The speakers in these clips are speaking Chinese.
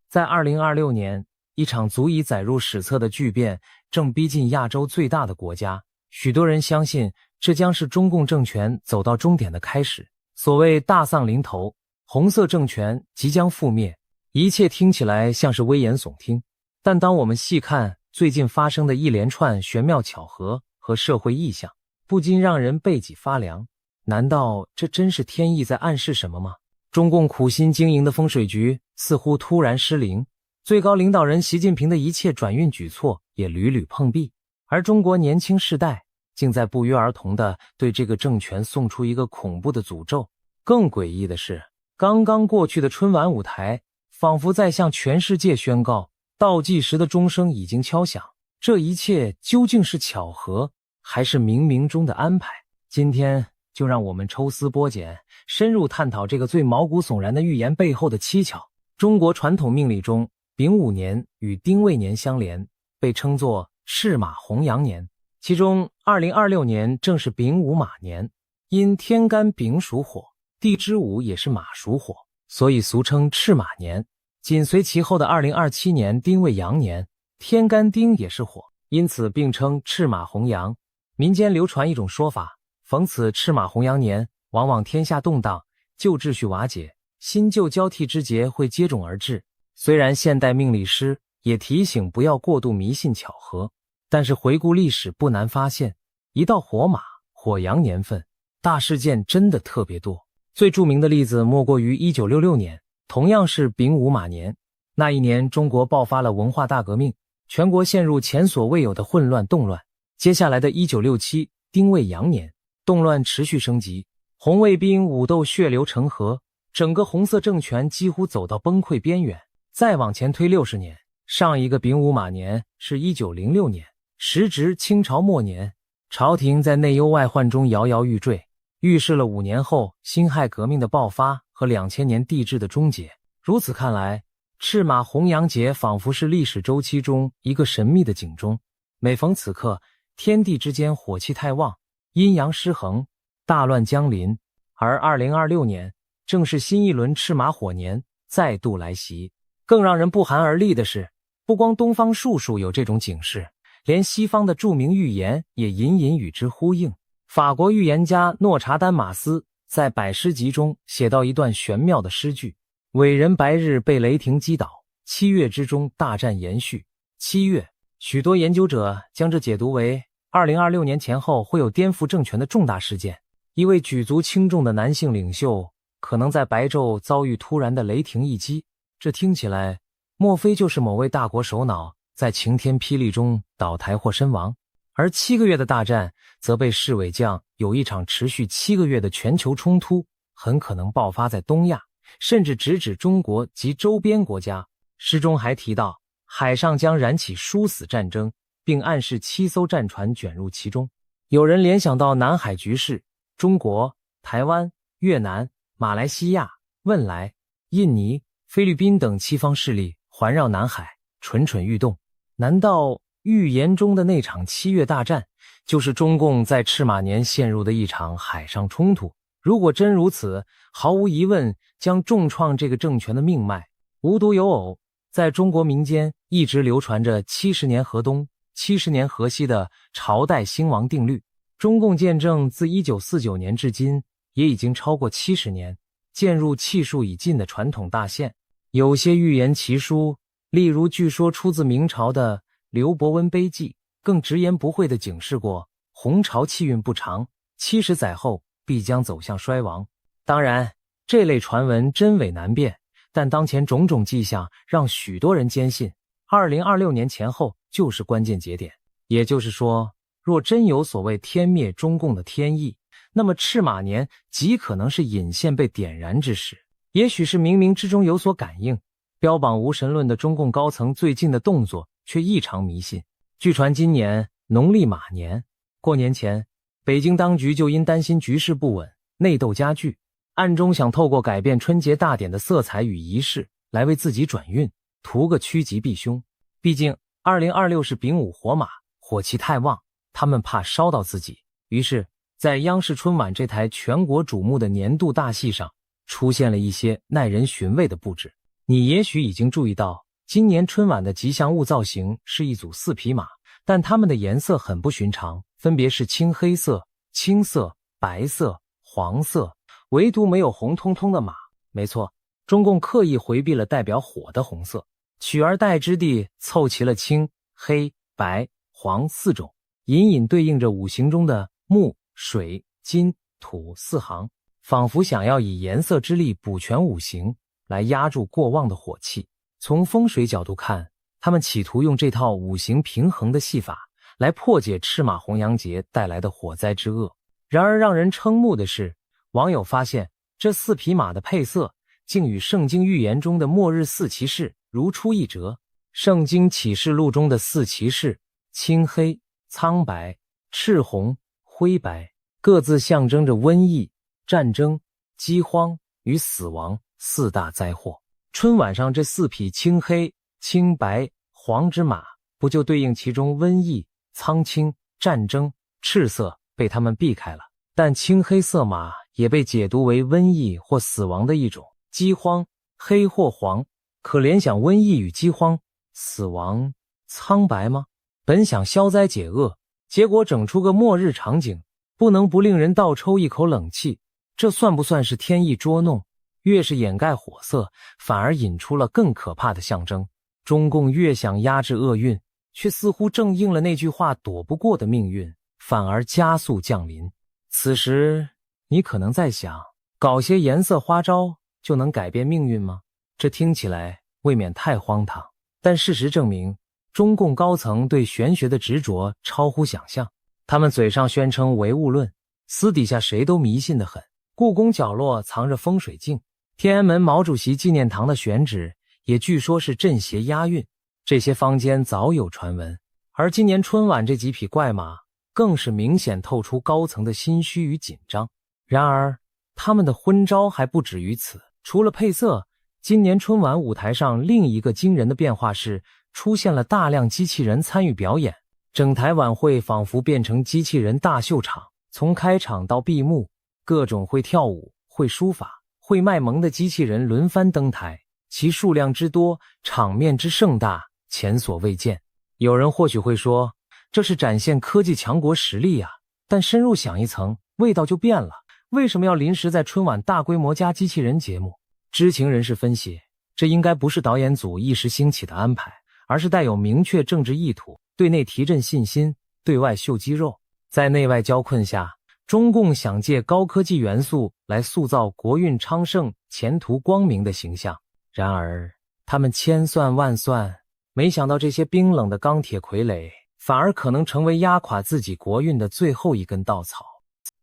在2026年，一场足以载入史册的巨变正逼近亚洲最大的国家，许多人相信这将是中共政权走到终点的开始。所谓大丧临头，红色政权即将覆灭，一切听起来像是危言耸听，但当我们细看最近发生的一连串玄妙巧合和社会意象，不禁让人背脊发凉。难道这真是天意在暗示什么吗？中共苦心经营的风水局似乎突然失灵，最高领导人习近平的一切转运举措也屡屡碰壁，而中国年轻世代竟在不约而同地对这个政权送出一个恐怖的诅咒。更诡异的是，刚刚过去的春晚舞台仿佛在向全世界宣告，倒计时的钟声已经敲响。这一切究竟是巧合，还是冥冥中的安排？今天就让我们抽丝剥茧，深入探讨这个最毛骨悚然的预言背后的蹊跷。中国传统命理中，丙午年与丁未年相连，被称作赤马红羊年。其中2026年正是丙午马年，因天干丙属火，地支午也是马属火，所以俗称赤马年。紧随其后的2027年丁未羊年，天干丁也是火，因此并称赤马红羊。民间流传一种说法，逢此赤马红羊年，往往天下动荡，旧秩序瓦解，新旧交替之节会接踵而至。虽然现代命理师也提醒不要过度迷信巧合，但是回顾历史不难发现，一到火马、火羊年份，大事件真的特别多。最著名的例子莫过于1966年，同样是丙午马年。那一年中国爆发了文化大革命，全国陷入前所未有的混乱动乱。接下来的1967丁未羊年，动乱持续升级，红卫兵武斗血流成河，整个红色政权几乎走到崩溃边缘。再往前推60年，上一个丙午马年是1906年，时值清朝末年，朝廷在内忧外患中摇摇欲坠，预示了5年后辛亥革命的爆发和2000年帝制的终结。如此看来，赤马红羊节仿佛是历史周期中一个神秘的警钟，每逢此刻，天地之间火气太旺，阴阳失衡，大乱将临。而2026年正是新一轮赤马火年再度来袭。更让人不寒而栗的是，不光东方术数有这种警示，连西方的著名预言也隐隐与之呼应。法国预言家诺查丹马斯在《百诗集》中写到一段玄妙的诗句：伟人白日被雷霆击倒，7月之中大战延续。7月，许多研究者将这解读为2026年前后会有颠覆政权的重大事件。一位举足轻重的男性领袖可能在白昼遭遇突然的雷霆一击，这听起来莫非就是某位大国首脑在晴天霹雳中倒台或身亡？而7个月的大战则被侍卫将有一场持续7个月的全球冲突很可能爆发在东亚，甚至直指中国及周边国家。诗中还提到海上将燃起殊死战争，并暗示7艘战船卷入其中。有人联想到南海局势，中国、台湾、越南、马来西亚、汶莱、印尼、菲律宾等7方势力环绕南海，蠢蠢欲动。难道预言中的那场7月大战就是中共在赤马年陷入的一场海上冲突？如果真如此，毫无疑问将重创这个政权的命脉。无独有偶，在中国民间一直流传着70年河东70年河西的朝代兴亡定律。中共建政自1949年至今也已经超过70年，渐入气数已尽的传统大限。有些预言奇书，例如据说出自明朝的刘伯温碑记，更直言不讳地警示过红朝气运不长，70载后必将走向衰亡。当然，这类传闻真伪难辨，但当前种种迹象让许多人坚信2026年前后就是关键节点。也就是说，若真有所谓天灭中共的天意，那么赤马年极可能是引线被点燃之时。也许是冥冥之中有所感应，标榜无神论的中共高层最近的动作却异常迷信。据传今年农历马年过年前，北京当局就因担心局势不稳，内斗加剧，暗中想透过改变春节大典的色彩与仪式来为自己转运，图个趋吉避凶。毕竟2026是丙午火马，火气太旺，他们怕烧到自己。于是在央视春晚这台全国瞩目的年度大戏上，出现了一些耐人寻味的布置。你也许已经注意到，今年春晚的吉祥物造型是一组四匹马，但它们的颜色很不寻常，分别是青黑色、青色、白色、黄色，唯独没有红彤彤的马。没错，中共刻意回避了代表火的红色，取而代之地凑齐了青、黑、白、黄四种，隐隐对应着五行中的木、水、金、土四行，仿佛想要以颜色之力补全五行，来压住过旺的火气。从风水角度看，他们企图用这套五行平衡的戏法来破解赤马红阳节带来的火灾之恶。然而让人瞠目的是，网友发现这四匹马的配色竟与圣经预言中的末日四骑士如出一辙。圣经启示录中的四骑士青黑、苍白、赤红、灰白，各自象征着瘟疫、战争、饥荒与死亡四大灾祸。春晚上这四匹青黑、青白、黄之马，不就对应其中瘟疫、苍青、战争、赤色被他们避开了，但青黑色马也被解读为瘟疫或死亡的一种，饥荒、黑或黄，可联想瘟疫与饥荒、死亡、苍白吗？本想消灾解厄，结果整出个末日场景，不能不令人倒抽一口冷气。这算不算是天意捉弄？越是掩盖火色，反而引出了更可怕的象征。中共越想压制厄运，却似乎正应了那句话躲不过的命运，反而加速降临。此时你可能在想，搞些颜色花招就能改变命运吗？这听起来未免太荒唐。但事实证明，中共高层对玄学的执着超乎想象。他们嘴上宣称唯物论，私底下谁都迷信得很。故宫角落藏着风水镜，天安门毛主席纪念堂的选址也据说是镇邪押运，这些坊间早有传闻。而今年春晚这几匹怪马更是明显透出高层的心虚与紧张。然而他们的昏招还不止于此，除了配色，今年春晚舞台上另一个惊人的变化是出现了大量机器人参与表演，整台晚会仿佛变成机器人大秀场，从开场到闭幕，各种会跳舞、会书法、会卖萌的机器人轮番登台，其数量之多，场面之盛大，前所未见。有人或许会说，这是展现科技强国实力啊，但深入想一层，味道就变了。为什么要临时在春晚大规模加机器人节目？知情人士分析，这应该不是导演组一时兴起的安排，而是带有明确政治意图，对内提振信心，对外秀肌肉。在内外交困下，中共想借高科技元素来塑造国运昌盛、前途光明的形象。然而他们千算万算，没想到这些冰冷的钢铁傀儡反而可能成为压垮自己国运的最后一根稻草。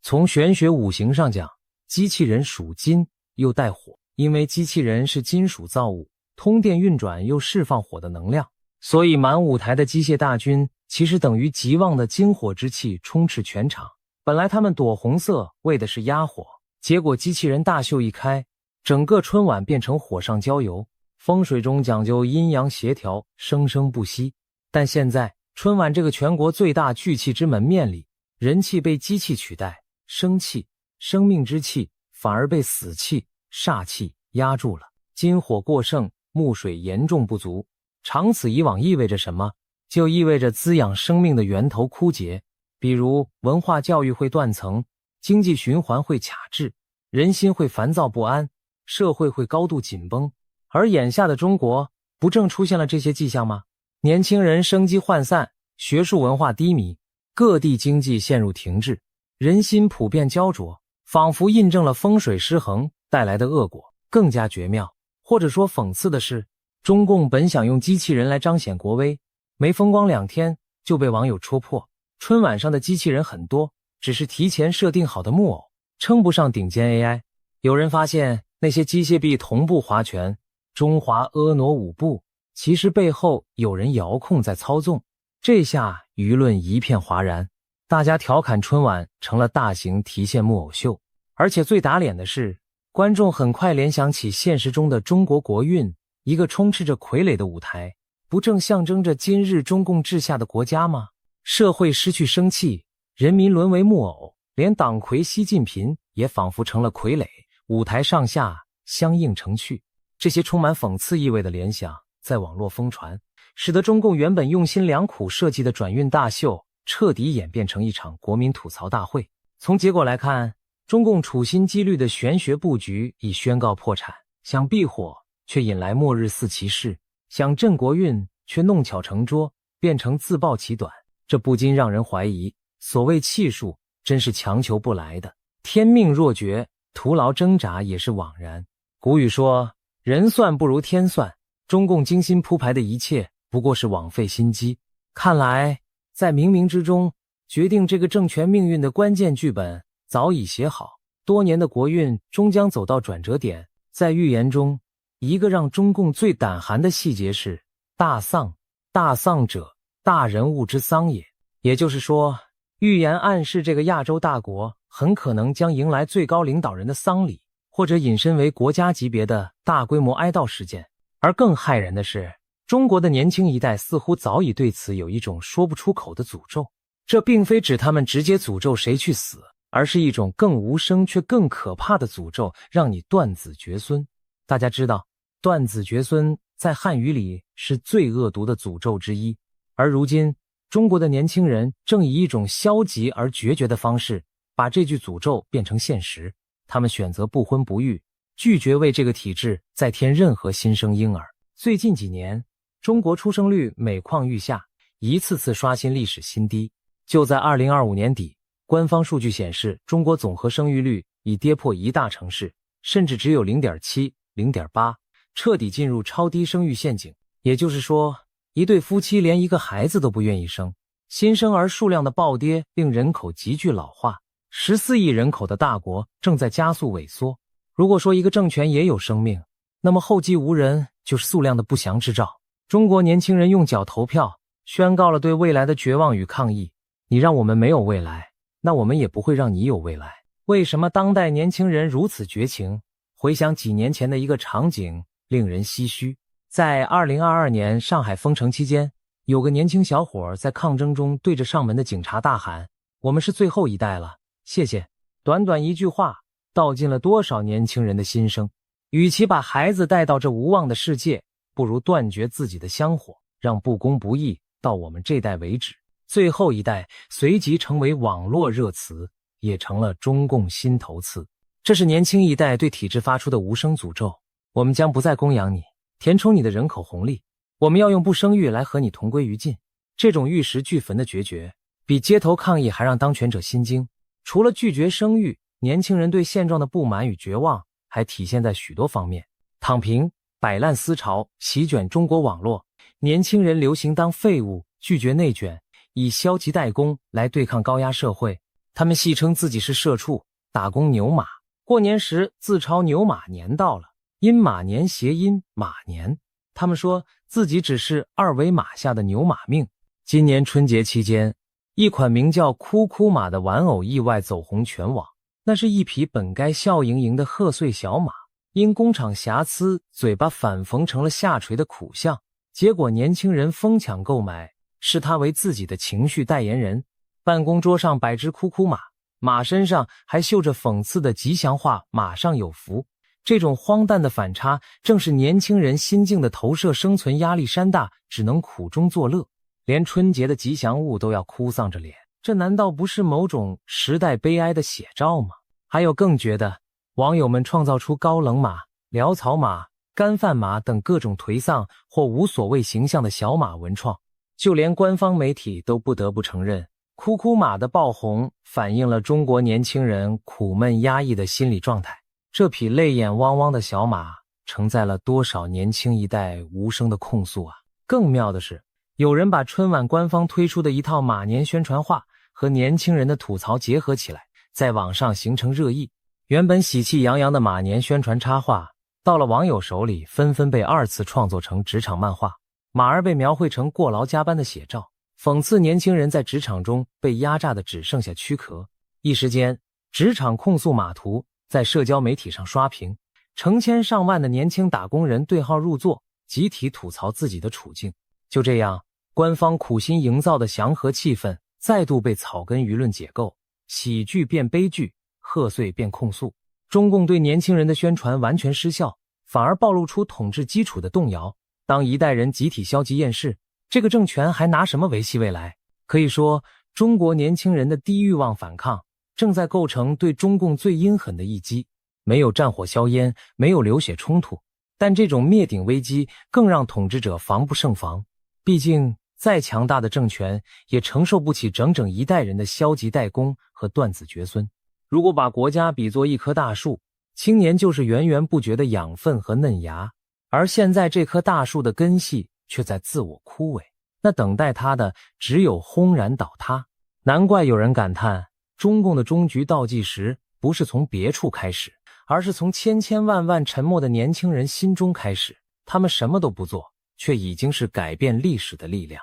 从玄学五行上讲，机器人属金又带火，因为机器人是金属造物，通电运转又释放火的能量，所以满舞台的机械大军其实等于极旺的金火之气充斥全场。本来他们躲红色为的是压火，结果机器人大秀一开，整个春晚变成火上浇油。风水中讲究阴阳协调，生生不息，但现在春晚这个全国最大聚气之门面里，人气被机器取代，生气、生命之气反而被死气、煞气压住了。金火过剩，木水严重不足，长此以往意味着什么？就意味着滋养生命的源头枯竭，比如文化教育会断层，经济循环会卡滞，人心会烦躁不安，社会会高度紧绷。而眼下的中国不正出现了这些迹象吗？年轻人生机涣散，学术文化低迷，各地经济陷入停滞，人心普遍焦灼，仿佛印证了风水失衡带来的恶果。更加绝妙，或者说讽刺的是，中共本想用机器人来彰显国威，没风光2天就被网友戳破，春晚上的机器人很多，只是提前设定好的木偶，称不上顶尖 AI。 有人发现那些机械臂同步划拳，中华婀娜舞步，其实背后有人遥控在操纵。这下舆论一片哗然，大家调侃春晚成了大型提线木偶秀。而且最打脸的是，观众很快联想起现实中的中国国运，一个充斥着傀儡的舞台，不正象征着今日中共治下的国家吗？社会失去生气，人民沦为木偶，连党魁习近平也仿佛成了傀儡，舞台上下相映成趣。这些充满讽刺意味的联想在网络疯传，使得中共原本用心良苦设计的转运大秀彻底演变成一场国民吐槽大会。从结果来看，中共处心积虑的玄学布局已宣告破产，想避火却引来末日四骑士，想振国运却弄巧成拙，变成自暴其短。这不禁让人怀疑，所谓气数真是强求不来的，天命若绝，徒劳挣扎也是枉然。古语说，人算不如天算，中共精心铺排的一切不过是枉费心机。看来在冥冥之中，决定这个政权命运的关键剧本早已写好，多年的国运终将走到转折点。在预言中，一个让中共最胆寒的细节是大丧，大丧者，大人物之丧也。也就是说，预言暗示这个亚洲大国很可能将迎来最高领导人的丧礼，或者引申为国家级别的大规模哀悼事件。而更骇人的是，中国的年轻一代似乎早已对此有一种说不出口的诅咒。这并非指他们直接诅咒谁去死，而是一种更无声却更可怕的诅咒，让你断子绝孙。大家知道，断子绝孙在汉语里是最恶毒的诅咒之一。而如今，中国的年轻人正以一种消极而决绝的方式，把这句诅咒变成现实。他们选择不婚不育，拒绝为这个体制再添任何新生婴儿。最近几年，中国出生率每况愈下，一次次刷新历史新低。就在2025年底，官方数据显示，中国总和生育率已跌破一大城市，甚至只有 0.7、0.8， 彻底进入超低生育陷阱。也就是说，一对夫妻连一个孩子都不愿意生，新生儿数量的暴跌令人口急剧老化，14亿人口的大国正在加速萎缩。如果说一个政权也有生命，那么后继无人就是肃亮的不祥之兆。中国年轻人用脚投票，宣告了对未来的绝望与抗议。你让我们没有未来，那我们也不会让你有未来。为什么当代年轻人如此绝情？回想几年前的一个场景，令人唏嘘。在2022年上海封城期间，有个年轻小伙在抗争中对着上门的警察大喊：“我们是最后一代了，谢谢。”短短一句话，道尽了多少年轻人的心声。与其把孩子带到这无望的世界，不如断绝自己的香火，让不公不义到我们这代为止。最后一代随即成为网络热词，也成了中共心头刺。这是年轻一代对体制发出的无声诅咒。我们将不再供养你，填充你的人口红利，我们要用不生育来和你同归于尽。这种玉石俱焚的决绝，比街头抗议还让当权者心惊。除了拒绝生育，年轻人对现状的不满与绝望还体现在许多方面。躺平、摆烂思潮席卷中国网络，年轻人流行当废物，拒绝内卷，以消极怠工来对抗高压社会。他们戏称自己是社畜、打工牛马，过年时自嘲牛马年到了，因马年谐音马年。他们说自己只是二维码下的牛马命。今年春节期间，一款名叫哭哭马的玩偶意外走红全网。那是一匹本该笑盈盈的贺岁小马，因工厂瑕疵，嘴巴反缝成了下垂的苦相。结果年轻人疯抢购买，视他为自己的情绪代言人。办公桌上摆只哭哭马，马身上还绣着讽刺的吉祥话“马上有福”。这种荒诞的反差，正是年轻人心境的投射。生存压力山大，只能苦中作乐，连春节的吉祥物都要哭丧着脸，这难道不是某种时代悲哀的写照吗？还有更绝的，网友们创造出高冷马、潦草马、干饭马等各种颓丧或无所谓形象的小马文创。就连官方媒体都不得不承认，哭哭马的爆红反映了中国年轻人苦闷压抑的心理状态。这匹泪眼汪汪的小马承载了多少年轻一代无声的控诉啊！更妙的是，有人把春晚官方推出的一套马年宣传画和年轻人的吐槽结合起来，在网上形成热议。原本喜气洋洋的马年宣传插画，到了网友手里纷纷被二次创作成职场漫画。马儿被描绘成过劳加班的写照，讽刺年轻人在职场中被压榨的只剩下躯壳。一时间，职场控诉马图在社交媒体上刷屏，成千上万的年轻打工人对号入座，集体吐槽自己的处境。就这样，官方苦心营造的祥和气氛再度被草根舆论解构，喜剧变悲剧，贺岁变控诉。中共对年轻人的宣传完全失效，反而暴露出统治基础的动摇。当一代人集体消极厌世，这个政权还拿什么维系未来？可以说，中国年轻人的低欲望反抗正在构成对中共最阴狠的一击。没有战火硝烟，没有流血冲突，但这种灭顶危机更让统治者防不胜防。毕竟再强大的政权也承受不起整整一代人的消极怠工和断子绝孙。如果把国家比作一棵大树，青年就是源源不绝的养分和嫩芽，而现在这棵大树的根系却在自我枯萎，那等待它的只有轰然倒塌。难怪有人感叹，中共的终局倒计时不是从别处开始，而是从千千万万沉默的年轻人心中开始。他们什么都不做，却已经是改变历史的力量。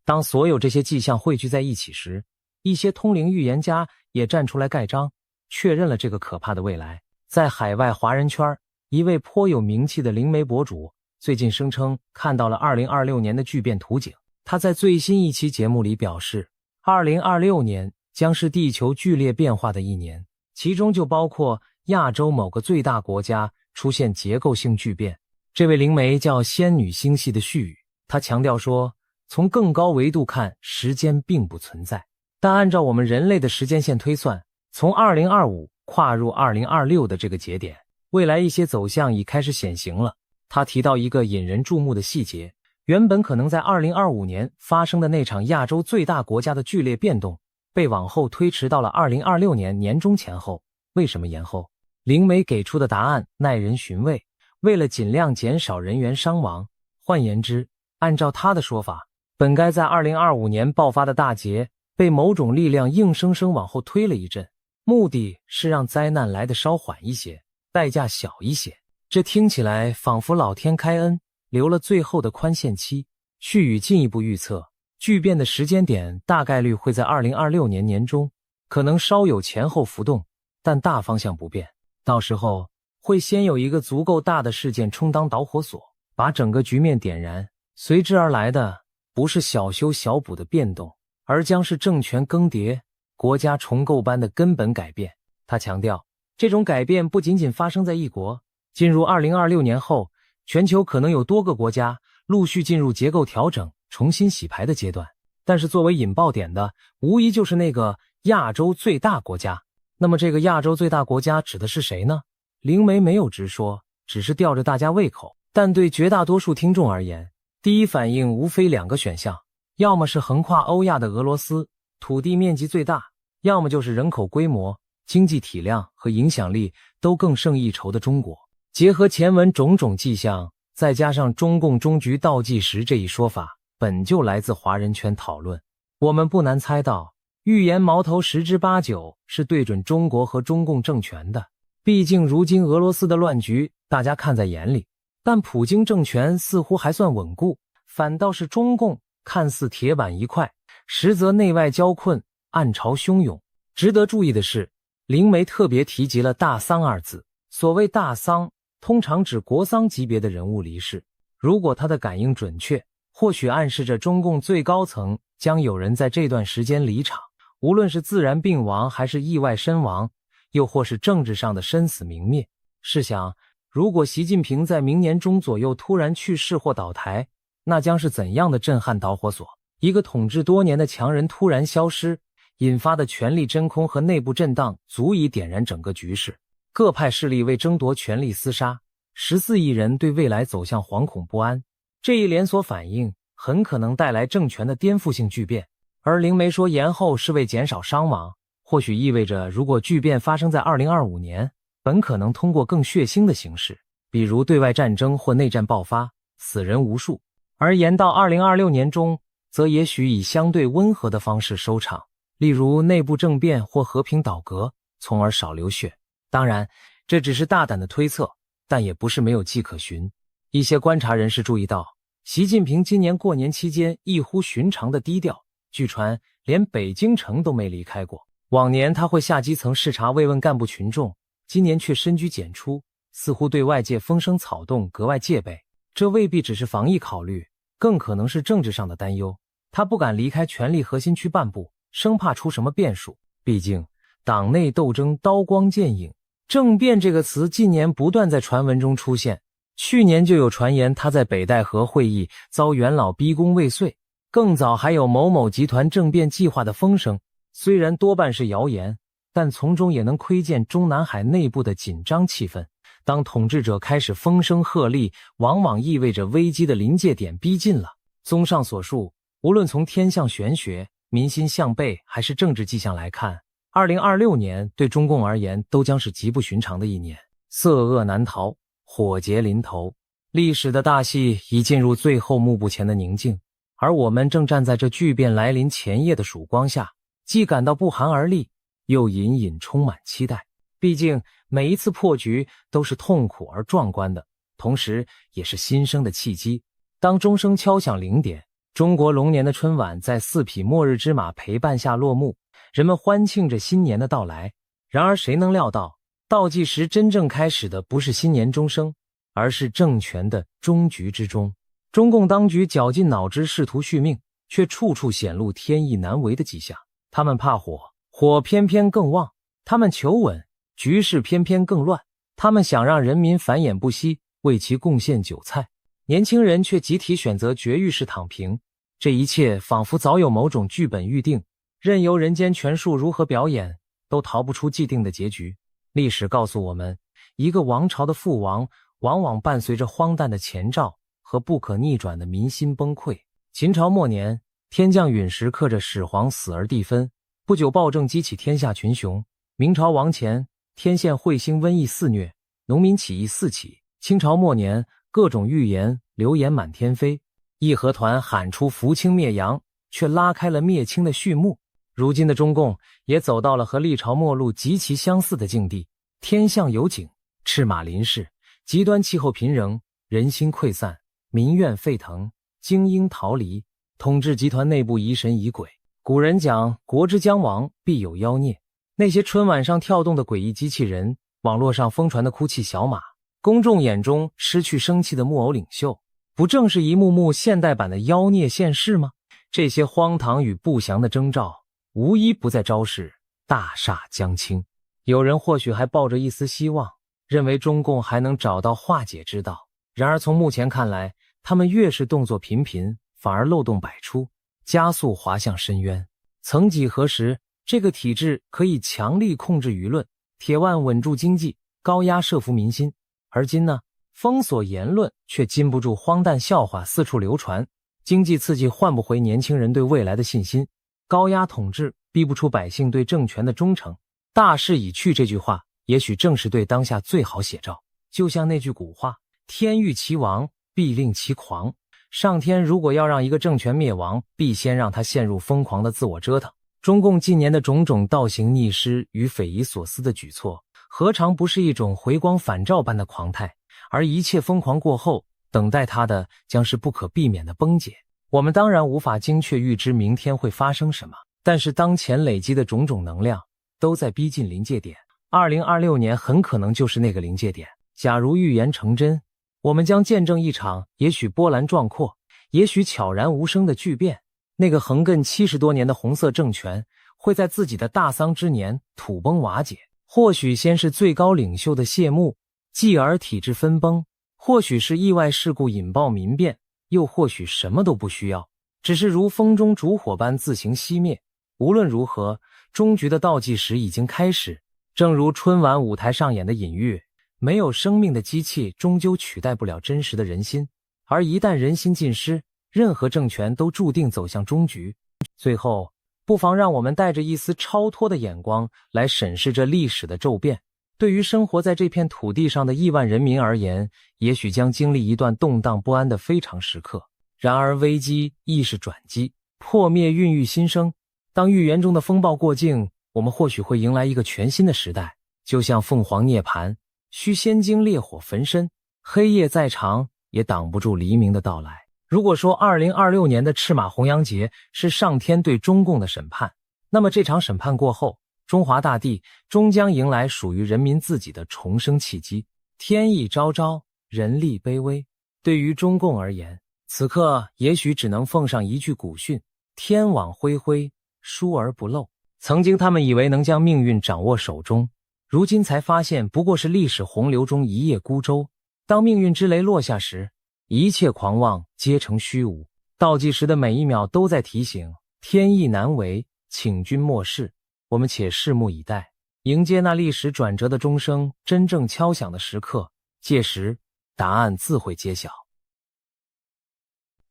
当所有这些迹象汇聚在一起时，一些通灵预言家也站出来盖章，确认了这个可怕的未来。在海外华人圈，一位颇有名气的灵媒博主最近声称看到了2026年的巨变图景。他在最新一期节目里表示，2026年将是地球剧烈变化的一年，其中就包括亚洲某个最大国家出现结构性巨变。这位灵媒叫仙女星系的絮语，他强调说，从更高维度看，时间并不存在，但按照我们人类的时间线推算，从2025跨入2026的这个节点，未来一些走向已开始显形了。他提到一个引人注目的细节，原本可能在2025年发生的那场亚洲最大国家的剧烈变动，被往后推迟到了2026年年中前后。为什么延后？灵媒给出的答案耐人寻味，为了尽量减少人员伤亡。换言之，按照他的说法，本该在2025年爆发的大劫，被某种力量硬生生往后推了一阵，目的是让灾难来得稍缓一些，代价小一些。这听起来仿佛老天开恩，留了最后的宽限期。絮语进一步预测，巨变的时间点大概率会在2026年年中，可能稍有前后浮动，但大方向不变。到时候会先有一个足够大的事件充当导火索，把整个局面点燃，随之而来的不是小修小补的变动，而将是政权更迭、国家重构般的根本改变。他强调，这种改变不仅仅发生在一国，进入2026年后，全球可能有多个国家陆续进入结构调整、重新洗牌的阶段。但是作为引爆点的，无疑就是那个亚洲最大国家。那么这个亚洲最大国家指的是谁呢？灵媒没有直说，只是吊着大家胃口。但对绝大多数听众而言，第一反应无非两个选项，要么是横跨欧亚的俄罗斯，土地面积最大，要么就是人口规模、经济体量和影响力都更胜一筹的中国。结合前文种种迹象，再加上中共终局倒计时这一说法本就来自华人圈讨论，我们不难猜到，预言矛头十之八九是对准中国和中共政权的。毕竟如今俄罗斯的乱局大家看在眼里，但普京政权似乎还算稳固，反倒是中共看似铁板一块，实则内外交困，暗潮汹涌。值得注意的是，灵媒特别提及了大丧二字。所谓大丧，通常指国丧级别的人物离世。如果他的感应准确，或许暗示着中共最高层将有人在这段时间离场，无论是自然病亡还是意外身亡，又或是政治上的生死明灭。试想，如果习近平在明年中左右突然去世或倒台，那将是怎样的震撼导火索？一个统治多年的强人突然消失，引发的权力真空和内部震荡足以点燃整个局势。各派势力为争夺权力厮杀，14亿人对未来走向惶恐不安，这一连锁反应很可能带来政权的颠覆性巨变。而灵媒说延后是为减少伤亡，或许意味着如果巨变发生在2025年，本可能通过更血腥的形式，比如对外战争或内战爆发，死人无数；而延到2026年中，则也许以相对温和的方式收场，例如内部政变或和平倒戈，从而少流血。当然，这只是大胆的推测，但也不是没有迹可循。一些观察人士注意到，习近平今年过年期间异乎寻常的低调，据传连北京城都没离开过。往年他会下基层视察慰问干部群众，今年却深居简出，似乎对外界风声草动格外戒备。这未必只是防疫考虑，更可能是政治上的担忧。他不敢离开权力核心区半步，生怕出什么变数。毕竟党内斗争刀光剑影，政变这个词近年不断在传闻中出现，去年就有传言他在北戴河会议遭元老逼宫未遂，更早还有某某集团政变计划的风声，虽然多半是谣言，但从中也能窥见中南海内部的紧张气氛。当统治者开始风声鹤唳，往往意味着危机的临界点逼近了。综上所述，无论从天象玄学、民心向背还是政治迹象来看，2026年对中共而言都将是极不寻常的一年。色恶难逃，火劫临头，历史的大戏已进入最后幕布前的宁静，而我们正站在这巨变来临前夜的曙光下，既感到不寒而栗，又隐隐充满期待。毕竟每一次破局都是痛苦而壮观的，同时也是新生的契机。当钟声敲响0点，中国龙年的春晚在4匹末日之马陪伴下落幕，人们欢庆着新年的到来。然而谁能料到，倒计时真正开始的不是新年钟声，而是政权的终局之中。中共当局绞尽脑汁试图续命，却处处显露天意难违的迹象。他们怕火，火偏偏更旺；他们求稳，局势偏偏更乱；他们想让人民繁衍不息，为其贡献韭菜，年轻人却集体选择绝育式躺平。这一切仿佛早有某种剧本预定，任由人间权术如何表演，都逃不出既定的结局。历史告诉我们，一个王朝的覆亡往往伴随着荒诞的前兆和不可逆转的民心崩溃。秦朝末年，天降陨石刻着始皇死而地分，不久暴政激起天下群雄。明朝亡前，天现彗星瘟疫肆虐，农民起义四起。清朝末年，各种预言流言满天飞，义和团喊出扶清灭洋，却拉开了灭清的序幕。如今的中共也走到了和历朝末路极其相似的境地，天象有警，赤马临世，极端气候频仍，人心溃散，民怨沸腾，精英逃离，统治集团内部疑神疑鬼。古人讲，国之将亡，必有妖孽。那些春晚上跳动的诡异机器人，网络上疯传的哭泣小马，公众眼中失去生气的木偶领袖，不正是一幕幕现代版的妖孽现世吗？这些荒唐与不祥的征兆，无一不在昭示大厦将倾。有人或许还抱着一丝希望，认为中共还能找到化解之道。然而从目前看来，他们越是动作频频，反而漏洞百出，加速滑向深渊。曾几何时，这个体制可以强力控制舆论，铁腕稳住经济，高压慑服民心。而今呢，封锁言论却禁不住荒诞笑话四处流传，经济刺激换不回年轻人对未来的信心，高压统治逼不出百姓对政权的忠诚。大势已去这句话，也许正是对当下最好写照。就像那句古话，天欲其亡，必令其狂。上天如果要让一个政权灭亡，必先让他陷入疯狂的自我折腾。中共近年的种种倒行逆施与匪夷所思的举措，何尝不是一种回光返照般的狂态？而一切疯狂过后，等待他的将是不可避免的崩解。我们当然无法精确预知明天会发生什么，但是当前累积的种种能量都在逼近临界点。2026年很可能就是那个临界点。假如预言成真，我们将见证一场也许波澜壮阔，也许悄然无声的巨变。那个横亘70多年的红色政权会在自己的大丧之年土崩瓦解。或许先是最高领袖的谢幕，继而体制分崩，或许是意外事故引爆民变，又或许什么都不需要，只是如风中烛火般自行熄灭。无论如何，终局的倒计时已经开始。正如春晚舞台上演的隐喻，没有生命的机器终究取代不了真实的人心，而一旦人心尽失，任何政权都注定走向终局。最后，不妨让我们带着一丝超脱的眼光来审视这历史的骤变。对于生活在这片土地上的亿万人民而言，也许将经历一段动荡不安的非常时刻。然而危机亦是转机，破灭孕育新生。当预言中的风暴过境，我们或许会迎来一个全新的时代。就像凤凰涅槃，需先经烈火焚身，黑夜再长也挡不住黎明的到来。如果说2026年的赤马红羊节是上天对中共的审判，那么这场审判过后，中华大地终将迎来属于人民自己的重生契机。天意昭昭，人力卑微。对于中共而言，此刻也许只能奉上一句古训：天网恢恢，疏而不漏。曾经他们以为能将命运掌握手中，如今才发现不过是历史洪流中一叶孤舟。当命运之雷落下时，一切狂妄皆成虚无。倒计时的每一秒都在提醒：天意难违，请君莫视。我们且拭目以待，迎接那历史转折的钟声真正敲响的时刻。届时，答案自会揭晓。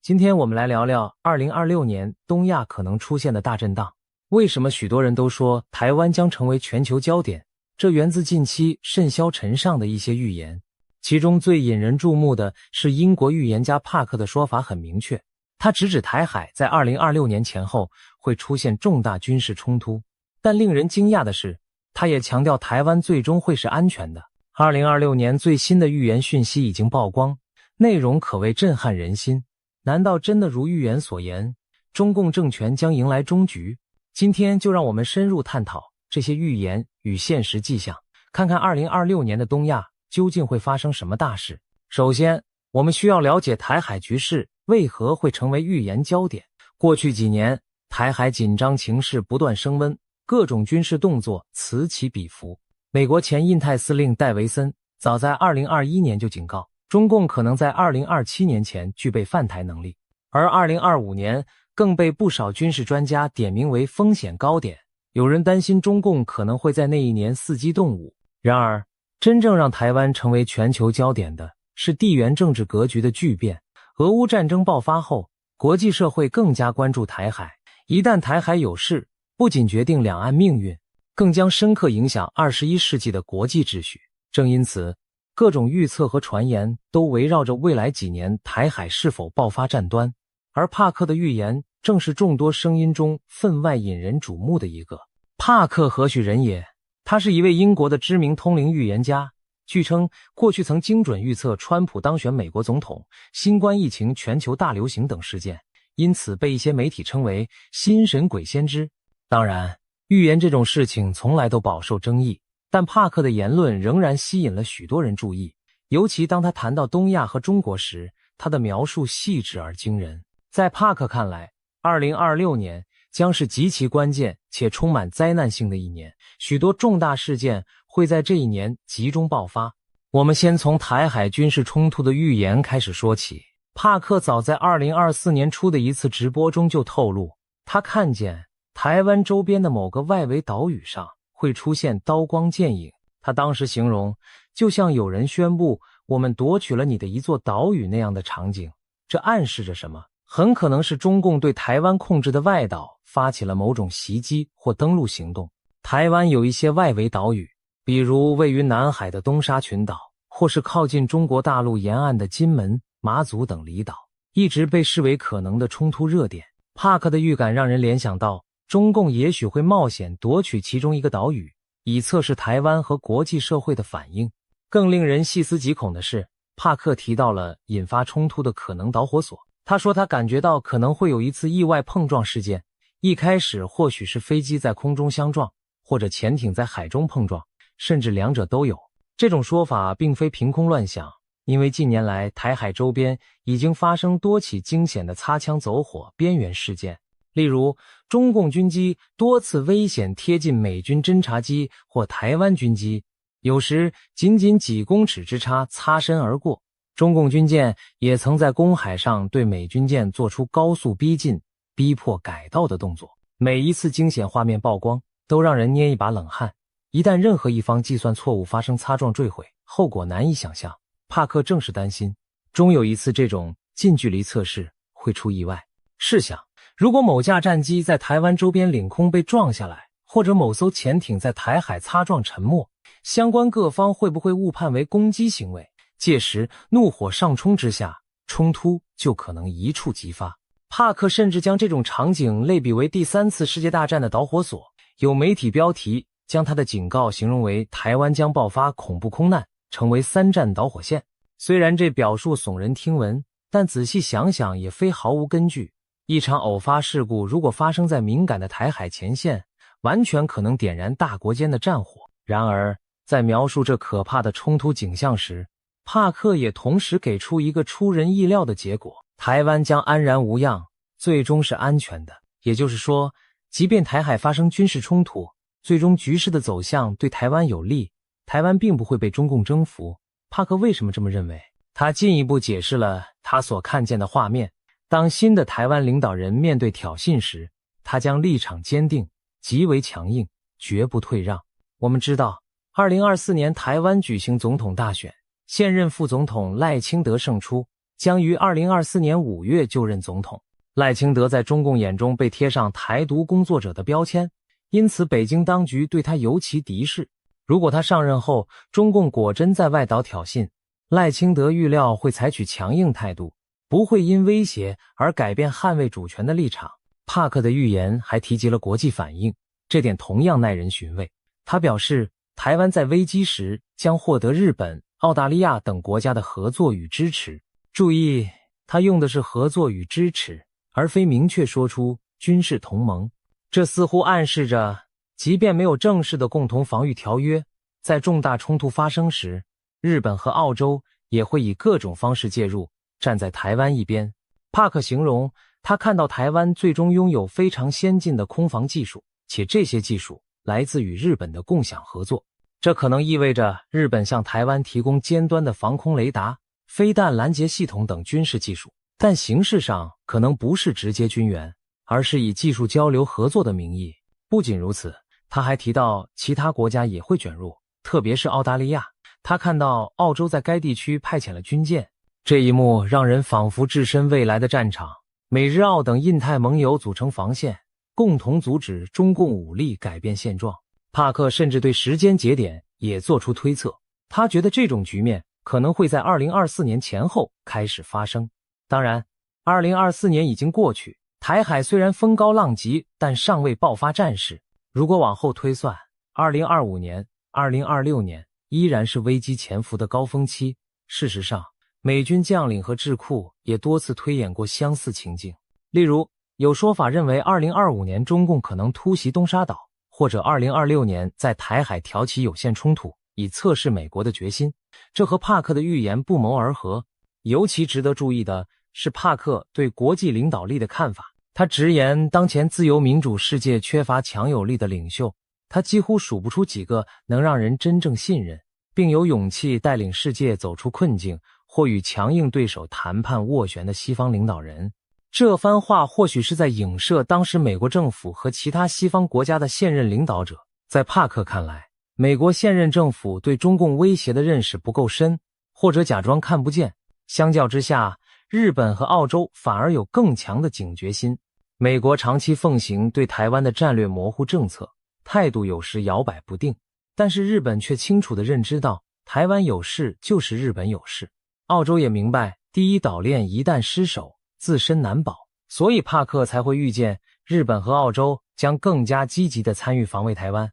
今天我们来聊聊2026年东亚可能出现的大震荡。为什么许多人都说台湾将成为全球焦点？这源自近期甚嚣尘上的一些预言。其中最引人注目的是英国预言家帕克的说法很明确，他直指台海在2026年前后会出现重大军事冲突。但令人惊讶的是，他也强调台湾最终会是安全的。2026年最新的预言讯息已经曝光，内容可谓震撼人心。难道真的如预言所言，中共政权将迎来终局？今天就让我们深入探讨这些预言与现实迹象，看看2026年的东亚究竟会发生什么大事。首先，我们需要了解台海局势为何会成为预言焦点。过去几年，台海紧张情势不断升温，各种军事动作此起彼伏。美国前印太司令戴维森早在2021年就警告，中共可能在2027年前具备犯台能力，而2025年更被不少军事专家点名为风险高点。有人担心中共可能会在那一年伺机动武。然而，真正让台湾成为全球焦点的是地缘政治格局的巨变。俄乌战争爆发后，国际社会更加关注台海。一旦台海有事，不仅决定两岸命运，更将深刻影响21世纪的国际秩序。正因此，各种预测和传言都围绕着未来几年台海是否爆发战端，而帕克的预言正是众多声音中分外引人瞩目的一个。帕克何许人也？他是一位英国的知名通灵预言家，据称过去曾精准预测川普当选美国总统、新冠疫情全球大流行等事件，因此被一些媒体称为心神鬼先知。当然，预言这种事情从来都饱受争议，但帕克的言论仍然吸引了许多人注意，尤其当他谈到东亚和中国时，他的描述细致而惊人。在帕克看来，2026年将是极其关键且充满灾难性的一年，许多重大事件会在这一年集中爆发。我们先从台海军事冲突的预言开始说起。帕克早在2024年初的一次直播中就透露，他看见台湾周边的某个外围岛屿上会出现刀光剑影。他当时形容，就像有人宣布我们夺取了你的一座岛屿那样的场景。这暗示着什么？很可能是中共对台湾控制的外岛发起了某种袭击或登陆行动。台湾有一些外围岛屿，比如位于南海的东沙群岛，或是靠近中国大陆沿岸的金门、马祖等离岛，一直被视为可能的冲突热点。帕克的预感让人联想到，中共也许会冒险夺取其中一个岛屿，以测试台湾和国际社会的反应。更令人细思极恐的是，帕克提到了引发冲突的可能导火索。他说他感觉到可能会有一次意外碰撞事件，一开始或许是飞机在空中相撞，或者潜艇在海中碰撞，甚至两者都有。这种说法并非凭空乱想，因为近年来台海周边已经发生多起惊险的擦枪走火边缘事件。例如，中共军机多次危险贴近美军侦察机或台湾军机，有时仅几公尺之差擦身而过。中共军舰也曾在公海上对美军舰做出高速逼近、逼迫改道的动作。每一次惊险画面曝光，都让人捏一把冷汗。一旦任何一方计算错误发生擦撞坠毁，后果难以想象。帕克正是担心，终有一次这种近距离测试会出意外。试想，如果某架战机在台湾周边领空被撞下来，或者某艘潜艇在台海擦撞沉没，相关各方会不会误判为攻击行为？届时怒火上冲之下，冲突就可能一触即发。帕克甚至将这种场景类比为第3次世界大战的导火索，有媒体标题将他的警告形容为台湾将爆发恐怖空难，成为3战导火线。虽然这表述耸人听闻，但仔细想想也非毫无根据。一场偶发事故如果发生在敏感的台海前线，完全可能点燃大国间的战火。然而，在描述这可怕的冲突景象时，帕克也同时给出一个出人意料的结果：台湾将安然无恙，最终是安全的。也就是说，即便台海发生军事冲突，最终局势的走向对台湾有利，台湾并不会被中共征服，帕克为什么这么认为？他进一步解释了他所看见的画面。当新的台湾领导人面对挑衅时，他将立场坚定，极为强硬，绝不退让。我们知道，2024年台湾举行总统大选，现任副总统赖清德胜出，将于2024年5月就任总统。赖清德在中共眼中被贴上台独工作者的标签，因此北京当局对他尤其敌视。如果他上任后，中共果真在外岛挑衅，赖清德预料会采取强硬态度，不会因威胁而改变捍卫主权的立场。帕克的预言还提及了国际反应，这点同样耐人寻味。他表示，台湾在危机时将获得日本、澳大利亚等国家的合作与支持。注意，他用的是合作与支持，而非明确说出军事同盟。这似乎暗示着，即便没有正式的共同防御条约，在重大冲突发生时，日本和澳洲也会以各种方式介入，站在台湾一边。帕克形容，他看到台湾最终拥有非常先进的空防技术，且这些技术来自与日本的共享合作。这可能意味着日本向台湾提供尖端的防空雷达、飞弹拦截系统等军事技术，但形式上可能不是直接军援，而是以技术交流合作的名义。不仅如此，他还提到其他国家也会卷入，特别是澳大利亚。他看到澳洲在该地区派遣了军舰，这一幕让人仿佛置身未来的战场。美日澳等印太盟友组成防线，共同阻止中共武力改变现状。帕克甚至对时间节点也做出推测，他觉得这种局面可能会在2024年前后开始发生。当然，2024年已经过去，台海虽然风高浪急，但尚未爆发战事。如果往后推算，2025年、2026年依然是危机潜伏的高峰期。事实上，美军将领和智库也多次推演过相似情境。例如，有说法认为2025年中共可能突袭东沙岛，或者2026年在台海挑起有限冲突，以测试美国的决心。这和帕克的预言不谋而合。尤其值得注意的是帕克对国际领导力的看法。他直言，当前自由民主世界缺乏强有力的领袖，他几乎数不出几个能让人真正信任，并有勇气带领世界走出困境或与强硬对手谈判斡旋的西方领导人。这番话或许是在影射当时美国政府和其他西方国家的现任领导者。在帕克看来，美国现任政府对中共威胁的认识不够深，或者假装看不见。相较之下，日本和澳洲反而有更强的警觉心。美国长期奉行对台湾的战略模糊政策，态度有时摇摆不定，但是日本却清楚地认知到，台湾有事就是日本有事。澳洲也明白，第一岛链一旦失守，自身难保，所以帕克才会预见日本和澳洲将更加积极地参与防卫台湾。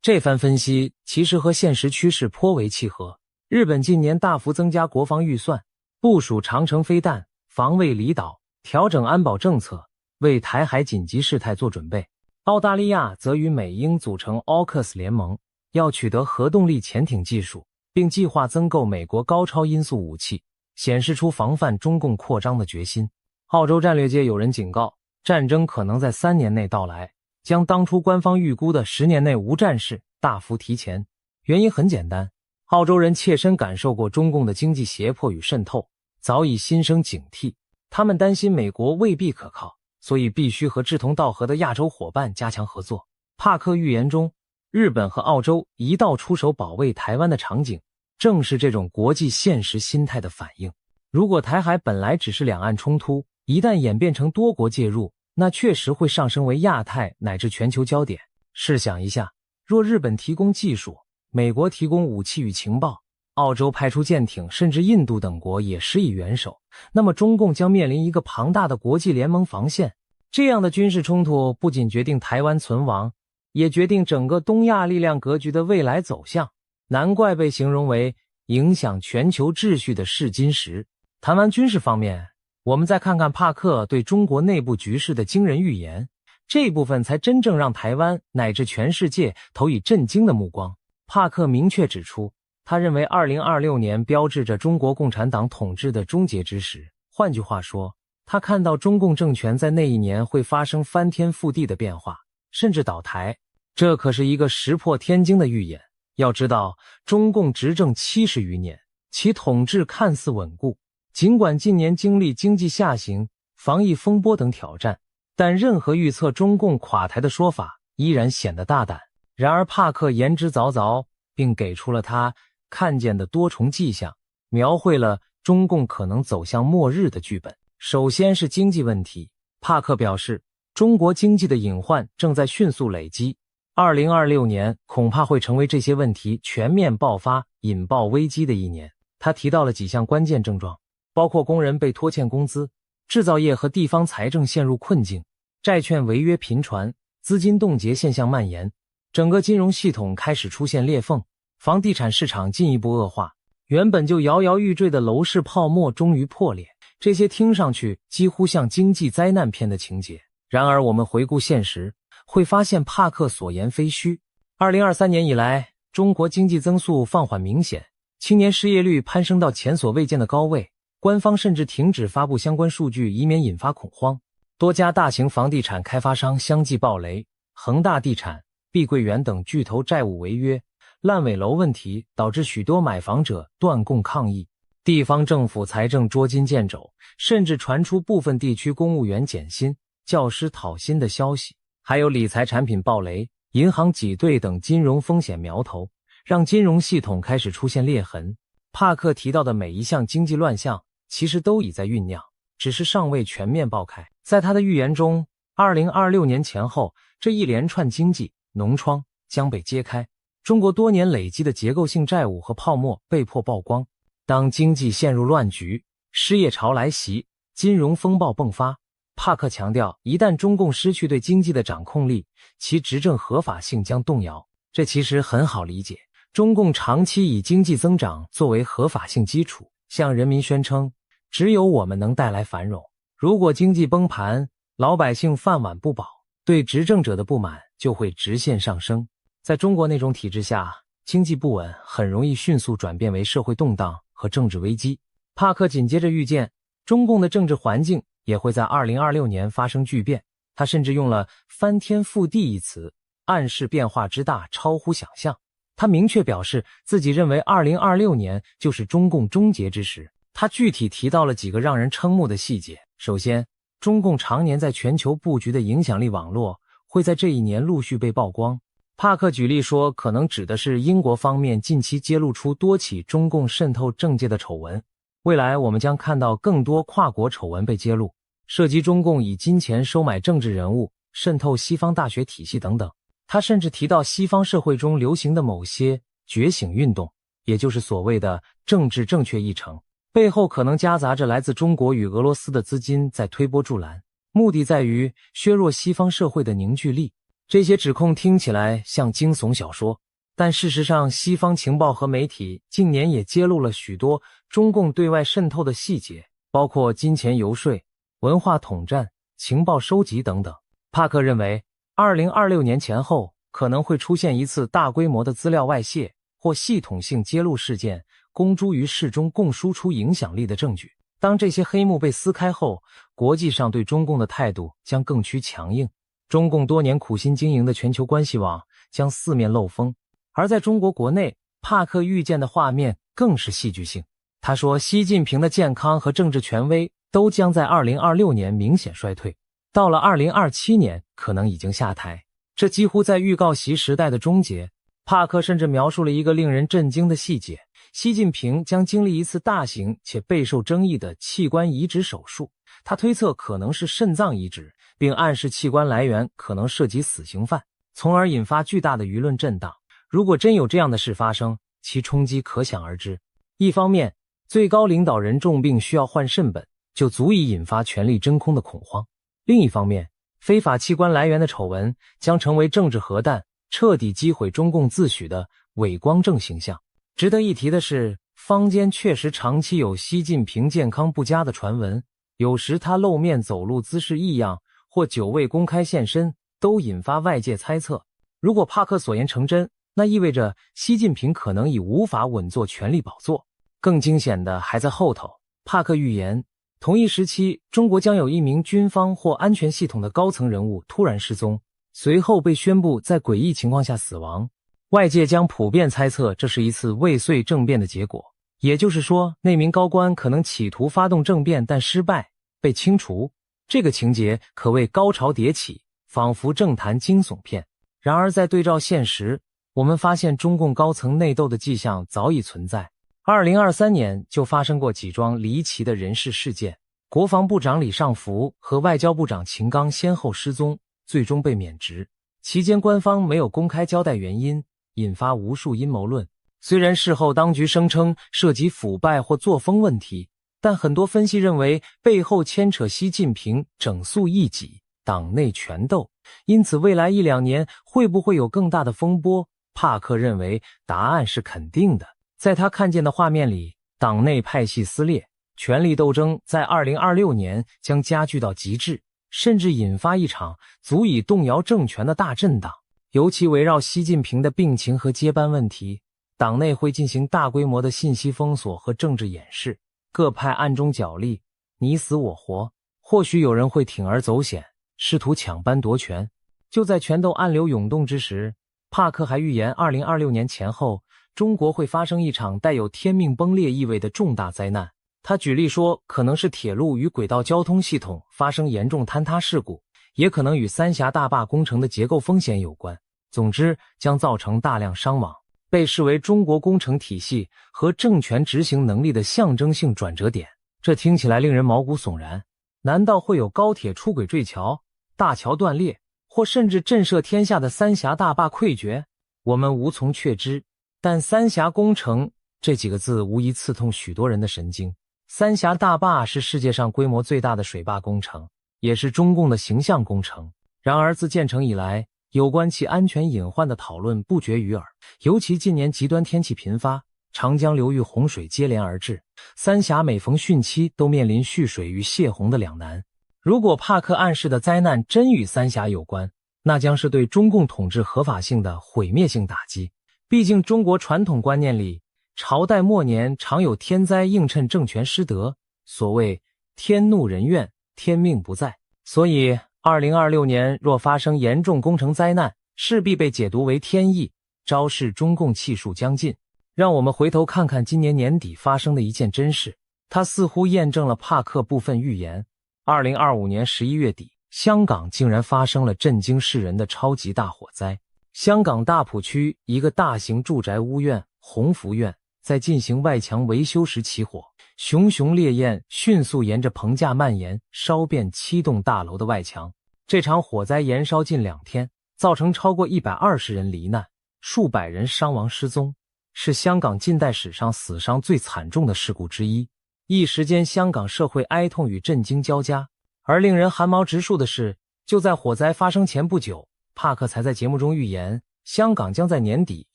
这番分析其实和现实趋势颇为契合。日本近年大幅增加国防预算，部署长程飞弹，防卫离岛，调整安保政策，为台海紧急事态做准备。澳大利亚则与美英组成 AUKUS 联盟，要取得核动力潜艇技术，并计划增购美国高超音速武器，显示出防范中共扩张的决心。澳洲战略界有人警告，战争可能在3年内到来，将当初官方预估的10年内无战事大幅提前。原因很简单，澳洲人切身感受过中共的经济胁迫与渗透，早已心生警惕。他们担心美国未必可靠，所以必须和志同道合的亚洲伙伴加强合作。帕克预言中，日本和澳洲一道出手保卫台湾的场景，正是这种国际现实心态的反应。如果台海本来只是两岸冲突，一旦演变成多国介入，那确实会上升为亚太乃至全球焦点。试想一下，若日本提供技术，美国提供武器与情报，澳洲派出舰艇，甚至印度等国也施以援手，那么中共将面临一个庞大的国际联盟防线。这样的军事冲突不仅决定台湾存亡，也决定整个东亚力量格局的未来走向。难怪被形容为影响全球秩序的试金石。谈完军事方面，我们再看看帕克对中国内部局势的惊人预言，这一部分才真正让台湾乃至全世界投以震惊的目光。帕克明确指出，他认为2026年标志着中国共产党统治的终结之时。换句话说，他看到中共政权在那一年会发生翻天覆地的变化，甚至倒台。这可是一个石破天惊的预言。要知道，中共执政70余年，其统治看似稳固，尽管近年经历经济下行、防疫风波等挑战，但任何预测中共垮台的说法依然显得大胆。然而帕克言之凿凿，并给出了他看见的多重迹象，描绘了中共可能走向末日的剧本。首先是经济问题，帕克表示，中国经济的隐患正在迅速累积，2026年恐怕会成为这些问题全面爆发、引爆危机的一年。他提到了几项关键症状，包括工人被拖欠工资，制造业和地方财政陷入困境，债券违约频传，资金冻结现象蔓延，整个金融系统开始出现裂缝，房地产市场进一步恶化，原本就摇摇欲坠的楼市泡沫终于破裂。这些听上去几乎像经济灾难片的情节，然而我们回顾现实，会发现帕克所言非虚。2023年以来，中国经济增速放缓明显，青年失业率攀升到前所未见的高位，官方甚至停止发布相关数据，以免引发恐慌。多家大型房地产开发商相继暴雷，恒大地产、碧桂园等巨头债务违约，烂尾楼问题导致许多买房者断供抗议，地方政府财政捉襟见肘，甚至传出部分地区公务员减薪、教师讨薪的消息，还有理财产品暴雷、银行挤兑等金融风险苗头，让金融系统开始出现裂痕。帕克提到的每一项经济乱象其实都已在酝酿，只是尚未全面爆开。在他的预言中，2026年前后，这一连串经济脓疮将被揭开，中国多年累积的结构性债务和泡沫被迫曝光。当经济陷入乱局，失业潮来袭，金融风暴迸发，帕克强调，一旦中共失去对经济的掌控力，其执政合法性将动摇。这其实很好理解，中共长期以经济增长作为合法性基础，向人民宣称只有我们能带来繁荣。如果经济崩盘，老百姓饭碗不保，对执政者的不满就会直线上升。在中国那种体制下，经济不稳很容易迅速转变为社会动荡和政治危机。帕克紧接着预见，中共的政治环境也会在2026年发生巨变，他甚至用了翻天覆地一词，暗示变化之大超乎想象。他明确表示自己认为2026年就是中共终结之时。他具体提到了几个让人瞠目的细节。首先，中共常年在全球布局的影响力网络会在这一年陆续被曝光。帕克举例说，可能指的是英国方面近期揭露出多起中共渗透政界的丑闻，未来我们将看到更多跨国丑闻被揭露，涉及中共以金钱收买政治人物、渗透西方大学体系等等。他甚至提到西方社会中流行的某些觉醒运动，也就是所谓的政治正确议程，背后可能夹杂着来自中国与俄罗斯的资金在推波助澜，目的在于削弱西方社会的凝聚力。这些指控听起来像惊悚小说，但事实上西方情报和媒体近年也揭露了许多中共对外渗透的细节，包括金钱游说、文化统战、情报收集等等。帕克认为2026年前后可能会出现一次大规模的资料外泄或系统性揭露事件，公诸于世，中共输出影响力的证据。当这些黑幕被撕开后，国际上对中共的态度将更趋强硬，中共多年苦心经营的全球关系网将四面漏风。而在中国国内，帕克预见的画面更是戏剧性。他说，习近平的健康和政治权威都将在2026年明显衰退，到了2027年可能已经下台，这几乎在预告习时代的终结。帕克甚至描述了一个令人震惊的细节，习近平将经历一次大型且备受争议的器官移植手术，他推测可能是肾脏移植，并暗示器官来源可能涉及死刑犯，从而引发巨大的舆论震荡。如果真有这样的事发生，其冲击可想而知。一方面，最高领导人重病需要换肾本，就足以引发权力真空的恐慌；另一方面，非法器官来源的丑闻将成为政治核弹，彻底击毁中共自诩的伪光正形象。值得一提的是，坊间确实长期有习近平健康不佳的传闻，有时他露面走路姿势异样，或久未公开现身，都引发外界猜测。如果帕克所言成真，那意味着习近平可能已无法稳坐权力宝座。更惊险的还在后头，帕克预言，同一时期，中国将有一名军方或安全系统的高层人物突然失踪，随后被宣布在诡异情况下死亡。外界将普遍猜测这是一次未遂政变的结果，也就是说，那名高官可能企图发动政变，但失败，被清除。这个情节可谓高潮迭起，仿佛政坛惊悚片。然而在对照现实，我们发现中共高层内斗的迹象早已存在。2023年就发生过几桩离奇的人事事件，国防部长李尚福和外交部长秦刚先后失踪，最终被免职。期间官方没有公开交代原因，引发无数阴谋论。虽然事后当局声称涉及腐败或作风问题，但很多分析认为背后牵扯习近平整肃异己、党内权斗，因此未来1-2年会不会有更大的风波？帕克认为答案是肯定的。在他看见的画面里，党内派系撕裂，权力斗争在2026年将加剧到极致，甚至引发一场足以动摇政权的大震荡。尤其围绕习近平的病情和接班问题，党内会进行大规模的信息封锁和政治掩饰，各派暗中角力，你死我活。或许有人会铤而走险，试图抢班夺权。就在权斗暗流涌动之时，帕克还预言2026年前后，中国会发生一场带有天命崩裂意味的重大灾难。他举例说，可能是铁路与轨道交通系统发生严重坍塌事故，也可能与三峡大坝工程的结构风险有关。总之，将造成大量伤亡，被视为中国工程体系和政权执行能力的象征性转折点。这听起来令人毛骨悚然。难道会有高铁出轨坠桥、大桥断裂，或甚至震慑天下的三峡大坝溃决？我们无从确知。但三峡工程这几个字无疑刺痛许多人的神经。三峡大坝是世界上规模最大的水坝工程，也是中共的形象工程。然而自建成以来，有关其安全隐患的讨论不绝于耳，尤其近年极端天气频发，长江流域洪水接连而至，三峡每逢汛期都面临蓄水与泄洪的两难。如果帕克暗示的灾难真与三峡有关，那将是对中共统治合法性的毁灭性打击。毕竟中国传统观念里，朝代末年常有天灾映衬政权失德，所谓天怒人怨，天命不在。所以2026年若发生严重工程灾难，势必被解读为天意，昭示中共气数将尽。让我们回头看看今年年底发生的一件真事，它似乎验证了帕克部分预言。2025年11月底，香港竟然发生了震惊世人的超级大火灾。香港大埔区一个大型住宅屋苑鸿福苑在进行外墙维修时起火，熊熊烈焰迅速沿着棚架蔓延，烧遍7栋大楼的外墙。这场火灾延烧近2天，造成超过120人罹难，数百人伤亡失踪，是香港近代史上死伤最惨重的事故之一。一时间，香港社会哀痛与震惊交加。而令人寒毛直竖的是，就在火灾发生前不久，帕克才在节目中预言，香港将在年底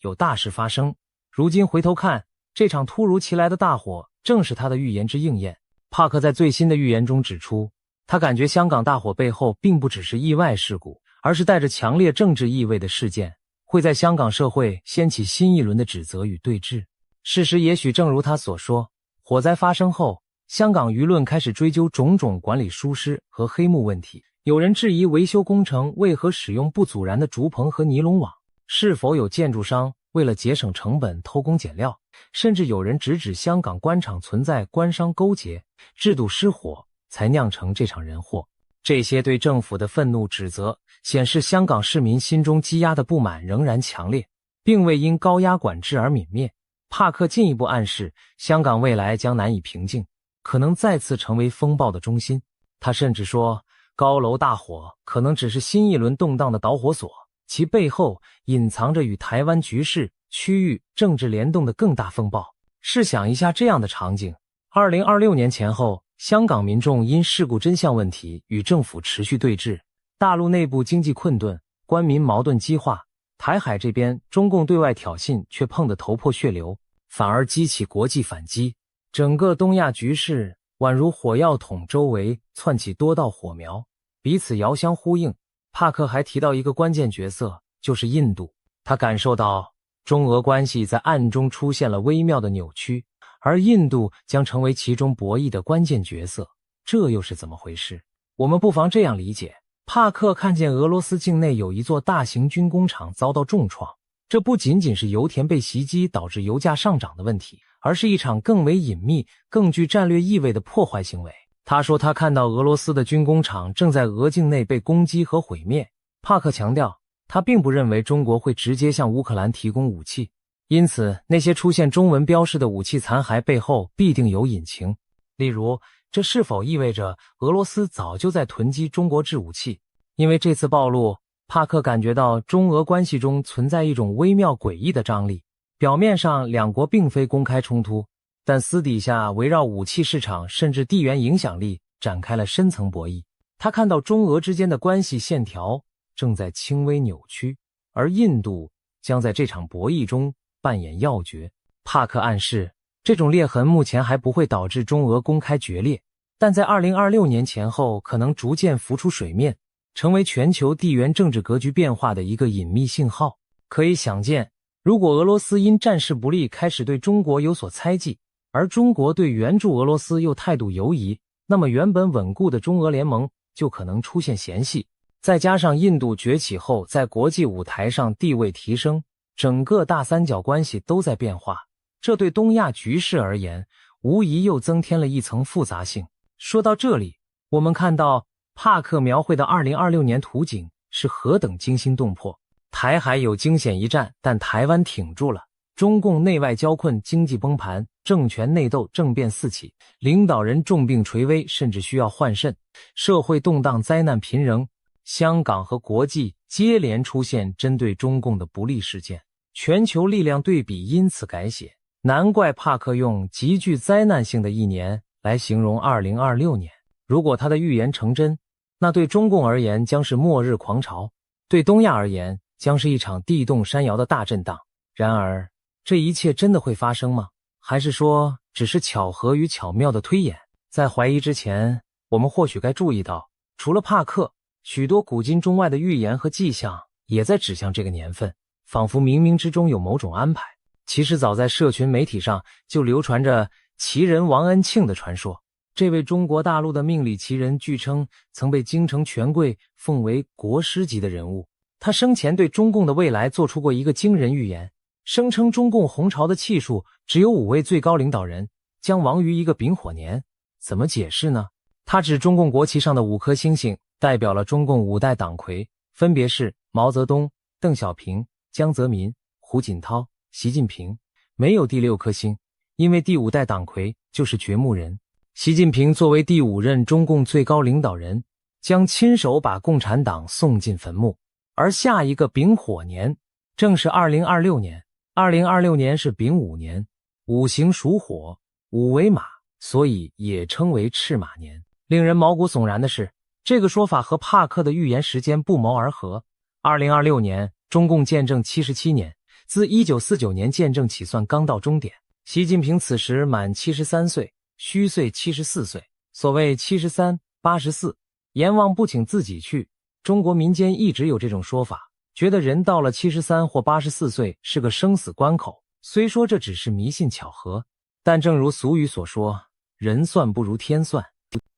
有大事发生。如今回头看，这场突如其来的大火正是他的预言之应验。帕克在最新的预言中指出，他感觉香港大火背后并不只是意外事故，而是带着强烈政治意味的事件，会在香港社会掀起新一轮的指责与对峙。事实也许正如他所说，火灾发生后，香港舆论开始追究种种管理疏失和黑幕问题。有人质疑维修工程为何使用不阻燃的竹棚和尼龙网，是否有建筑商为了节省成本偷工减料，甚至有人直指香港官场存在官商勾结，制度失火，才酿成这场人祸。这些对政府的愤怒指责，显示香港市民心中积压的不满仍然强烈，并未因高压管制而泯灭。帕克进一步暗示，香港未来将难以平静，可能再次成为风暴的中心。他甚至说，高楼大火可能只是新一轮动荡的导火索，其背后隐藏着与台湾局势、区域政治联动的更大风暴。试想一下这样的场景，2026年前后，香港民众因事故真相问题与政府持续对峙，大陆内部经济困顿，官民矛盾激化，台海这边中共对外挑衅却碰得头破血流，反而激起国际反击。整个东亚局势宛如火药桶周围窜起多道火苗，彼此遥相呼应。帕克还提到一个关键角色，就是印度。他感受到中俄关系在暗中出现了微妙的扭曲，而印度将成为其中博弈的关键角色。这又是怎么回事？我们不妨这样理解，帕克看见俄罗斯境内有一座大型军工厂遭到重创，这不仅仅是油田被袭击导致油价上涨的问题，而是一场更为隐秘、更具战略意味的破坏行为。他说他看到俄罗斯的军工厂正在俄境内被攻击和毁灭。帕克强调，他并不认为中国会直接向乌克兰提供武器，因此那些出现中文标示的武器残骸背后必定有隐情。例如，这是否意味着俄罗斯早就在囤积中国制武器？因为这次暴露，帕克感觉到中俄关系中存在一种微妙诡异的张力。表面上两国并非公开冲突，但私底下围绕武器市场甚至地缘影响力展开了深层博弈。他看到中俄之间的关系线条正在轻微扭曲，而印度将在这场博弈中扮演要角。帕克暗示，这种裂痕目前还不会导致中俄公开决裂，但在2026年前后可能逐渐浮出水面，成为全球地缘政治格局变化的一个隐秘信号。可以想见，如果俄罗斯因战事不利开始对中国有所猜忌，而中国对援助俄罗斯又态度犹疑，那么原本稳固的中俄联盟就可能出现嫌隙。再加上印度崛起后在国际舞台上地位提升，整个大三角关系都在变化，这对东亚局势而言无疑又增添了一层复杂性。说到这里，我们看到帕克描绘的2026年图景是何等惊心动魄。台海有惊险一战，但台湾挺住了。中共内外交困，经济崩盘，政权内斗，政变四起，领导人重病垂危，甚至需要换肾，社会动荡，灾难频仍。香港和国际接连出现针对中共的不利事件，全球力量对比因此改写。难怪帕克用极具灾难性的一年来形容2026年。如果他的预言成真，那对中共而言将是末日狂潮，对东亚而言将是一场地动山摇的大震荡。然而，这一切真的会发生吗？还是说只是巧合与巧妙的推演？在怀疑之前，我们或许该注意到，除了帕克，许多古今中外的预言和迹象也在指向这个年份，仿佛冥冥之中有某种安排。其实早在社群媒体上就流传着奇人王恩庆的传说。这位中国大陆的命理奇人据称曾被京城权贵奉为国师级的人物。他生前对中共的未来做出过一个惊人预言，声称中共红潮的气数只有5位最高领导人将亡于一个丙火年。怎么解释呢？他指中共国旗上的5颗星星代表了中共5代党魁，分别是毛泽东、邓小平、江泽民、胡锦涛、习近平，没有第6颗星，因为第5代党魁就是掘墓人。习近平作为第5任中共最高领导人，将亲手把共产党送进坟墓。而下一个丙火年正是2026年，2026年是丙午年，5行属火，5为马，所以也称为赤马年。令人毛骨悚然的是，这个说法和帕克的预言时间不谋而合。2026年，中共建政77年，自1949年建政起算刚到终点。习近平此时满73岁，虚岁74岁。所谓73、84，阎王不请自己去。中国民间一直有这种说法，觉得人到了73或84岁是个生死关口。虽说这只是迷信巧合，但正如俗语所说，人算不如天算。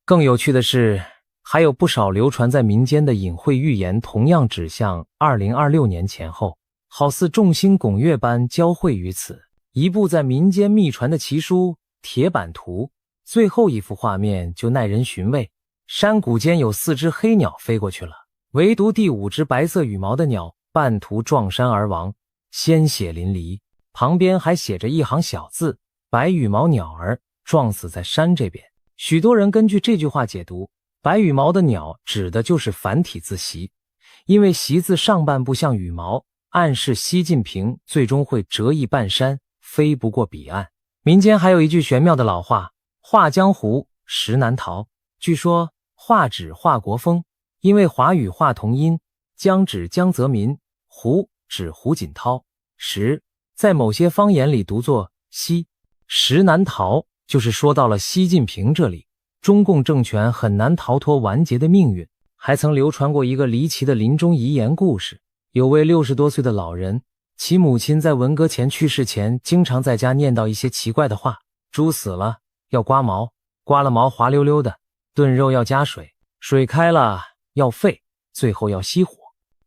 更有趣的是，还有不少流传在民间的隐晦预言同样指向2026年前后，好似众星拱月般交汇于此。一部在民间秘传的奇书《铁板图》，最后一幅画面就耐人寻味。山谷间有4只黑鸟飞过去了，唯独第5只白色羽毛的鸟半途撞山而亡，鲜血淋漓。旁边还写着一行小字：白羽毛鸟儿撞死在山这边。许多人根据这句话解读，白羽毛的鸟指的就是繁体字习，因为习字上半部像羽毛，暗示习近平最终会折翼半山，飞不过彼岸。民间还有一句玄妙的老话：画江湖，实难逃。据说画指华国锋，因为华语画同音，江指江泽民，胡指胡锦涛，实在某些方言里读作西，实难逃就是说到了习近平这里，中共政权很难逃脱完结的命运。还曾流传过一个离奇的临终遗言故事，有位60多岁的老人，其母亲在文革前去世前经常在家念叨一些奇怪的话：猪死了要刮毛，刮了毛滑溜溜的；炖肉要加水，水开了要沸，最后要熄火。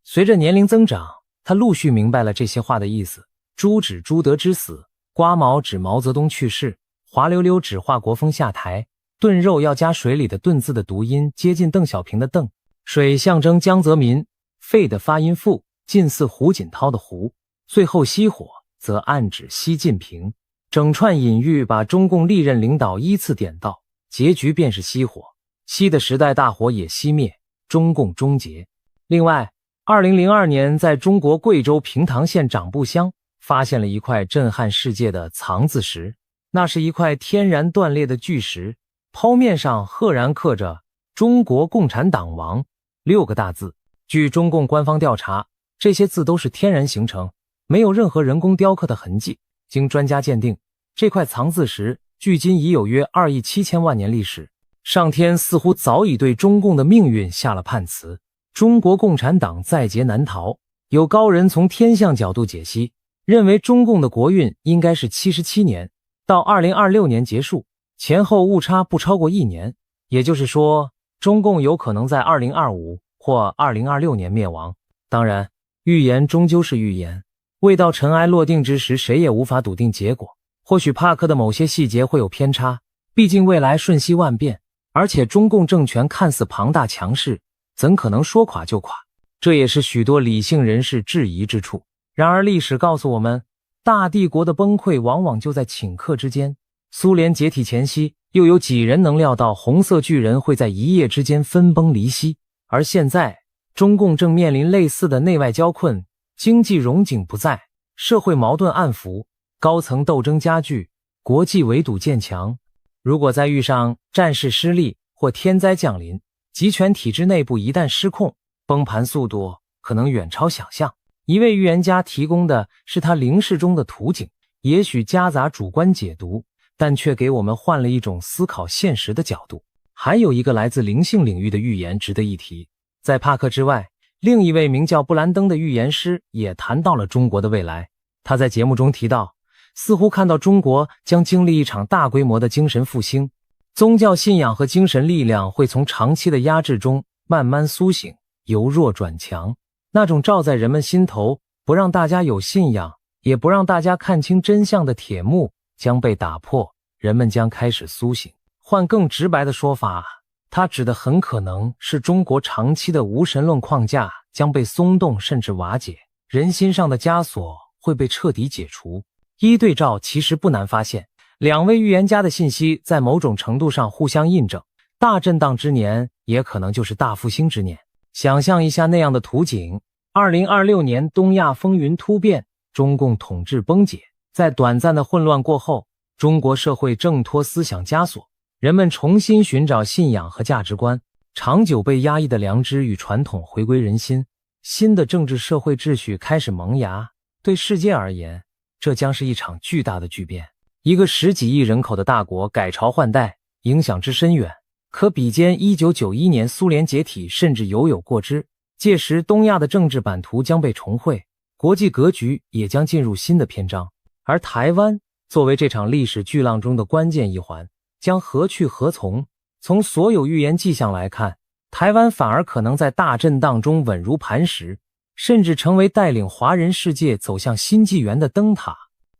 随着年龄增长，他陆续明白了这些话的意思。猪指朱德之死，刮毛指毛泽东去世，滑溜溜指华国锋下台，炖肉要加水里的炖字的读音接近邓小平的邓，水象征江泽民，肺的发音腹近似胡锦涛的胡，最后熄火则暗指习近平。整串隐喻把中共历任领导依次点到，结局便是熄火，熄的时代大火也熄灭，中共终结。另外2002年在中国贵州平塘县长布乡发现了一块震撼世界的藏字石，那是一块天然断裂的巨石，剖面上赫然刻着中国共产党亡6个大字。据中共官方调查，这些字都是天然形成，没有任何人工雕刻的痕迹。经专家鉴定，这块藏字石距今已有约2亿7千万年历史，上天似乎早已对中共的命运下了判词，中国共产党在劫难逃。有高人从天象角度解析，认为中共的国运应该是77年，到2026年结束，前后误差不超过1年，也就是说，中共有可能在2025或2026年灭亡。当然，预言终究是预言，未到尘埃落定之时，谁也无法笃定结果。或许帕克的某些细节会有偏差，毕竟未来瞬息万变，而且中共政权看似庞大强势，怎可能说垮就垮？这也是许多理性人士质疑之处。然而历史告诉我们，大帝国的崩溃往往就在顷刻之间。苏联解体前夕，又有几人能料到红色巨人会在一夜之间分崩离析？而现在，中共正面临类似的内外交困，经济荣景不再，社会矛盾暗伏，高层斗争加剧，国际围堵渐强。如果再遇上战事失利或天灾降临，集权体制内部一旦失控，崩盘速度可能远超想象。一位预言家提供的是他灵视中的图景，也许夹杂主观解读，但却给我们换了一种思考现实的角度。还有一个来自灵性领域的预言值得一提，在帕克之外，另一位名叫布兰登的预言师也谈到了中国的未来。他在节目中提到，似乎看到中国将经历一场大规模的精神复兴，宗教信仰和精神力量会从长期的压制中慢慢苏醒，由弱转强。那种罩在人们心头，不让大家有信仰，也不让大家看清真相的铁幕将被打破，人们将开始苏醒。换更直白的说法，它指的很可能是中国长期的无神论框架将被松动甚至瓦解，人心上的枷锁会被彻底解除。一对照其实不难发现，两位预言家的信息在某种程度上互相印证，大震荡之年也可能就是大复兴之年。想象一下那样的图景，2026年东亚风云突变，中共统治崩解，在短暂的混乱过后，中国社会挣脱思想枷锁，人们重新寻找信仰和价值观，长久被压抑的良知与传统回归人心，新的政治社会秩序开始萌芽。对世界而言，这将是一场巨大的巨变。一个10几亿人口的大国改朝换代，影响之深远，可比肩1991年苏联解体，甚至犹有过之。届时东亚的政治版图将被重绘，国际格局也将进入新的篇章。而台湾作为这场历史巨浪中的关键一环，将何去何从？从所有预言迹象来看，台湾反而可能在大震荡中稳如磐石，甚至成为带领华人世界走向新纪元的灯塔。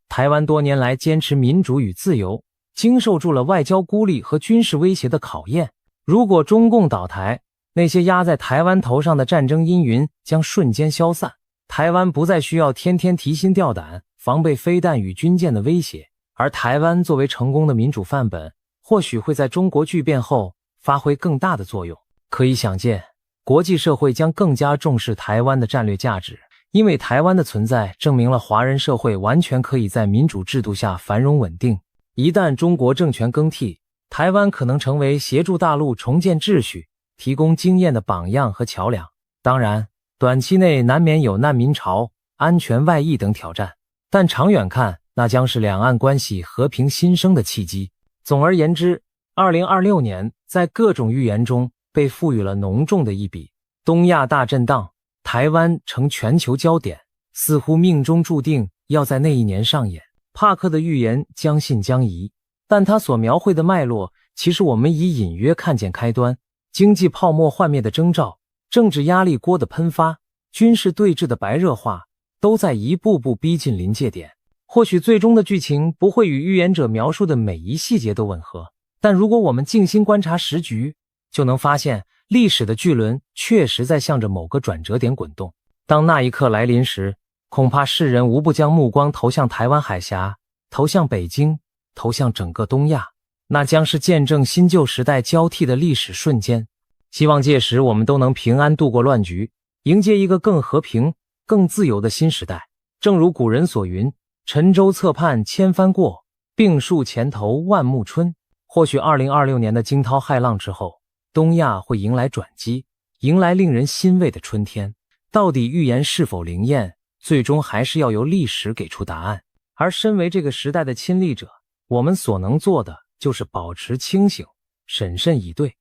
台湾多年来坚持民主与自由，经受住了外交孤立和军事威胁的考验。如果中共倒台，那些压在台湾头上的战争阴云将瞬间消散，台湾不再需要天天提心吊胆，防备飞弹与军舰的威胁。而台湾作为成功的民主范本，或许会在中国巨变后发挥更大的作用。可以想见，国际社会将更加重视台湾的战略价值，因为台湾的存在证明了华人社会完全可以在民主制度下繁荣稳定。一旦中国政权更替，台湾可能成为协助大陆重建秩序、提供经验的榜样和桥梁。当然，短期内难免有难民潮、安全外溢等挑战，但长远看，那将是两岸关系和平新生的契机。总而言之，2026年在各种预言中被赋予了浓重的一笔。东亚大震荡，台湾成全球焦点，似乎命中注定要在那一年上演。帕克的预言将信将疑，但他所描绘的脉络，其实我们已隐约看见开端。经济泡沫幻灭的征兆，政治压力锅的喷发，军事对峙的白热化，都在一步步逼近临界点。或许最终的剧情不会与预言者描述的每一细节都吻合，但如果我们静心观察时局，就能发现历史的巨轮确实在向着某个转折点滚动。当那一刻来临时，恐怕世人无不将目光投向台湾海峡，投向北京，投向整个东亚，那将是见证新旧时代交替的历史瞬间。希望届时我们都能平安度过乱局，迎接一个更和平、更自由的新时代。正如古人所云，沉舟侧畔千帆过，病树前头万木春。或许2026年的惊涛骇浪之后，东亚会迎来转机，迎来令人欣慰的春天。到底预言是否灵验，最终还是要由历史给出答案。而身为这个时代的亲历者，我们所能做的就是保持清醒，审慎以对，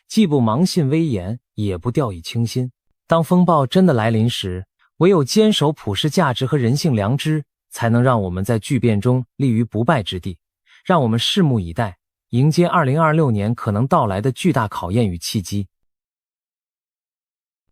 既不盲信危言，也不掉以轻心。当风暴真的来临时，唯有坚守普世价值和人性良知，才能让我们在巨变中立于不败之地。让我们拭目以待，迎接2026年可能到来的巨大考验与契机。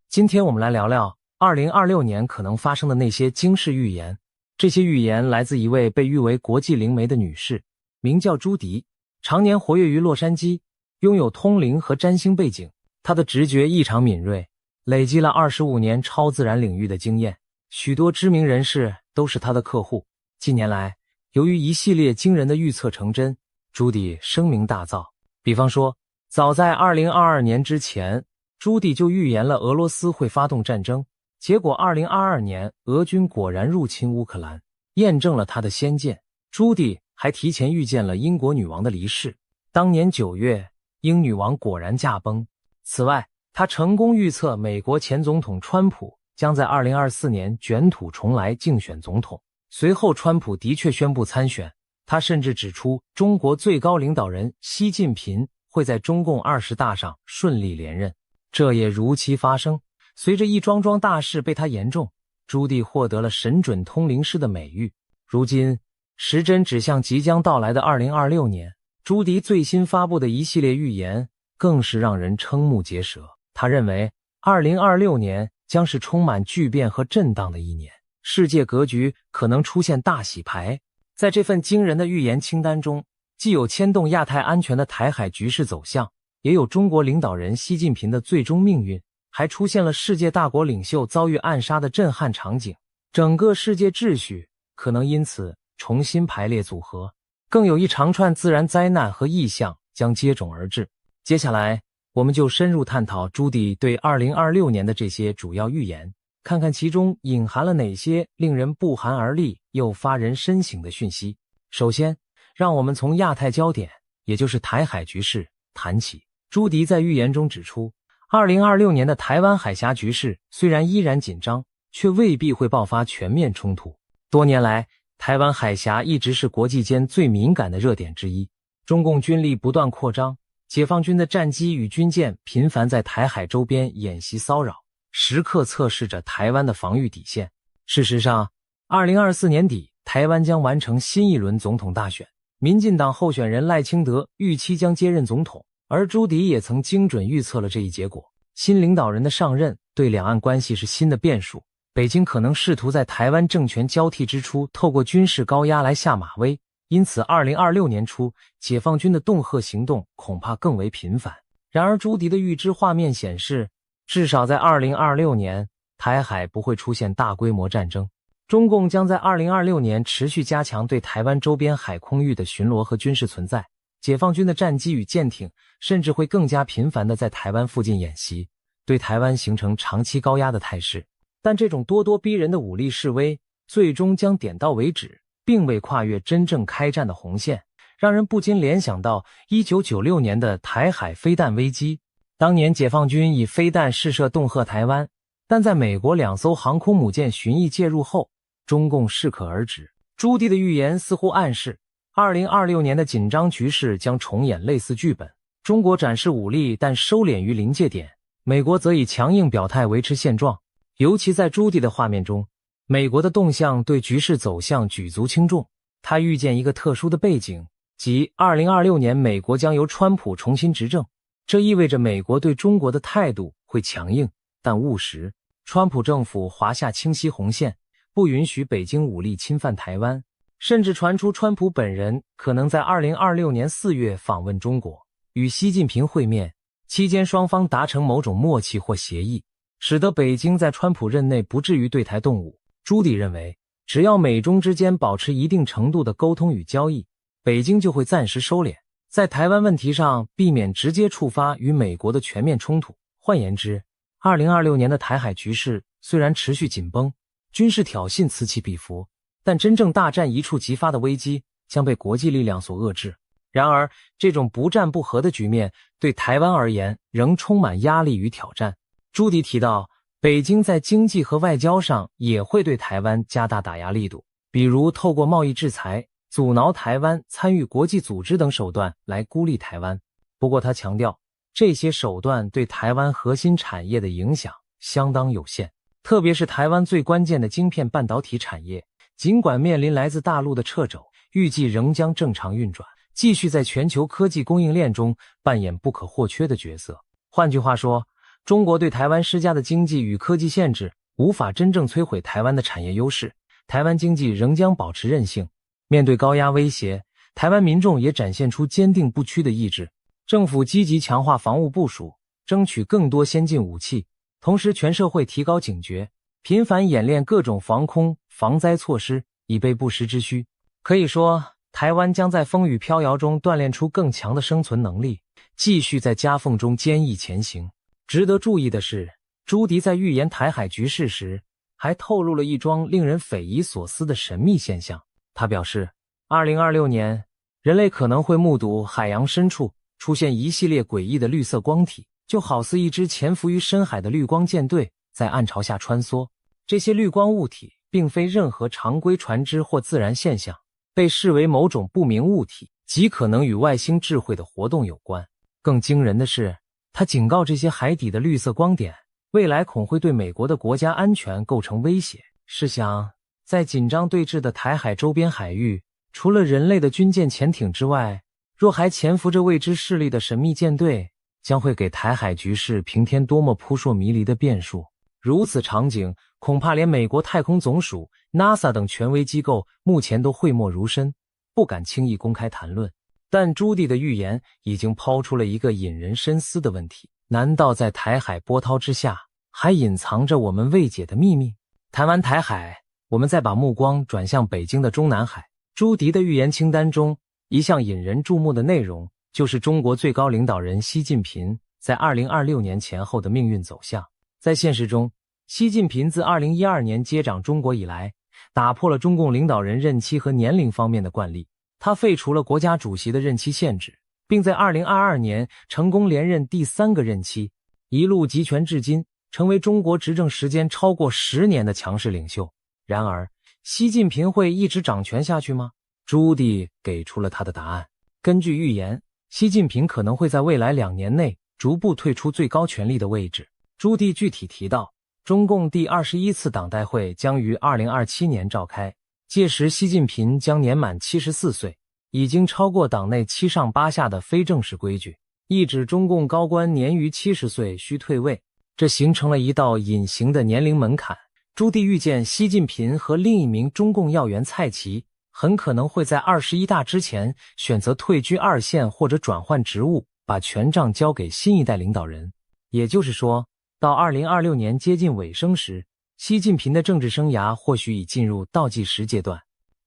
今天我们来聊聊2026年可能发生的那些惊世预言。这些预言来自一位被誉为国际灵媒的女士，名叫朱迪，常年活跃于洛杉矶，拥有通灵和占星背景。她的直觉异常敏锐，累积了25年超自然领域的经验，许多知名人士都是她的客户。近年来，由于一系列惊人的预测成真，朱迪声名大噪。比方说，早在2022年之前，朱迪就预言了俄罗斯会发动战争，结果2022年俄军果然入侵乌克兰，验证了他的先见。朱迪还提前预见了英国女王的离世，当年9月，英女王果然驾崩。此外，他成功预测美国前总统川普将在2024年卷土重来竞选总统。随后川普的确宣布参选，他甚至指出中国最高领导人习近平会在中共20大上顺利连任，这也如期发生。随着一桩桩大事被他言中，朱迪获得了神准通灵师的美誉。如今时针指向即将到来的2026年，朱迪最新发布的一系列预言更是让人瞠目结舌。他认为2026年将是充满巨变和震荡的一年，世界格局可能出现大洗牌。在这份惊人的预言清单中，既有牵动亚太安全的台海局势走向，也有中国领导人习近平的最终命运，还出现了世界大国领袖遭遇暗杀的震撼场景，整个世界秩序可能因此重新排列组合，更有一长串自然灾难和异象将接踵而至。接下来，我们就深入探讨朱迪对2026年的这些主要预言，看看其中隐含了哪些令人不寒而栗又发人深省的讯息。首先，让我们从亚太焦点，也就是台海局势谈起。朱迪在预言中指出，2026年的台湾海峡局势虽然依然紧张，却未必会爆发全面冲突。多年来，台湾海峡一直是国际间最敏感的热点之一。中共军力不断扩张，解放军的战机与军舰频繁在台海周边演习骚扰，时刻测试着台湾的防御底线。事实上，2024年底，台湾将完成新一轮总统大选，民进党候选人赖清德预期将接任总统，而朱迪也曾精准预测了这一结果。新领导人的上任对两岸关系是新的变数，北京可能试图在台湾政权交替之初透过军事高压来下马威，因此2026年初解放军的恫吓行动恐怕更为频繁。然而朱迪的预知画面显示，至少在2026年，台海不会出现大规模战争。中共将在2026年持续加强对台湾周边海空域的巡逻和军事存在，解放军的战机与舰艇甚至会更加频繁地在台湾附近演习，对台湾形成长期高压的态势。但这种咄咄逼人的武力示威最终将点到为止，并未跨越真正开战的红线，让人不禁联想到1996年的台海飞弹危机。当年解放军以飞弹试射恫吓台湾，但在美国2艘航空母舰巡弋介入后，中共适可而止。朱迪的预言似乎暗示2026年的紧张局势将重演类似剧本，中国展示武力但收敛于临界点，美国则以强硬表态维持现状。尤其在朱迪的画面中，美国的动向对局势走向举足轻重。他预见一个特殊的背景，即2026年美国将由川普重新执政，这意味着美国对中国的态度会强硬但务实。川普政府划下清晰红线，不允许北京武力侵犯台湾，甚至传出川普本人可能在2026年4月访问中国，与习近平会面，期间双方达成某种默契或协议，使得北京在川普任内不至于对台动武。朱迪认为，只要美中之间保持一定程度的沟通与交易，北京就会暂时收敛，在台湾问题上避免直接触发与美国的全面冲突。换言之，2026年的台海局势虽然持续紧绷，军事挑衅此起彼伏，但真正大战一触即发的危机将被国际力量所遏制。然而，这种不战不和的局面对台湾而言仍充满压力与挑战。朱迪提到，北京在经济和外交上也会对台湾加大打压力度，比如透过贸易制裁、阻挠台湾参与国际组织等手段来孤立台湾。不过他强调，这些手段对台湾核心产业的影响相当有限，特别是台湾最关键的晶片半导体产业，尽管面临来自大陆的掣肘，预计仍将正常运转，继续在全球科技供应链中扮演不可或缺的角色。换句话说，中国对台湾施加的经济与科技限制无法真正摧毁台湾的产业优势，台湾经济仍将保持韧性。面对高压威胁，台湾民众也展现出坚定不屈的意志。政府积极强化防务部署，争取更多先进武器，同时全社会提高警觉，频繁演练各种防空、防灾措施，以备不时之需。可以说，台湾将在风雨飘摇中锻炼出更强的生存能力，继续在夹缝中坚毅前行。值得注意的是，朱迪在预言台海局势时，还透露了一桩令人匪夷所思的神秘现象。他表示，2026年，人类可能会目睹海洋深处出现一系列诡异的绿色光体，就好似一支潜伏于深海的绿光舰队在暗潮下穿梭。这些绿光物体并非任何常规船只或自然现象，被视为某种不明物体，极可能与外星智慧的活动有关。更惊人的是，他警告这些海底的绿色光点，未来恐会对美国的国家安全构成威胁。试想，在紧张对峙的台海周边海域，除了人类的军舰潜艇之外，若还潜伏着未知势力的神秘舰队，将会给台海局势平添多么扑朔迷离的变数。如此场景，恐怕连美国太空总署、NASA 等权威机构目前都讳莫如深，不敢轻易公开谈论。但朱迪的预言已经抛出了一个引人深思的问题：难道在台海波涛之下，还隐藏着我们未解的秘密？谈完台海，我们再把目光转向北京的中南海。朱迪的预言清单中，一项引人注目的内容，就是中国最高领导人习近平在2026年前后的命运走向。在现实中，习近平自2012年接掌中国以来，打破了中共领导人任期和年龄方面的惯例。他废除了国家主席的任期限制，并在2022年成功连任第3个任期，一路集权至今，成为中国执政时间超过10年的强势领袖。然而，习近平会一直掌权下去吗？朱迪给出了他的答案。根据预言，习近平可能会在未来2年内逐步退出最高权力的位置。朱迪具体提到，中共第21次党代会将于2027年召开，届时习近平将年满74岁，已经超过党内7上8下的非正式规矩，意指中共高官年逾70岁需退位，这形成了一道隐形的年龄门槛。朱棣预见习近平和另一名中共要员蔡奇很可能会在21大之前选择退居二线或者转换职务，把权杖交给新一代领导人。也就是说，到2026年接近尾声时，习近平的政治生涯或许已进入倒计时阶段。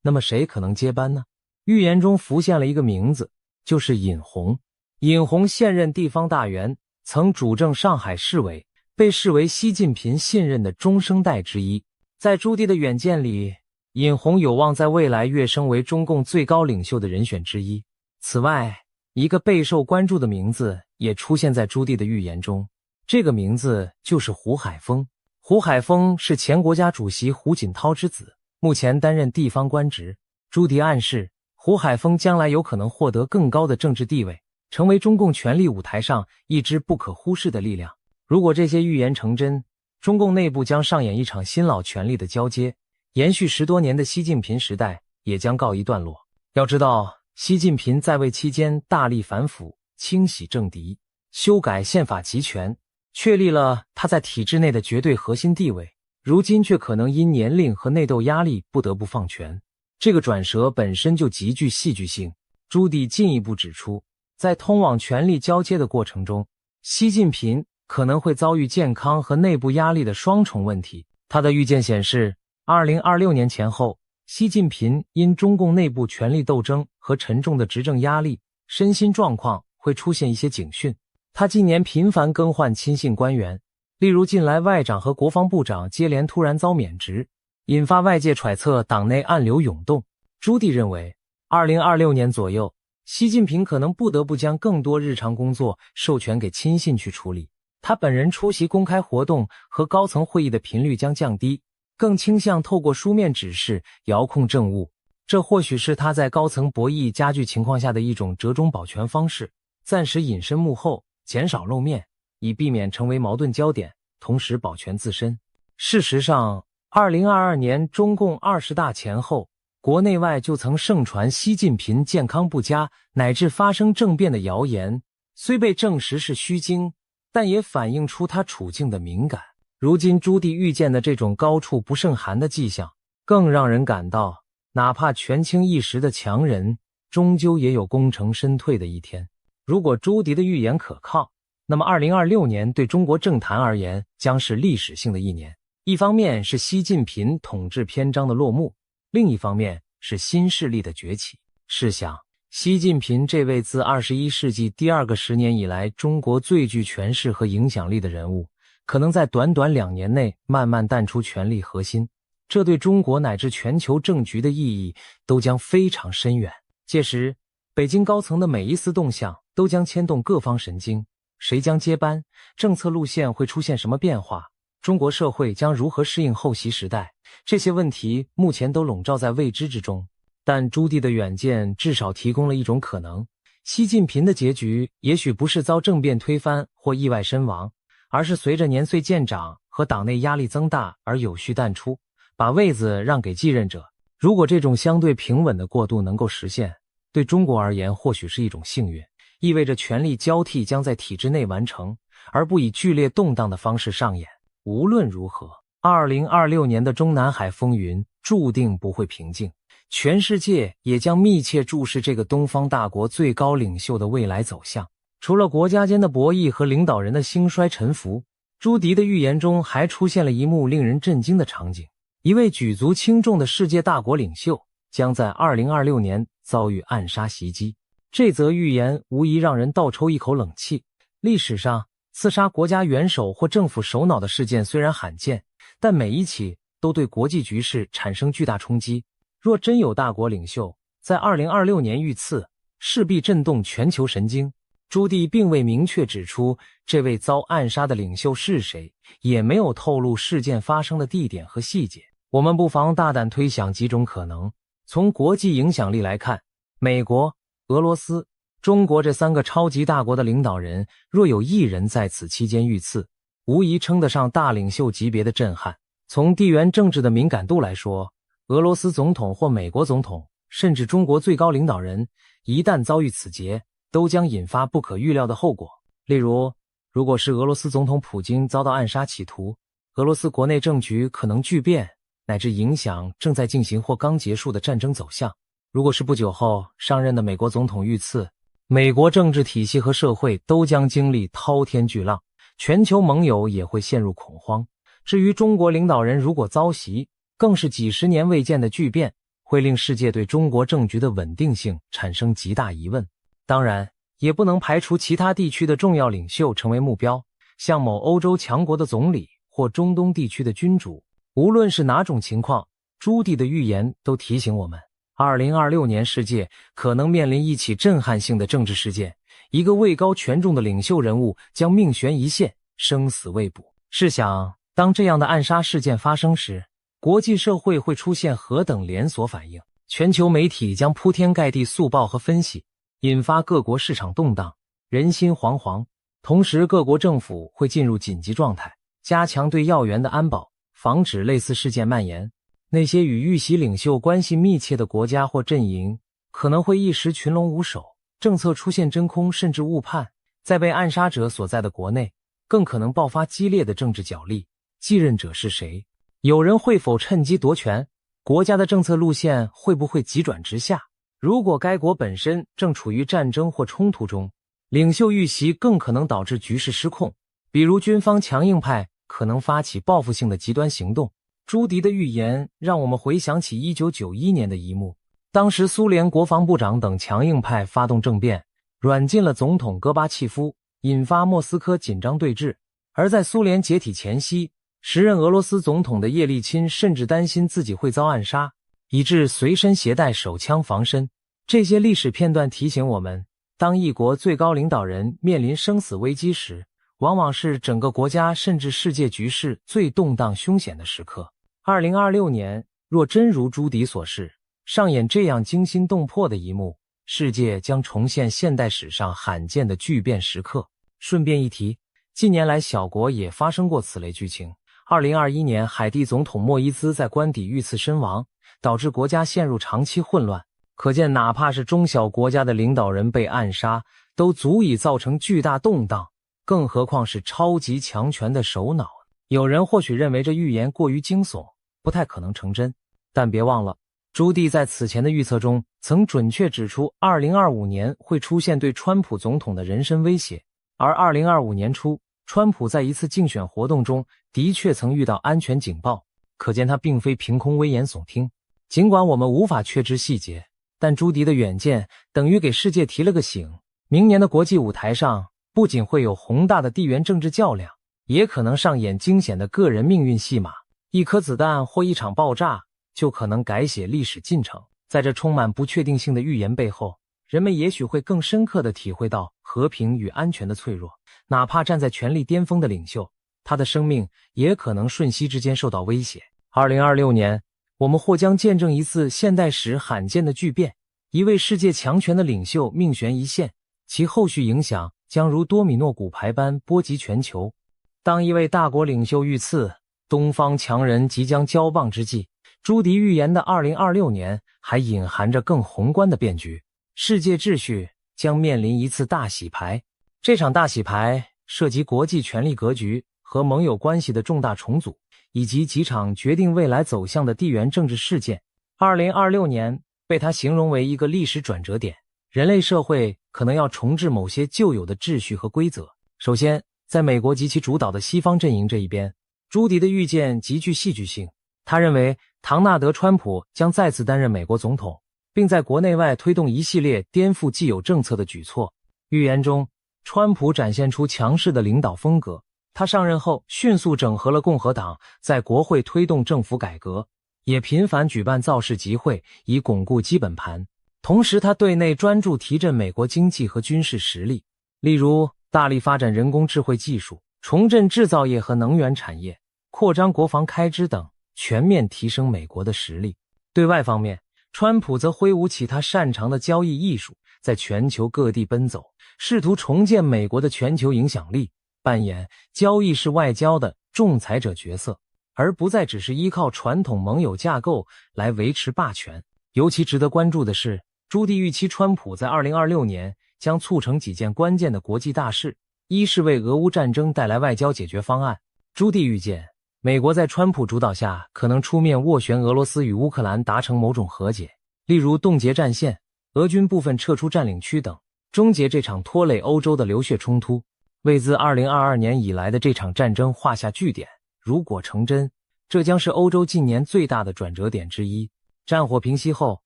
那么谁可能接班呢？预言中浮现了一个名字，就是尹洪。尹洪现任地方大员，曾主政上海市委，被视为习近平信任的中生代之一。在朱棣的远见里，尹洪有望在未来跃升为中共最高领袖的人选之一。此外，一个备受关注的名字也出现在朱棣的预言中，这个名字就是胡海峰。胡海峰是前国家主席胡锦涛之子，目前担任地方官职。朱棣暗示，胡海峰将来有可能获得更高的政治地位，成为中共权力舞台上一支不可忽视的力量。如果这些预言成真，中共内部将上演一场新老权力的交接，延续10多年的习近平时代也将告一段落。要知道，习近平在位期间大力反腐，清洗政敌，修改宪法集权，确立了他在体制内的绝对核心地位，如今却可能因年龄和内斗压力不得不放权。这个转折本身就极具戏剧性。朱棣进一步指出，在通往权力交接的过程中，习近平可能会遭遇健康和内部压力的双重问题。他的预见显示，2026年前后，习近平因中共内部权力斗争和沉重的执政压力，身心状况会出现一些警讯。他今年频繁更换亲信官员，例如近来外长和国防部长接连突然遭免职，引发外界揣测党内暗流涌动。朱棣认为，2026年左右，习近平可能不得不将更多日常工作授权给亲信去处理，他本人出席公开活动和高层会议的频率将降低，更倾向透过书面指示遥控政务。这或许是他在高层博弈加剧情况下的一种折中保全方式，暂时隐身幕后，减少露面，以避免成为矛盾焦点，同时保全自身。事实上，2022年中共20大前后，国内外就曾盛传习近平健康不佳乃至发生政变的谣言，虽被证实是虚惊，但也反映出他处境的敏感。如今朱棣预见的这种高处不胜寒的迹象，更让人感到，哪怕权倾一时的强人，终究也有功成身退的一天。如果朱棣的预言可靠，那么2026年对中国政坛而言将是历史性的一年。一方面是习近平统治篇章的落幕，另一方面是新势力的崛起。试想，习近平这位自21世纪第二个10年以来中国最具权势和影响力的人物，可能在短短2年内慢慢淡出权力核心，这对中国乃至全球政局的意义都将非常深远。届时，北京高层的每一丝动向都将牵动各方神经，谁将接班，政策路线会出现什么变化，中国社会将如何适应后习时代，这些问题目前都笼罩在未知之中。但朱棣的远见至少提供了一种可能，习近平的结局也许不是遭政变推翻或意外身亡，而是随着年岁渐长和党内压力增大而有序淡出，把位子让给继任者。如果这种相对平稳的过渡能够实现，对中国而言或许是一种幸运，意味着权力交替将在体制内完成，而不以剧烈动荡的方式上演。无论如何，2026年的中南海风云注定不会平静，全世界也将密切注视这个东方大国最高领袖的未来走向。除了国家间的博弈和领导人的兴衰沉浮，朱棣的预言中还出现了一幕令人震惊的场景：一位举足轻重的世界大国领袖将在2026年遭遇暗杀袭击。这则预言无疑让人倒抽一口冷气。历史上，刺杀国家元首或政府首脑的事件虽然罕见，但每一起都对国际局势产生巨大冲击。若真有大国领袖在2026年遇刺，势必震动全球神经。朱棣并未明确指出这位遭暗杀的领袖是谁，也没有透露事件发生的地点和细节。我们不妨大胆推想几种可能。从国际影响力来看，美国、俄罗斯、中国这3个超级大国的领导人，若有一人在此期间遇刺，无疑称得上大领袖级别的震撼。从地缘政治的敏感度来说，俄罗斯总统或美国总统，甚至中国最高领导人，一旦遭遇此劫，都将引发不可预料的后果。例如，如果是俄罗斯总统普京遭到暗杀企图，俄罗斯国内政局可能巨变，乃至影响正在进行或刚结束的战争走向。如果是不久后上任的美国总统遇刺，美国政治体系和社会都将经历滔天巨浪，全球盟友也会陷入恐慌。至于中国领导人如果遭袭，更是几十年未见的巨变，会令世界对中国政局的稳定性产生极大疑问。当然，也不能排除其他地区的重要领袖成为目标，像某欧洲强国的总理或中东地区的君主。无论是哪种情况，朱棣的预言都提醒我们，2026年世界可能面临一起震撼性的政治事件，一个位高权重的领袖人物将命悬一线，生死未卜。试想，当这样的暗杀事件发生时，国际社会会出现何等连锁反应？全球媒体将铺天盖地速报和分析，引发各国市场动荡，人心惶惶。同时，各国政府会进入紧急状态，加强对要员的安保，防止类似事件蔓延。那些与遇袭领袖关系密切的国家或阵营，可能会一时群龙无首，政策出现真空甚至误判。在被暗杀者所在的国内，更可能爆发激烈的政治角力。继任者是谁？有人会否趁机夺权？国家的政策路线会不会急转直下？如果该国本身正处于战争或冲突中，领袖遇袭更可能导致局势失控，比如军方强硬派可能发起报复性的极端行动。朱迪的预言让我们回想起1991年的一幕，当时苏联国防部长等强硬派发动政变，软禁了总统戈巴契夫，引发莫斯科紧张对峙。而在苏联解体前夕，时任俄罗斯总统的叶利钦甚至担心自己会遭暗杀，以致随身携带手枪防身。这些历史片段提醒我们，当一国最高领导人面临生死危机时，往往是整个国家甚至世界局势最动荡凶险的时刻。2026年若真如朱迪所示，上演这样惊心动魄的一幕，世界将重现现代史上罕见的巨变时刻。顺便一提，近年来小国也发生过此类剧情。2021年海地总统莫伊兹在官邸遇刺身亡，导致国家陷入长期混乱。可见哪怕是中小国家的领导人被暗杀，都足以造成巨大动荡，更何况是超级强权的首脑。有人或许认为这预言过于惊悚，不太可能成真，但别忘了，朱棣在此前的预测中曾准确指出2025年会出现对川普总统的人身威胁。而2025年初，川普在一次竞选活动中的确曾遇到安全警报，可见他并非凭空危言耸听。尽管我们无法确知细节，但朱迪的远见等于给世界提了个醒。明年的国际舞台上，不仅会有宏大的地缘政治较量，也可能上演惊险的个人命运戏码。一颗子弹或一场爆炸，就可能改写历史进程。在这充满不确定性的预言背后，人们也许会更深刻地体会到和平与安全的脆弱。哪怕站在权力巅峰的领袖，他的生命也可能瞬息之间受到威胁。2026年，我们或将见证一次现代史罕见的巨变，一位世界强权的领袖命悬一线，其后续影响将如多米诺骨牌般波及全球。当一位大国领袖遇刺，东方强人即将交棒之际，朱迪预言的2026年还隐含着更宏观的变局，世界秩序将面临一次大洗牌。这场大洗牌涉及国际权力格局和盟友关系的重大重组，以及几场决定未来走向的地缘政治事件。2026年被他形容为一个历史转折点，人类社会可能要重置某些旧有的秩序和规则。首先，在美国及其主导的西方阵营这一边，朱迪的预见极具戏剧性。他认为唐纳德·川普将再次担任美国总统，并在国内外推动一系列颠覆既有政策的举措。预言中，川普展现出强势的领导风格，他上任后迅速整合了共和党，在国会推动政府改革，也频繁举办造势集会以巩固基本盘。同时，他对内专注提振美国经济和军事实力，例如大力发展人工智慧技术，重振制造业和能源产业，扩张国防开支等，全面提升美国的实力。对外方面，川普则挥舞起他擅长的交易艺术，在全球各地奔走，试图重建美国的全球影响力，扮演交易式外交的仲裁者角色，而不再只是依靠传统盟友架构来维持霸权。尤其值得关注的是，朱棣预期川普在2026年将促成几件关键的国际大事。一是为俄乌战争带来外交解决方案。朱棣预见，美国在川普主导下可能出面斡旋俄罗斯与乌克兰达成某种和解，例如冻结战线、俄军部分撤出占领区等，终结这场拖累欧洲的流血冲突，为自2022年以来的这场战争画下句点。如果成真，这将是欧洲近年最大的转折点之一。战火平息后，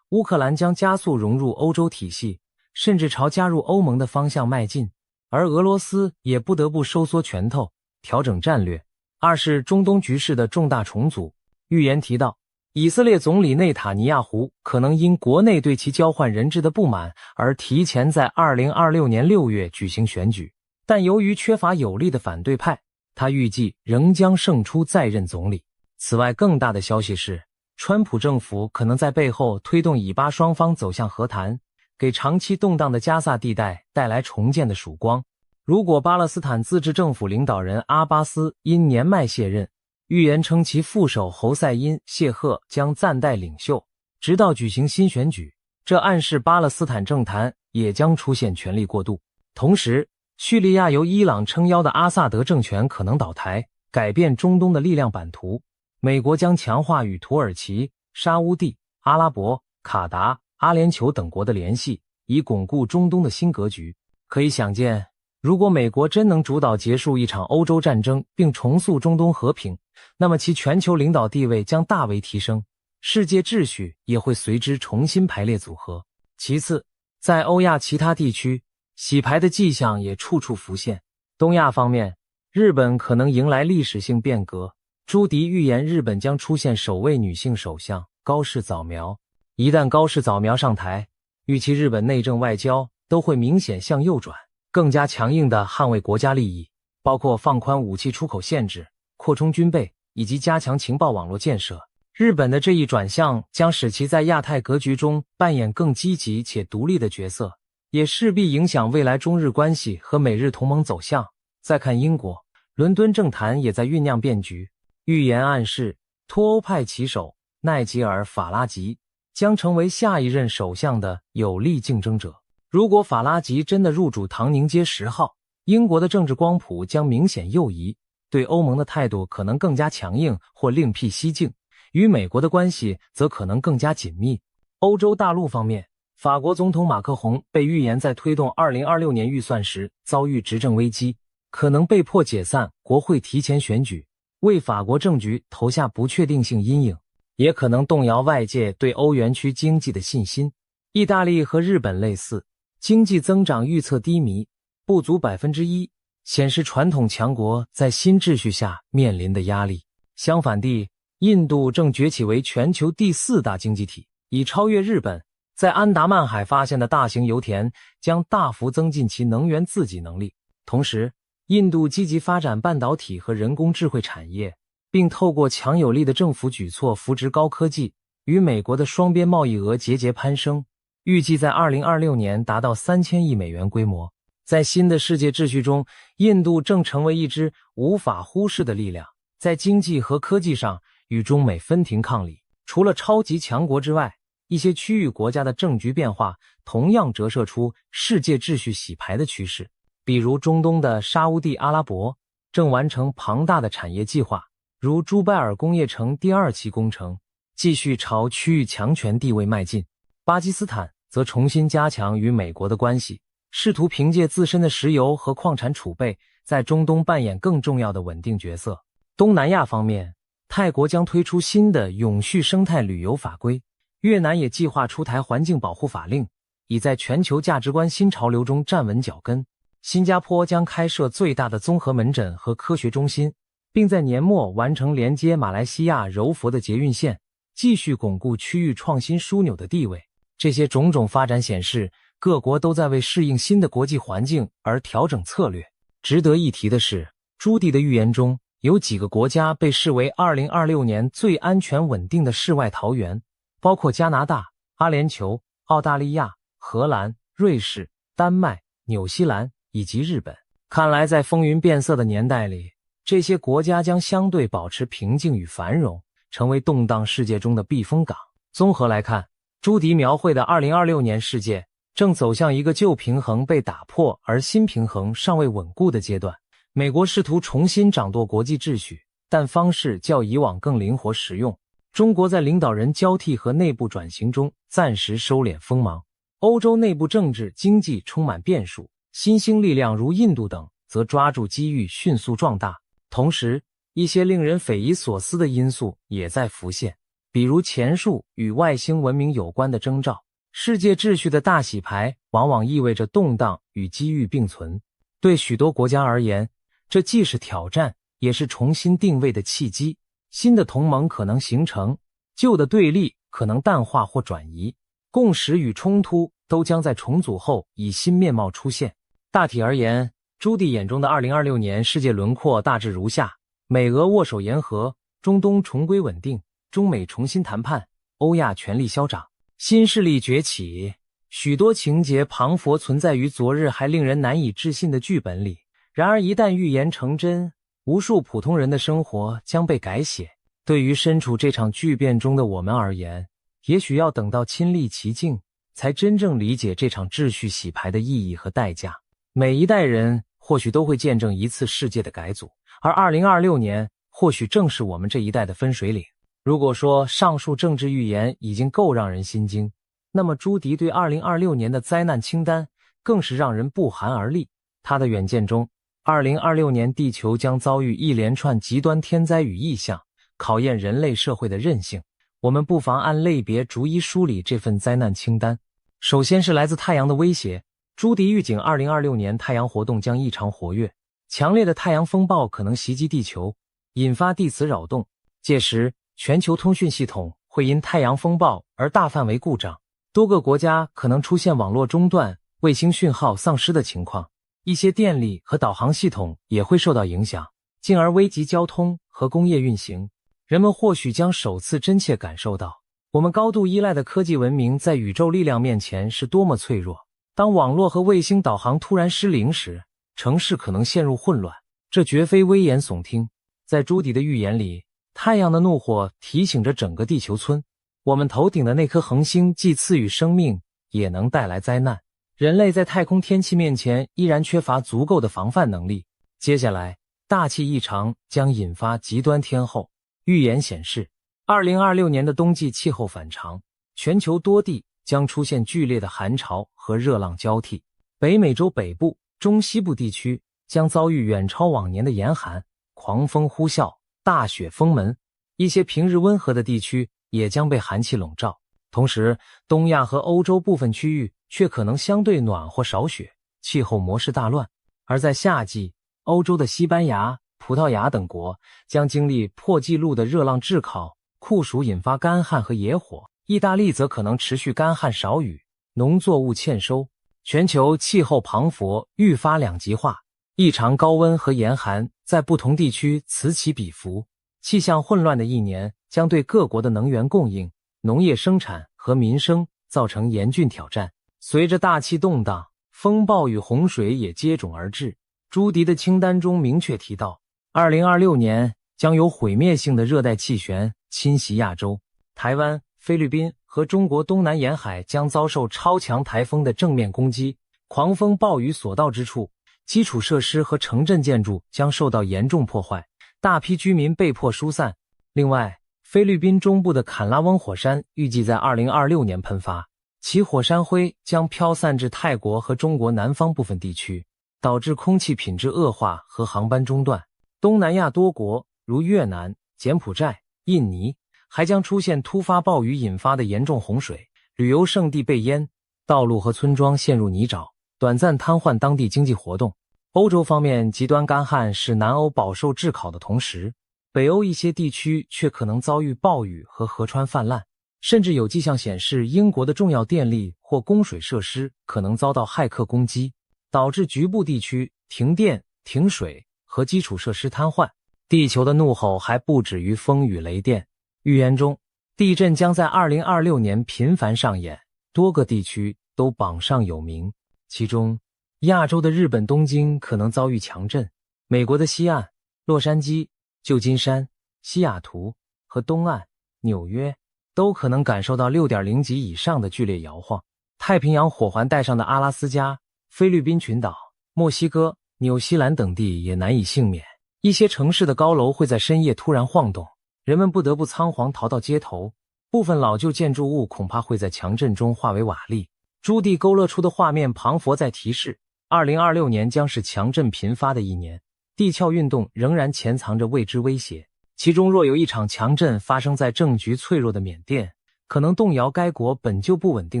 乌克兰将加速融入欧洲体系，甚至朝加入欧盟的方向迈进，而俄罗斯也不得不收缩拳头，调整战略。二是中东局势的重大重组。预言提到，以色列总理内塔尼亚胡可能因国内对其交换人质的不满而提前在2026年6月举行选举，但由于缺乏有力的反对派，他预计仍将胜出再任总理。此外，更大的消息是，川普政府可能在背后推动以巴双方走向和谈，给长期动荡的加萨地带带来重建的曙光。如果巴勒斯坦自治政府领导人阿巴斯因年迈卸任，预言称其副手侯赛因·谢赫将暂代领袖，直到举行新选举，这暗示巴勒斯坦政坛也将出现权力过渡。同时，叙利亚由伊朗撑腰的阿萨德政权可能倒台，改变中东的力量版图。美国将强化与土耳其、沙乌地、阿拉伯、卡达、阿联酋等国的联系，以巩固中东的新格局。可以想见，如果美国真能主导结束一场欧洲战争并重塑中东和平，那么其全球领导地位将大为提升，世界秩序也会随之重新排列组合。其次，在欧亚其他地区，洗牌的迹象也处处浮现。东亚方面，日本可能迎来历史性变革。朱迪预言日本将出现首位女性首相高市早苗。一旦高市早苗上台，预期日本内政外交都会明显向右转，更加强硬地捍卫国家利益，包括放宽武器出口限制、扩充军备以及加强情报网络建设。日本的这一转向将使其在亚太格局中扮演更积极且独立的角色，也势必影响未来中日关系和美日同盟走向。再看英国，伦敦政坛也在酝酿变局，预言暗示脱欧派旗手奈吉尔·法拉吉将成为下一任首相的有力竞争者。如果法拉吉真的入主唐宁街10号，英国的政治光谱将明显右移，对欧盟的态度可能更加强硬或另辟蹊径，与美国的关系则可能更加紧密。欧洲大陆方面，法国总统马克宏被预言在推动2026年预算时遭遇执政危机，可能被迫解散国会提前选举，为法国政局投下不确定性阴影，也可能动摇外界对欧元区经济的信心。意大利和日本类似，经济增长预测低迷，不足 1%， 显示传统强国在新秩序下面临的压力。相反地，印度正崛起为全球第4大经济体，已超越日本。在安达曼海发现的大型油田将大幅增进其能源自给能力。同时，印度积极发展半导体和人工智慧产业，并透过强有力的政府举措扶植高科技，与美国的双边贸易额节节攀升，预计在2026年达到3000亿美元规模。在新的世界秩序中，印度正成为一支无法忽视的力量，在经济和科技上与中美分庭抗礼。除了超级强国之外，一些区域国家的政局变化同样折射出世界秩序洗牌的趋势。比如中东的沙乌地阿拉伯正完成庞大的产业计划，如朱拜尔工业城第2期工程，继续朝区域强权地位迈进。巴基斯坦则重新加强与美国的关系，试图凭借自身的石油和矿产储备，在中东扮演更重要的稳定角色。东南亚方面，泰国将推出新的永续生态旅游法规，越南也计划出台环境保护法令，以在全球价值观新潮流中站稳脚跟。新加坡将开设最大的综合门诊和科学中心，并在年末完成连接马来西亚柔佛的捷运线，继续巩固区域创新枢纽的地位。这些种种发展显示，各国都在为适应新的国际环境而调整策略。值得一提的是，朱迪的预言中有几个国家被视为2026年最安全稳定的世外桃源，包括加拿大、阿联酋、澳大利亚、荷兰、瑞士、丹麦、纽西兰以及日本。看来在风云变色的年代里，这些国家将相对保持平静与繁荣，成为动荡世界中的避风港。综合来看，朱迪描绘的2026年世界正走向一个旧平衡被打破而新平衡尚未稳固的阶段。美国试图重新掌舵国际秩序，但方式较以往更灵活实用。中国在领导人交替和内部转型中暂时收敛锋芒。欧洲内部政治经济充满变数，新兴力量如印度等则抓住机遇迅速壮大。同时，一些令人匪夷所思的因素也在浮现，比如前述与外星文明有关的征兆。世界秩序的大洗牌往往意味着动荡与机遇并存。对许多国家而言，这既是挑战，也是重新定位的契机。新的同盟可能形成，旧的对立可能淡化或转移，共识与冲突都将在重组后以新面貌出现。大体而言，朱棣眼中的2026年世界轮廓大致如下：美俄握手言和，中东重归稳定，中美重新谈判，欧亚权力消长，新势力崛起。许多情节磅礴存在于昨日还令人难以置信的剧本里，然而一旦预言成真，无数普通人的生活将被改写。对于身处这场巨变中的我们而言，也许要等到亲历其境，才真正理解这场秩序洗牌的意义和代价。每一代人或许都会见证一次世界的改组，而2026年或许正是我们这一代的分水岭。如果说上述政治预言已经够让人心惊，那么朱迪对2026年的灾难清单更是让人不寒而栗。他的远见中，2026年地球将遭遇一连串极端天灾与异象，考验人类社会的韧性。我们不妨按类别逐一梳理这份灾难清单。首先是来自太阳的威胁。朱迪预警2026年太阳活动将异常活跃，强烈的太阳风暴可能袭击地球，引发地磁扰动。届时，全球通讯系统会因太阳风暴而大范围故障，多个国家可能出现网络中断、卫星讯号丧失的情况，一些电力和导航系统也会受到影响，进而危及交通和工业运行。人们或许将首次真切感受到，我们高度依赖的科技文明在宇宙力量面前是多么脆弱。当网络和卫星导航突然失灵时，城市可能陷入混乱。这绝非危言耸听。在朱迪的预言里，太阳的怒火提醒着整个地球村，我们头顶的那颗恒星既赐予生命，也能带来灾难。人类在太空天气面前依然缺乏足够的防范能力。接下来，大气异常将引发极端天候。预言显示，2026年的冬季气候反常，全球多地将出现剧烈的寒潮和热浪交替。北美洲北部、中西部地区将遭遇远超往年的严寒，狂风呼啸，大雪封门。一些平日温和的地区也将被寒气笼罩。同时，东亚和欧洲部分区域却可能相对暖和少雪，气候模式大乱。而在夏季，欧洲的西班牙、葡萄牙等国将经历破纪录的热浪炙烤，酷暑引发干旱和野火。意大利则可能持续干旱少雨，农作物欠收。全球气候磅礴，愈发两极化，异常高温和严寒在不同地区此起彼伏。气象混乱的一年将对各国的能源供应、农业生产和民生造成严峻挑战。随着大气动荡，风暴与洪水也接踵而至。朱迪的清单中明确提到，2026年将有毁灭性的热带气旋侵袭亚洲，台湾、菲律宾和中国东南沿海将遭受超强台风的正面攻击，狂风暴雨所到之处，基础设施和城镇建筑将受到严重破坏，大批居民被迫疏散。另外，菲律宾中部的坎拉翁火山预计在2026年喷发，其火山灰将飘散至泰国和中国南方部分地区，导致空气品质恶化和航班中断。东南亚多国如越南、柬埔寨、印尼还将出现突发暴雨引发的严重洪水，旅游胜地被淹，道路和村庄陷入泥沼，短暂瘫痪当地经济活动。欧洲方面，极端干旱使南欧饱受炙烤的同时，北欧一些地区却可能遭遇暴雨和河川泛滥，甚至有迹象显示英国的重要电力或供水设施可能遭到骇客攻击，导致局部地区停电、停水和基础设施瘫痪。地球的怒吼还不止于风雨雷电。预言中，地震将在2026年频繁上演，多个地区都榜上有名。其中，亚洲的日本东京可能遭遇强震，美国的西岸、洛杉矶、旧金山、西雅图和东岸、纽约都可能感受到 6.0 级以上的剧烈摇晃。太平洋火环带上的阿拉斯加、菲律宾群岛、墨西哥、纽西兰等地也难以幸免。一些城市的高楼会在深夜突然晃动，人们不得不仓皇逃到街头，部分老旧建筑物恐怕会在强震中化为瓦砾。朱棣勾勒出的画面磅礴在提示，2026年将是强震频发的一年，地壳运动仍然潜藏着未知威胁。其中若有一场强震发生在政局脆弱的缅甸，可能动摇该国本就不稳定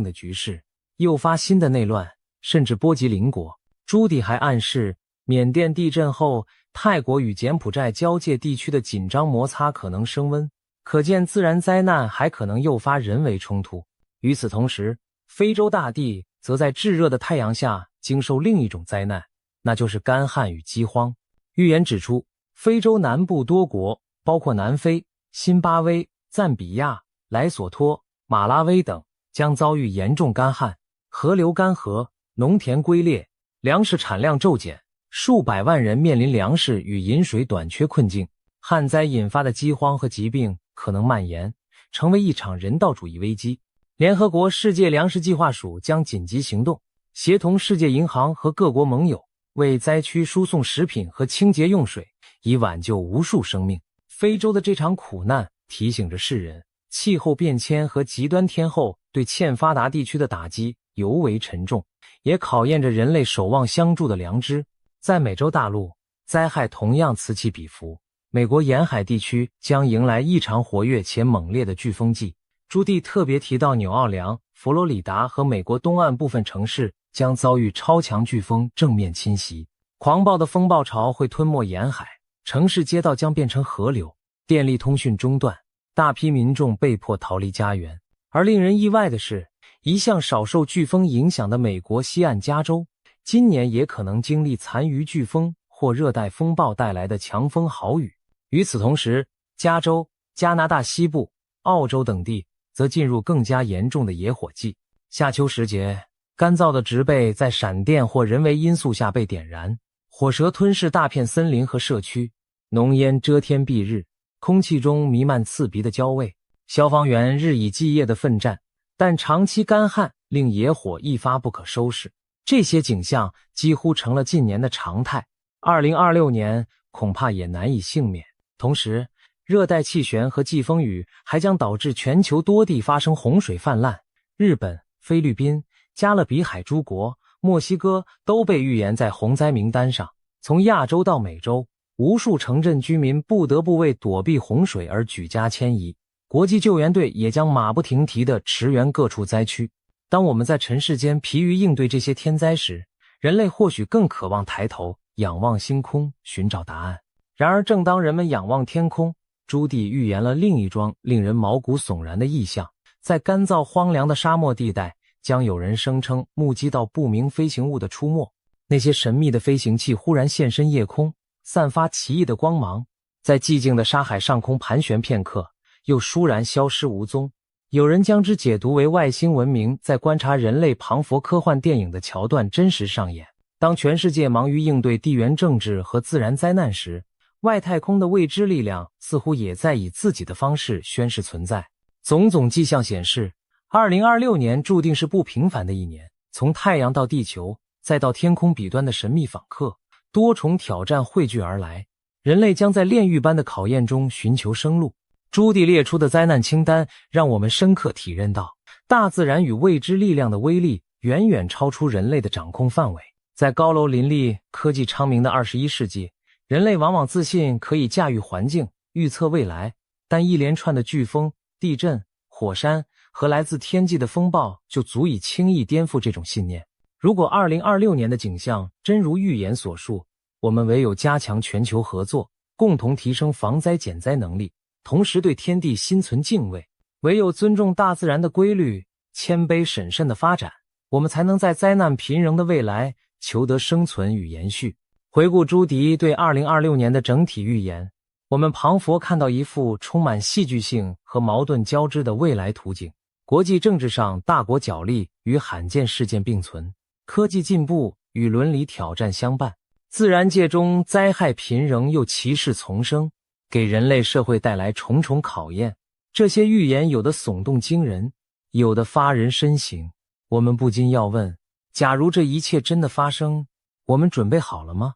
的局势，诱发新的内乱，甚至波及邻国。朱棣还暗示，缅甸地震后，泰国与柬埔寨交界地区的紧张摩擦可能升温，可见自然灾难还可能诱发人为冲突。与此同时，非洲大地则在炙热的太阳下经受另一种灾难，那就是干旱与饥荒。预言指出，非洲南部多国，包括南非、辛巴威、赞比亚、莱索托、马拉维等，将遭遇严重干旱，河流干涸，农田龟裂，粮食产量骤减，数百万人面临粮食与饮水短缺困境。旱灾引发的饥荒和疾病可能蔓延，成为一场人道主义危机。联合国世界粮食计划署将紧急行动，协同世界银行和各国盟友，为灾区输送食品和清洁用水，以挽救无数生命。非洲的这场苦难提醒着世人，气候变迁和极端天候对欠发达地区的打击尤为沉重，也考验着人类守望相助的良知。在美洲大陆，灾害同样此起彼伏。美国沿海地区将迎来异常活跃且猛烈的飓风季。朱棣特别提到纽奥良、佛罗里达和美国东岸部分城市将遭遇超强飓风正面侵袭，狂暴的风暴潮会吞没沿海，城市街道将变成河流，电力通讯中断，大批民众被迫逃离家园。而令人意外的是，一向少受飓风影响的美国西岸加州，今年也可能经历残余飓风或热带风暴带来的强风豪雨。与此同时，加州、加拿大西部、澳洲等地则进入更加严重的野火季。夏秋时节，干燥的植被在闪电或人为因素下被点燃，火蛇吞噬大片森林和社区，浓烟遮天蔽日，空气中弥漫刺鼻的焦味。消防员日以继夜地奋战，但长期干旱令野火一发不可收拾。这些景象几乎成了近年的常态，2026年恐怕也难以幸免。同时，热带气旋和季风雨还将导致全球多地发生洪水泛滥，日本、菲律宾、加勒比海诸国、墨西哥都被预言在洪灾名单上。从亚洲到美洲，无数城镇居民不得不为躲避洪水而举家迁移，国际救援队也将马不停蹄地驰援各处灾区。当我们在尘世间疲于应对这些天灾时，人类或许更渴望抬头仰望星空，寻找答案。然而正当人们仰望天空，朱棣预言了另一桩令人毛骨悚然的异象。在干燥荒凉的沙漠地带，将有人声称目击到不明飞行物的出没。那些神秘的飞行器忽然现身夜空，散发奇异的光芒，在寂静的沙海上空盘旋片刻，又倏然消失无踪。有人将之解读为外星文明在观察人类庞佛科幻电影的桥段真实上演。当全世界忙于应对地缘政治和自然灾难时，外太空的未知力量似乎也在以自己的方式宣示存在。种种迹象显示，2026年注定是不平凡的一年。从太阳到地球，再到天空彼端的神秘访客，多重挑战汇聚而来，人类将在炼狱般的考验中寻求生路。朱棣列出的灾难清单让我们深刻体认到，大自然与未知力量的威力远远超出人类的掌控范围。在高楼林立、科技昌明的21世纪，人类往往自信可以驾驭环境、预测未来，但一连串的飓风、地震、火山和来自天际的风暴就足以轻易颠覆这种信念。如果2026年的景象真如预言所述，我们唯有加强全球合作，共同提升防灾减灾能力，同时对天地心存敬畏。唯有尊重大自然的规律，谦卑审慎的发展，我们才能在灾难频仍的未来求得生存与延续。回顾朱棣对2026年的整体预言，我们彷佛看到一幅充满戏剧性和矛盾交织的未来图景。国际政治上，大国角力与罕见事件并存，科技进步与伦理挑战相伴，自然界中灾害频仍又奇事丛生，给人类社会带来重重考验。这些预言有的耸动惊人，有的发人深省。我们不禁要问，假如这一切真的发生，我们准备好了吗？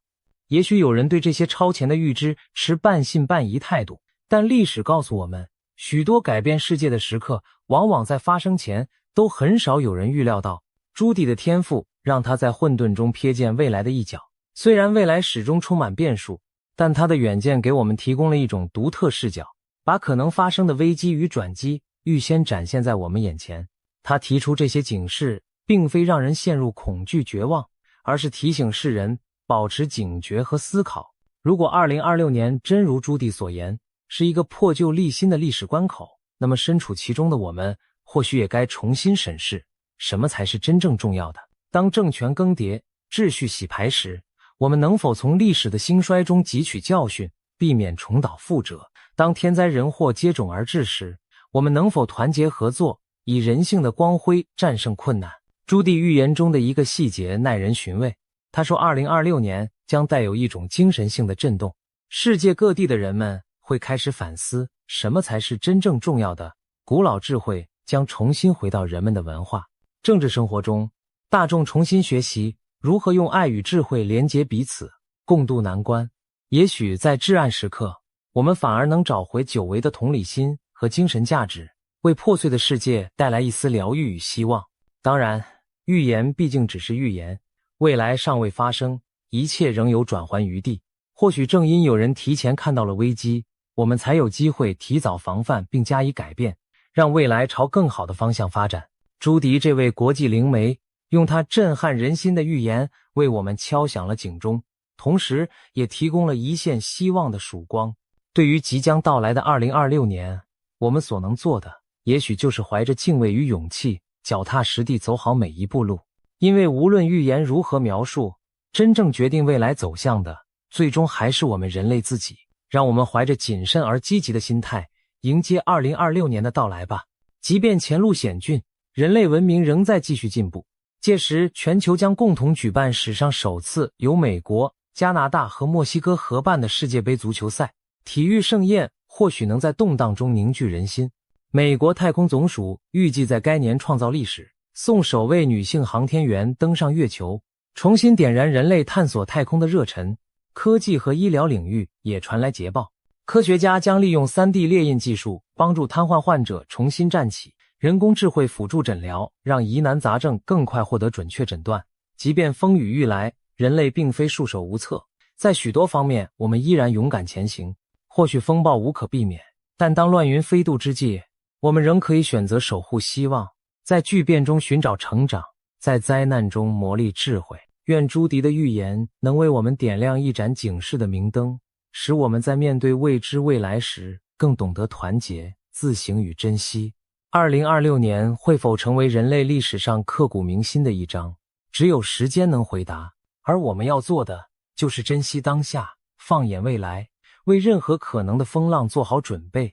也许有人对这些超前的预知持半信半疑态度，但历史告诉我们，许多改变世界的时刻往往在发生前都很少有人预料到。朱棣的天赋让他在混沌中瞥见未来的一角，虽然未来始终充满变数，但他的远见给我们提供了一种独特视角，把可能发生的危机与转机预先展现在我们眼前。他提出这些警示，并非让人陷入恐惧绝望，而是提醒世人保持警觉和思考。如果2026年真如朱棣所言，是一个破旧立新的历史关口，那么身处其中的我们或许也该重新审视什么才是真正重要的。当政权更迭、秩序洗牌时，我们能否从历史的兴衰中汲取教训，避免重蹈覆辙？当天灾人祸接踵而至时，我们能否团结合作，以人性的光辉战胜困难？朱棣预言中的一个细节耐人寻味，他说2026年将带有一种精神性的震动，世界各地的人们会开始反思什么才是真正重要的，古老智慧将重新回到人们的文化、政治生活中，大众重新学习如何用爱与智慧连结彼此，共度难关。也许在至暗时刻，我们反而能找回久违的同理心和精神价值，为破碎的世界带来一丝疗愈与希望。当然，预言毕竟只是预言，未来尚未发生，一切仍有转圜余地。或许正因有人提前看到了危机，我们才有机会提早防范并加以改变，让未来朝更好的方向发展。朱迪这位国际灵媒，用他震撼人心的预言为我们敲响了警钟，同时也提供了一线希望的曙光。对于即将到来的2026年，我们所能做的，也许就是怀着敬畏与勇气，脚踏实地走好每一步路。因为无论预言如何描述，真正决定未来走向的，最终还是我们人类自己。让我们怀着谨慎而积极的心态，迎接2026年的到来吧。即便前路险峻，人类文明仍在继续进步。届时，全球将共同举办史上首次由美国、加拿大和墨西哥合办的世界杯足球赛。体育盛宴或许能在动荡中凝聚人心。美国太空总署预计在该年创造历史，送首位女性航天员登上月球，重新点燃人类探索太空的热忱。科技和医疗领域也传来捷报，科学家将利用 3D 列印技术帮助瘫痪患者重新站起，人工智慧辅助诊疗让疑难杂症更快获得准确诊断。即便风雨欲来，人类并非束手无策，在许多方面我们依然勇敢前行。或许风暴无可避免，但当乱云飞渡之际，我们仍可以选择守护希望，在巨变中寻找成长，在灾难中磨砺智慧。愿朱迪的预言能为我们点亮一盏警示的明灯，使我们在面对未知未来时更懂得团结、自省与珍惜。2026年会否成为人类历史上刻骨铭心的一章，只有时间能回答。而我们要做的，就是珍惜当下，放眼未来，为任何可能的风浪做好准备。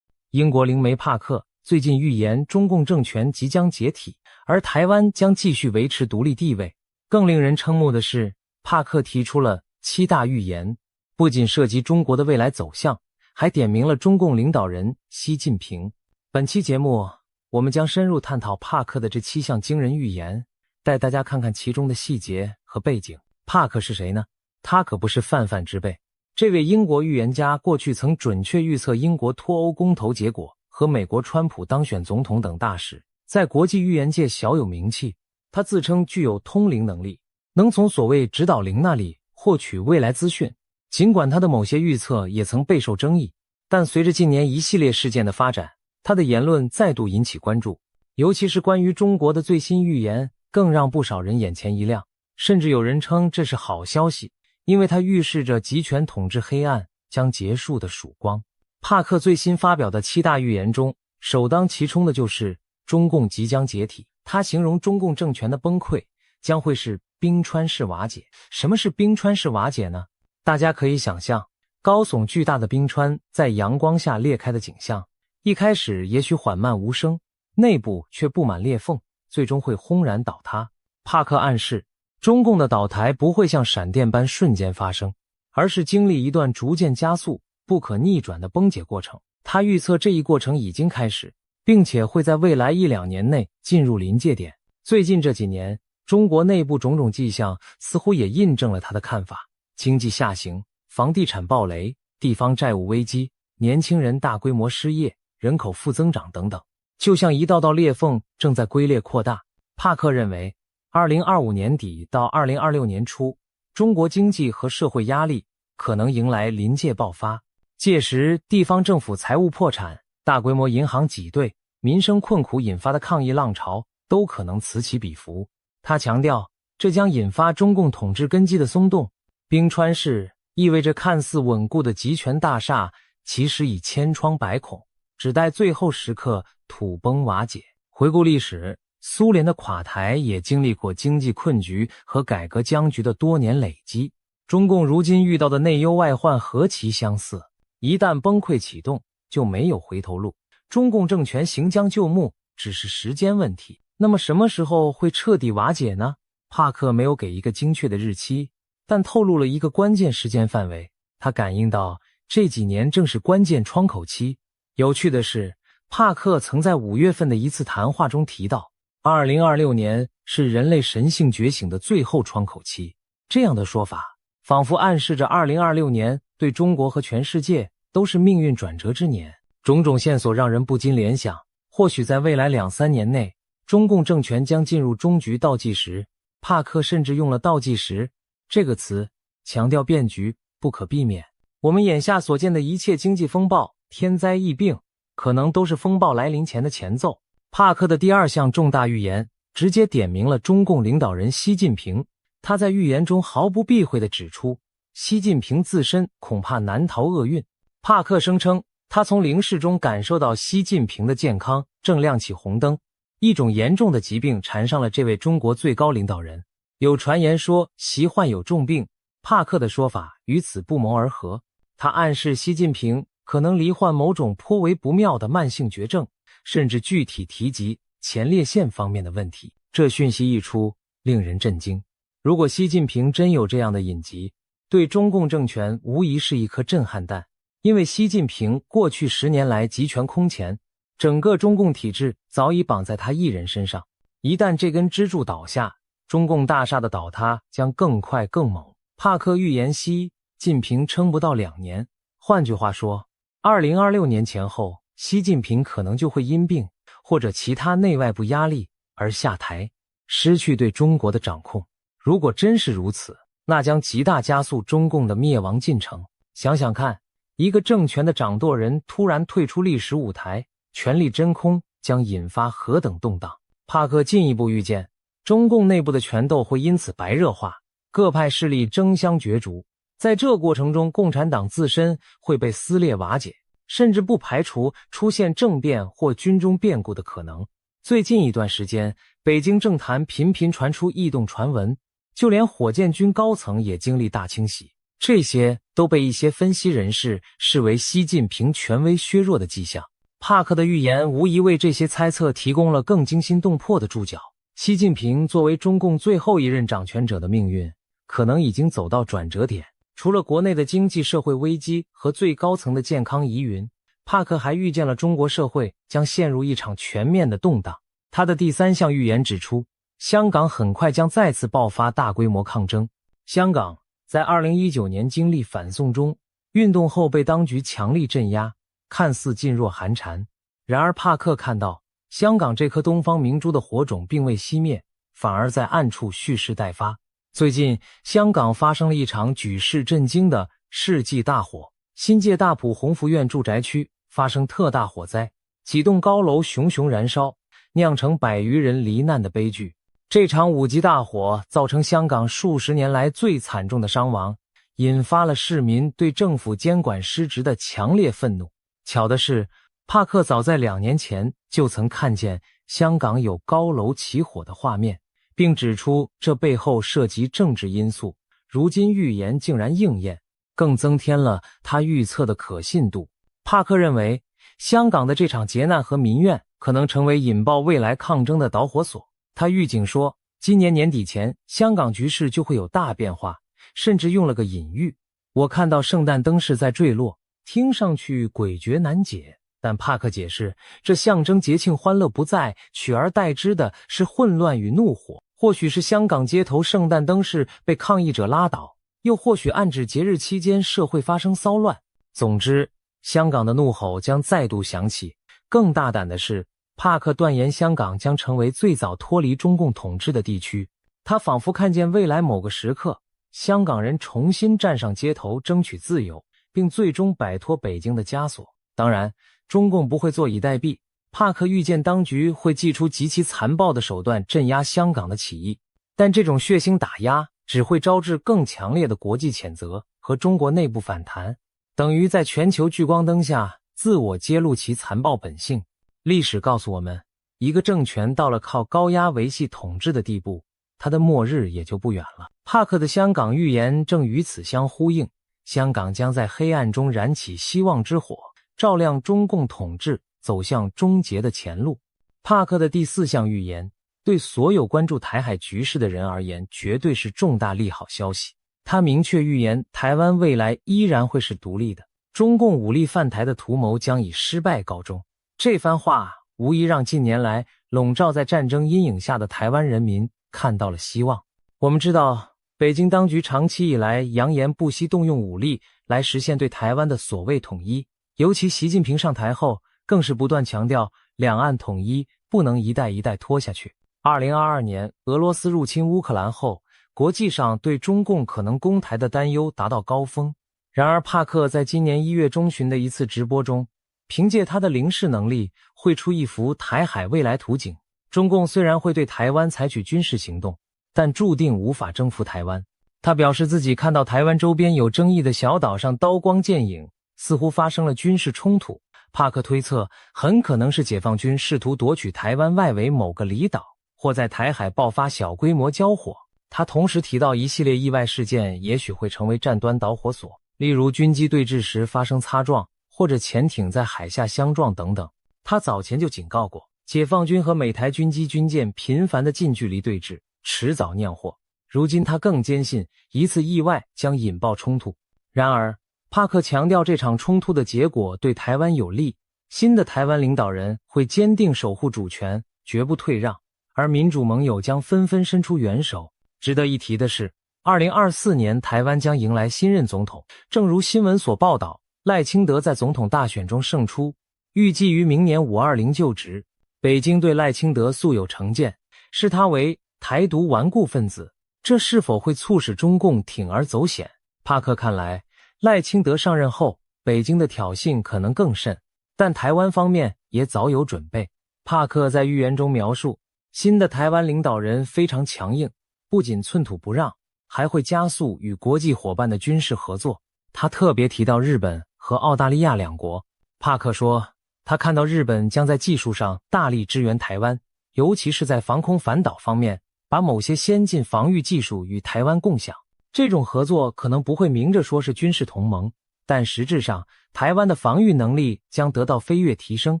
英国灵媒帕克最近预言中共政权即将解体，而台湾将继续维持独立地位。更令人瞠目的是，帕克提出了7大预言，不仅涉及中国的未来走向，还点名了中共领导人习近平。本期节目，我们将深入探讨帕克的这7项惊人预言，带大家看看其中的细节和背景。帕克是谁呢？他可不是泛泛之辈。这位英国预言家过去曾准确预测英国脱欧公投结果和美国川普当选总统等大事，在国际预言界小有名气。他自称具有通灵能力，能从所谓指导灵那里获取未来资讯。尽管他的某些预测也曾备受争议，但随着近年一系列事件的发展，他的言论再度引起关注。尤其是关于中国的最新预言，更让不少人眼前一亮，甚至有人称这是好消息，因为它预示着集权统治黑暗将结束的曙光。帕克最新发表的7大预言中，首当其冲的就是中共即将解体。他形容中共政权的崩溃将会是冰川式瓦解。什么是冰川式瓦解呢？大家可以想象高耸巨大的冰川在阳光下裂开的景象，一开始也许缓慢无声，内部却布满裂缝，最终会轰然倒塌。帕克暗示中共的倒台不会像闪电般瞬间发生，而是经历一段逐渐加速、不可逆转的崩解过程。他预测这一过程已经开始，并且会在未来1-2年内进入临界点。最近这几年，中国内部种种迹象似乎也印证了他的看法：经济下行、房地产暴雷、地方债务危机、年轻人大规模失业、人口负增长等等，就像一道道裂缝正在龟裂扩大。帕克认为2025年底到2026年初，中国经济和社会压力可能迎来临界爆发，届时地方政府财务破产、大规模银行挤兑、民生困苦引发的抗议浪潮都可能此起彼伏。他强调，这将引发中共统治根基的松动。冰川式意味着看似稳固的集权大厦其实已千疮百孔，只待最后时刻土崩瓦解。回顾历史，苏联的垮台也经历过经济困局和改革僵局的多年累积，中共如今遇到的内忧外患何其相似，一旦崩溃启动，就没有回头路。中共政权行将就木只是时间问题。那么什么时候会彻底瓦解呢？帕克没有给一个精确的日期，但透露了一个关键时间范围。他感应到这几年正是关键窗口期。有趣的是，帕克曾在5月份的一次谈话中提到，2026年是人类神性觉醒的最后窗口期。这样的说法仿佛暗示着2026年对中国和全世界都是命运转折之年。种种线索让人不禁联想，或许在未来2-3年内，中共政权将进入终局倒计时。帕克甚至用了倒计时这个词，强调变局不可避免。我们眼下所见的一切经济风暴、天灾疫病，可能都是风暴来临前的前奏。帕克的第2项重大预言直接点明了中共领导人习近平。他在预言中毫不避讳地指出，习近平自身恐怕难逃厄运。帕克声称，他从灵视中感受到习近平的健康正亮起红灯，一种严重的疾病缠上了这位中国最高领导人。有传言说习患有重病，帕克的说法与此不谋而合。他暗示习近平可能罹患某种颇为不妙的慢性绝症，甚至具体提及前列腺方面的问题。这讯息一出，令人震惊。如果习近平真有这样的隐疾，对中共政权无疑是一颗震撼弹。因为习近平过去10年来集权空前，整个中共体制早已绑在他一人身上。一旦这根支柱倒下，中共大厦的倒塌将更快更猛。帕克预言习近平撑不到2年，换句话说，2026年前后，习近平可能就会因病或者其他内外部压力而下台，失去对中国的掌控。如果真是如此，那将极大加速中共的灭亡进程。想想看，一个政权的掌舵人突然退出历史舞台，权力真空将引发何等动荡。帕克进一步预见，中共内部的权斗会因此白热化，各派势力争相角逐。在这过程中，共产党自身会被撕裂瓦解，甚至不排除出现政变或军中变故的可能。最近一段时间，北京政坛频频传出异动传闻，就连火箭军高层也经历大清洗。这些都被一些分析人士视为习近平权威削弱的迹象。帕克的预言无疑为这些猜测提供了更惊心动魄的注脚。习近平作为中共最后一任掌权者的命运，可能已经走到转折点。除了国内的经济社会危机和最高层的健康疑云，帕克还预见了中国社会将陷入一场全面的动荡。他的第3项预言指出，香港很快将再次爆发大规模抗争。香港在2019年经历反送中运动后被当局强力镇压，看似噤若寒蝉。然而帕克看到，香港这颗东方明珠的火种并未熄灭，反而在暗处蓄势待发。最近，香港发生了一场举世震惊的世纪大火，新界大埔鸿福苑住宅区发生特大火灾，几栋高楼熊熊燃烧，酿成100余人罹难的悲剧。这场5级大火造成香港数十年来最惨重的伤亡，引发了市民对政府监管失职的强烈愤怒。巧的是，帕克早在2年前就曾看见香港有高楼起火的画面，并指出这背后涉及政治因素。如今预言竟然应验，更增添了他预测的可信度。帕克认为，香港的这场劫难和民怨可能成为引爆未来抗争的导火索。他预警说，今年年底前，香港局势就会有大变化，甚至用了个隐喻：我看到圣诞灯饰在坠落，听上去诡谲难解。但帕克解释，这象征节庆欢乐不再，取而代之的是混乱与怒火。或许是香港街头圣诞灯饰被抗议者拉倒，又或许暗指节日期间社会发生骚乱。总之，香港的怒吼将再度响起。更大胆的是，帕克断言香港将成为最早脱离中共统治的地区。他仿佛看见未来某个时刻，香港人重新站上街头争取自由，并最终摆脱北京的枷锁。当然，中共不会坐以待毙。帕克预见当局会祭出极其残暴的手段镇压香港的起义，但这种血腥打压只会招致更强烈的国际谴责和中国内部反弹，等于在全球聚光灯下自我揭露其残暴本性。历史告诉我们，一个政权到了靠高压维系统治的地步，它的末日也就不远了。帕克的香港预言正与此相呼应，香港将在黑暗中燃起希望之火，照亮中共统治走向终结的前路。帕克的第4项预言，对所有关注台海局势的人而言，绝对是重大利好消息。他明确预言，台湾未来依然会是独立的，中共武力犯台的图谋将以失败告终。这番话无疑让近年来笼罩在战争阴影下的台湾人民看到了希望。我们知道，北京当局长期以来扬言不惜动用武力来实现对台湾的所谓统一，尤其习近平上台后，更是不断强调两岸统一不能一代一代拖下去。2022年，俄罗斯入侵乌克兰后，国际上对中共可能攻台的担忧达到高峰。然而，帕克在今年1月中旬的一次直播中，凭借他的灵视能力，绘出一幅台海未来图景。中共虽然会对台湾采取军事行动，但注定无法征服台湾。他表示自己看到台湾周边有争议的小岛上刀光剑影，似乎发生了军事冲突。帕克推测，很可能是解放军试图夺取台湾外围某个离岛，或在台海爆发小规模交火。他同时提到一系列意外事件也许会成为战端导火索，例如军机对峙时发生擦撞，或者潜艇在海下相撞等等。他早前就警告过，解放军和美台军机军舰频繁的近距离对峙，迟早酿祸。如今他更坚信一次意外将引爆冲突。然而，帕克强调这场冲突的结果对台湾有利，新的台湾领导人会坚定守护主权，绝不退让，而民主盟友将纷纷伸出援手。值得一提的是，2024年台湾将迎来新任总统，正如新闻所报道，赖清德在总统大选中胜出，预计于明年520就职。北京对赖清德素有成见，视他为台独顽固分子，这是否会促使中共铤而走险？帕克看来，赖清德上任后，北京的挑衅可能更甚，但台湾方面也早有准备。帕克在预言中描述，新的台湾领导人非常强硬，不仅寸土不让，还会加速与国际伙伴的军事合作。他特别提到日本和澳大利亚两国。帕克说，他看到日本将在技术上大力支援台湾，尤其是在防空反导方面，把某些先进防御技术与台湾共享。这种合作可能不会明着说是军事同盟，但实质上，台湾的防御能力将得到飞跃提升。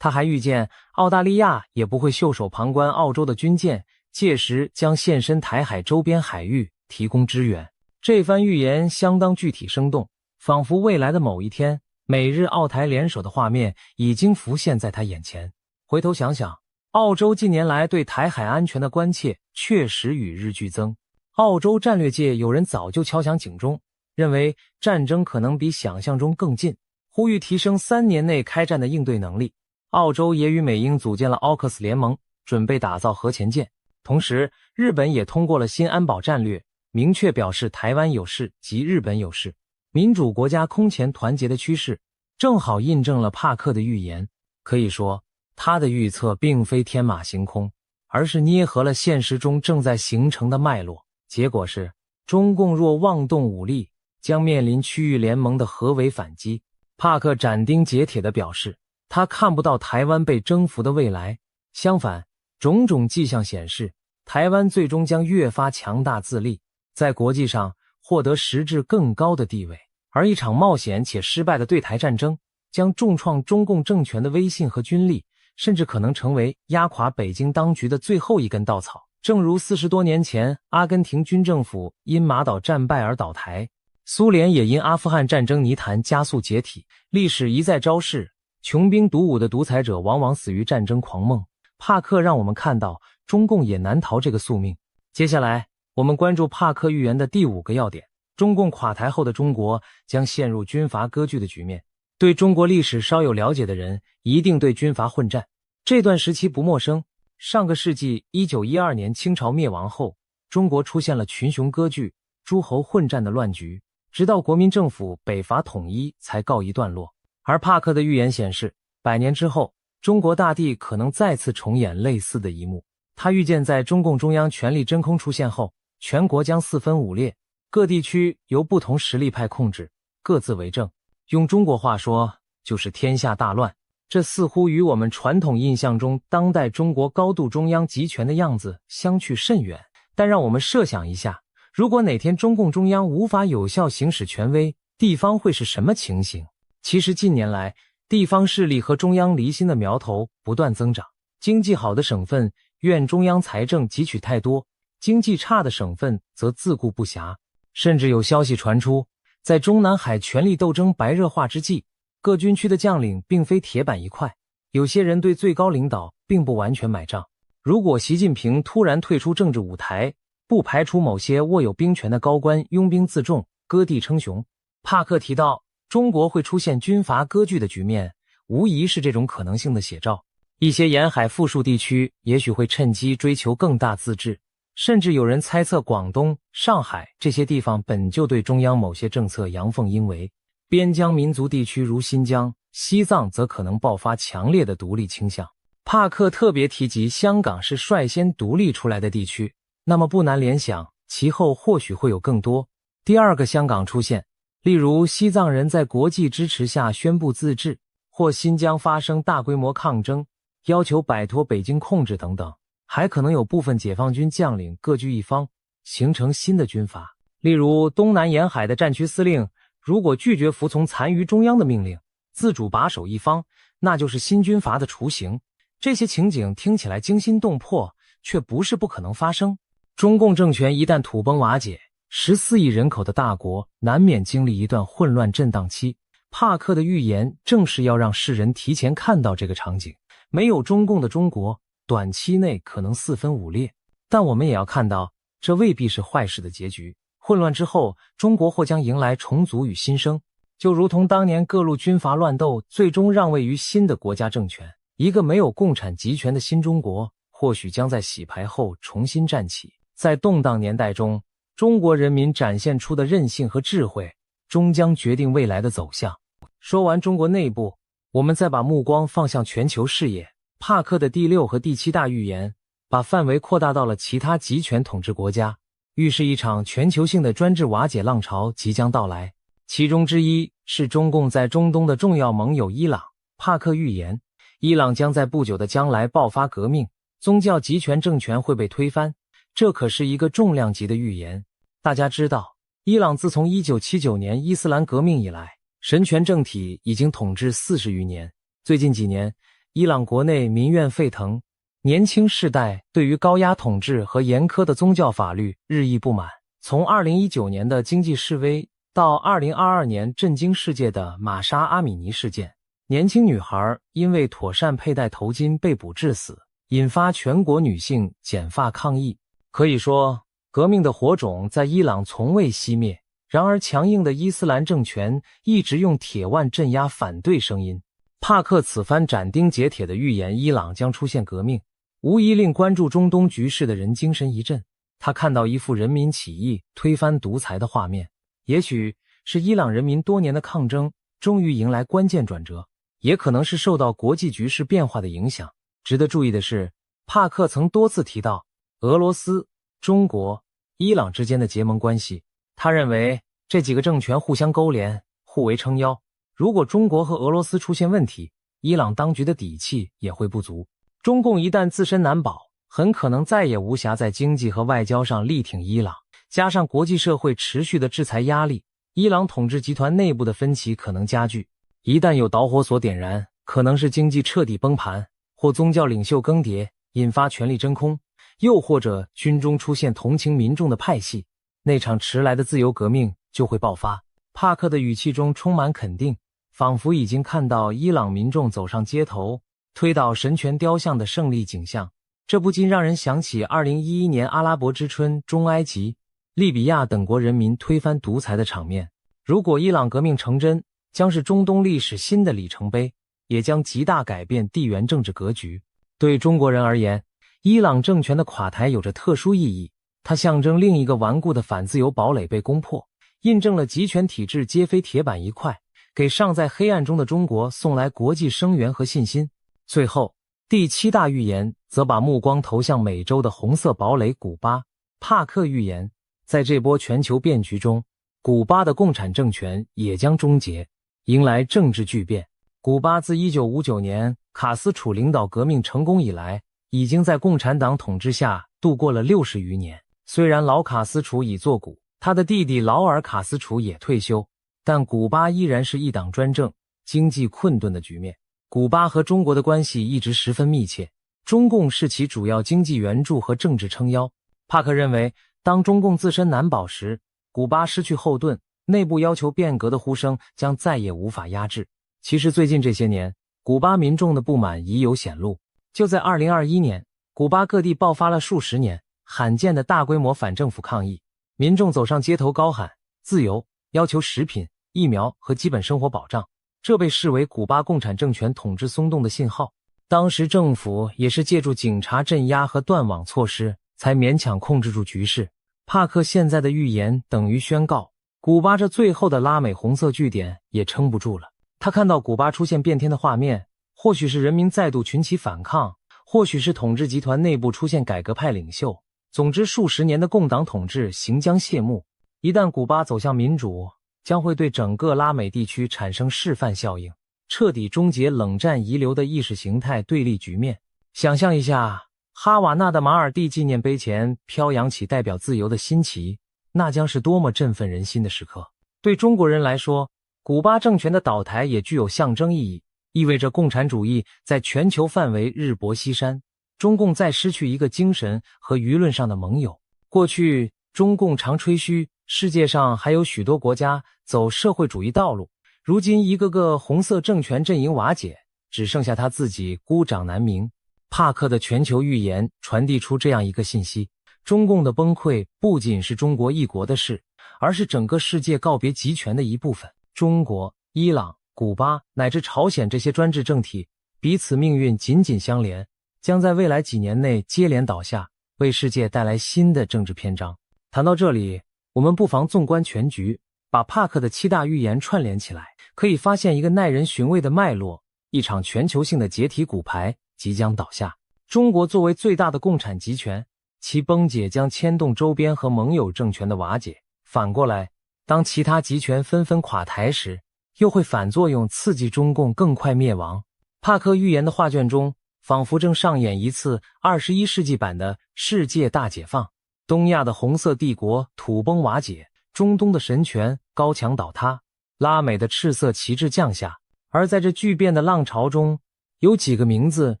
他还预见澳大利亚也不会袖手旁观澳洲的军舰，届时将现身台海周边海域提供支援。这番预言相当具体生动，仿佛未来的某一天，美日澳台联手的画面已经浮现在他眼前。回头想想，澳洲近年来对台海安全的关切确实与日俱增。澳洲战略界有人早就敲响警钟，认为战争可能比想象中更近，呼吁提升3年内开战的应对能力。澳洲也与美英组建了奥克斯联盟，准备打造核潜舰。同时，日本也通过了新安保战略，明确表示台湾有事即日本有事。民主国家空前团结的趋势，正好印证了帕克的预言。可以说，他的预测并非天马行空，而是捏合了现实中正在形成的脉络。结果是，中共若妄动武力，将面临区域联盟的合围反击。帕克斩钉截铁地表示，他看不到台湾被征服的未来，相反，种种迹象显示，台湾最终将越发强大自立，在国际上获得实质更高的地位。而一场冒险且失败的对台战争，将重创中共政权的威信和军力，甚至可能成为压垮北京当局的最后一根稻草。正如40多年前阿根廷军政府因马岛战败而倒台，苏联也因阿富汗战争泥潭加速解体。历史一再昭示，穷兵黩武的独裁者往往死于战争狂梦。帕克让我们看到，中共也难逃这个宿命。接下来，我们关注帕克预言的第5个要点：中共垮台后的中国将陷入军阀割据的局面。对中国历史稍有了解的人，一定对军阀混战这段时期不陌生。上个世纪1912年清朝灭亡后，中国出现了群雄割据、诸侯混战的乱局，直到国民政府北伐统一才告一段落。而帕克的预言显示，100年之后，中国大地可能再次重演类似的一幕。他预见在中共中央权力真空出现后，全国将4分5裂，各地区由不同实力派控制，各自为政。用中国话说，就是天下大乱。这似乎与我们传统印象中当代中国高度中央集权的样子相去甚远。但让我们设想一下，如果哪天中共中央无法有效行使权威，地方会是什么情形？其实近年来，地方势力和中央离心的苗头不断增长。经济好的省份怨中央财政汲取太多，经济差的省份则自顾不暇。甚至有消息传出，在中南海权力斗争白热化之际，各军区的将领并非铁板一块，有些人对最高领导并不完全买账。如果习近平突然退出政治舞台，不排除某些握有兵权的高官拥兵自重，割地称雄。帕克提到，中国会出现军阀割据的局面，无疑是这种可能性的写照。一些沿海富庶地区也许会趁机追求更大自治，甚至有人猜测广东、上海这些地方本就对中央某些政策阳奉阴违。边疆民族地区如新疆、西藏则可能爆发强烈的独立倾向。帕克特别提及香港是率先独立出来的地区，那么不难联想，其后或许会有更多第二个香港出现，例如西藏人在国际支持下宣布自治，或新疆发生大规模抗争，要求摆脱北京控制等等。还可能有部分解放军将领各据一方，形成新的军阀。例如东南沿海的战区司令如果拒绝服从残余中央的命令，自主把守一方，那就是新军阀的雏形。这些情景听起来惊心动魄，却不是不可能发生。中共政权一旦土崩瓦解，14亿人口的大国难免经历一段混乱震荡期。帕克的预言正是要让世人提前看到这个场景。没有中共的中国，短期内可能四分五裂，但我们也要看到，这未必是坏事的结局。混乱之后，中国或将迎来重组与新生，就如同当年各路军阀乱斗最终让位于新的国家政权。一个没有共产集权的新中国，或许将在洗牌后重新站起。在动荡年代中，中国人民展现出的韧性和智慧，终将决定未来的走向。说完中国内部，我们再把目光放向全球视野。帕克的第6和第7大预言，把范围扩大到了其他集权统治国家，预示一场全球性的专制瓦解浪潮即将到来。其中之一是中共在中东的重要盟友伊朗。帕克预言，伊朗将在不久的将来爆发革命，宗教集权政权会被推翻，这可是一个重量级的预言。大家知道，伊朗自从1979年伊斯兰革命以来，神权政体已经统治40余年。最近几年，伊朗国内民怨沸腾，年轻世代对于高压统治和严苛的宗教法律日益不满。从2019年的经济示威到2022年震惊世界的玛莎·阿米尼事件，年轻女孩因为妥善佩戴头巾被捕致死，引发全国女性剪发抗议。可以说，革命的火种在伊朗从未熄灭，然而强硬的伊斯兰政权一直用铁腕镇压反对声音。帕克此番斩钉截铁地预言伊朗将出现革命，无疑令关注中东局势的人精神一振。他看到一幅人民起义推翻独裁的画面，也许是伊朗人民多年的抗争终于迎来关键转折，也可能是受到国际局势变化的影响。值得注意的是，帕克曾多次提到俄罗斯、中国、伊朗之间的结盟关系。他认为这几个政权互相勾连，互为撑腰。如果中国和俄罗斯出现问题，伊朗当局的底气也会不足。中共一旦自身难保，很可能再也无暇在经济和外交上力挺伊朗。加上国际社会持续的制裁压力，伊朗统治集团内部的分歧可能加剧。一旦有导火索点燃，可能是经济彻底崩盘，或宗教领袖更迭，引发权力真空，又或者军中出现同情民众的派系，那场迟来的自由革命就会爆发。帕克的语气中充满肯定，仿佛已经看到伊朗民众走上街头，推倒神权雕像的胜利景象。这不禁让人想起2011年阿拉伯之春中埃及、利比亚等国人民推翻独裁的场面。如果伊朗革命成真，将是中东历史新的里程碑，也将极大改变地缘政治格局。对中国人而言，伊朗政权的垮台有着特殊意义，它象征另一个顽固的反自由堡垒被攻破，印证了集权体制皆非铁板一块，给尚在黑暗中的中国送来国际声援和信心。最后，第7大预言则把目光投向美洲的红色堡垒古巴。帕克预言，在这波全球变局中，古巴的共产政权也将终结，迎来政治巨变。古巴自1959年卡斯楚领导革命成功以来，已经在共产党统治下度过了60余年。虽然老卡斯楚已作古，他的弟弟劳尔卡斯楚也退休，但古巴依然是一党专政、经济困顿的局面。古巴和中国的关系一直十分密切，中共是其主要经济援助和政治撑腰。帕克认为，当中共自身难保时，古巴失去后盾，内部要求变革的呼声将再也无法压制。其实最近这些年，古巴民众的不满已有显露。就在2021年，古巴各地爆发了数十年罕见的大规模反政府抗议，民众走上街头高喊自由，要求食品、疫苗和基本生活保障，这被视为古巴共产政权统治松动的信号。当时政府也是借助警察镇压和断网措施，才勉强控制住局势。帕克现在的预言等于宣告，古巴这最后的拉美红色据点也撑不住了。他看到古巴出现变天的画面，或许是人民再度群起反抗，或许是统治集团内部出现改革派领袖。总之，数十年的共党统治行将谢幕。一旦古巴走向民主，将会对整个拉美地区产生示范效应，彻底终结冷战遗留的意识形态对立局面。想象一下，哈瓦那的马尔蒂纪念碑前飘扬起代表自由的新旗，那将是多么振奋人心的时刻。对中国人来说，古巴政权的倒台也具有象征意义，意味着共产主义在全球范围日薄西山，中共再失去一个精神和舆论上的盟友。过去，中共常吹嘘世界上还有许多国家走社会主义道路，如今一个个红色政权阵营瓦解，只剩下他自己孤掌难鸣。帕克的全球预言传递出这样一个信息：中共的崩溃不仅是中国一国的事，而是整个世界告别集权的一部分。中国、伊朗、古巴乃至朝鲜这些专制政体彼此命运紧紧相连，将在未来几年内接连倒下，为世界带来新的政治篇章。谈到这里，我们不妨纵观全局，把帕克的7大预言串联起来，可以发现一个耐人寻味的脉络：一场全球性的解体骨牌即将倒下。中国作为最大的共产集权，其崩解将牵动周边和盟友政权的瓦解。反过来，当其他集权纷纷垮台时，又会反作用刺激中共更快灭亡。帕克预言的画卷中，仿佛正上演一次21世纪版的世界大解放。东亚的红色帝国土崩瓦解，中东的神权高墙倒塌，拉美的赤色旗帜降下。而在这巨变的浪潮中，有几个名字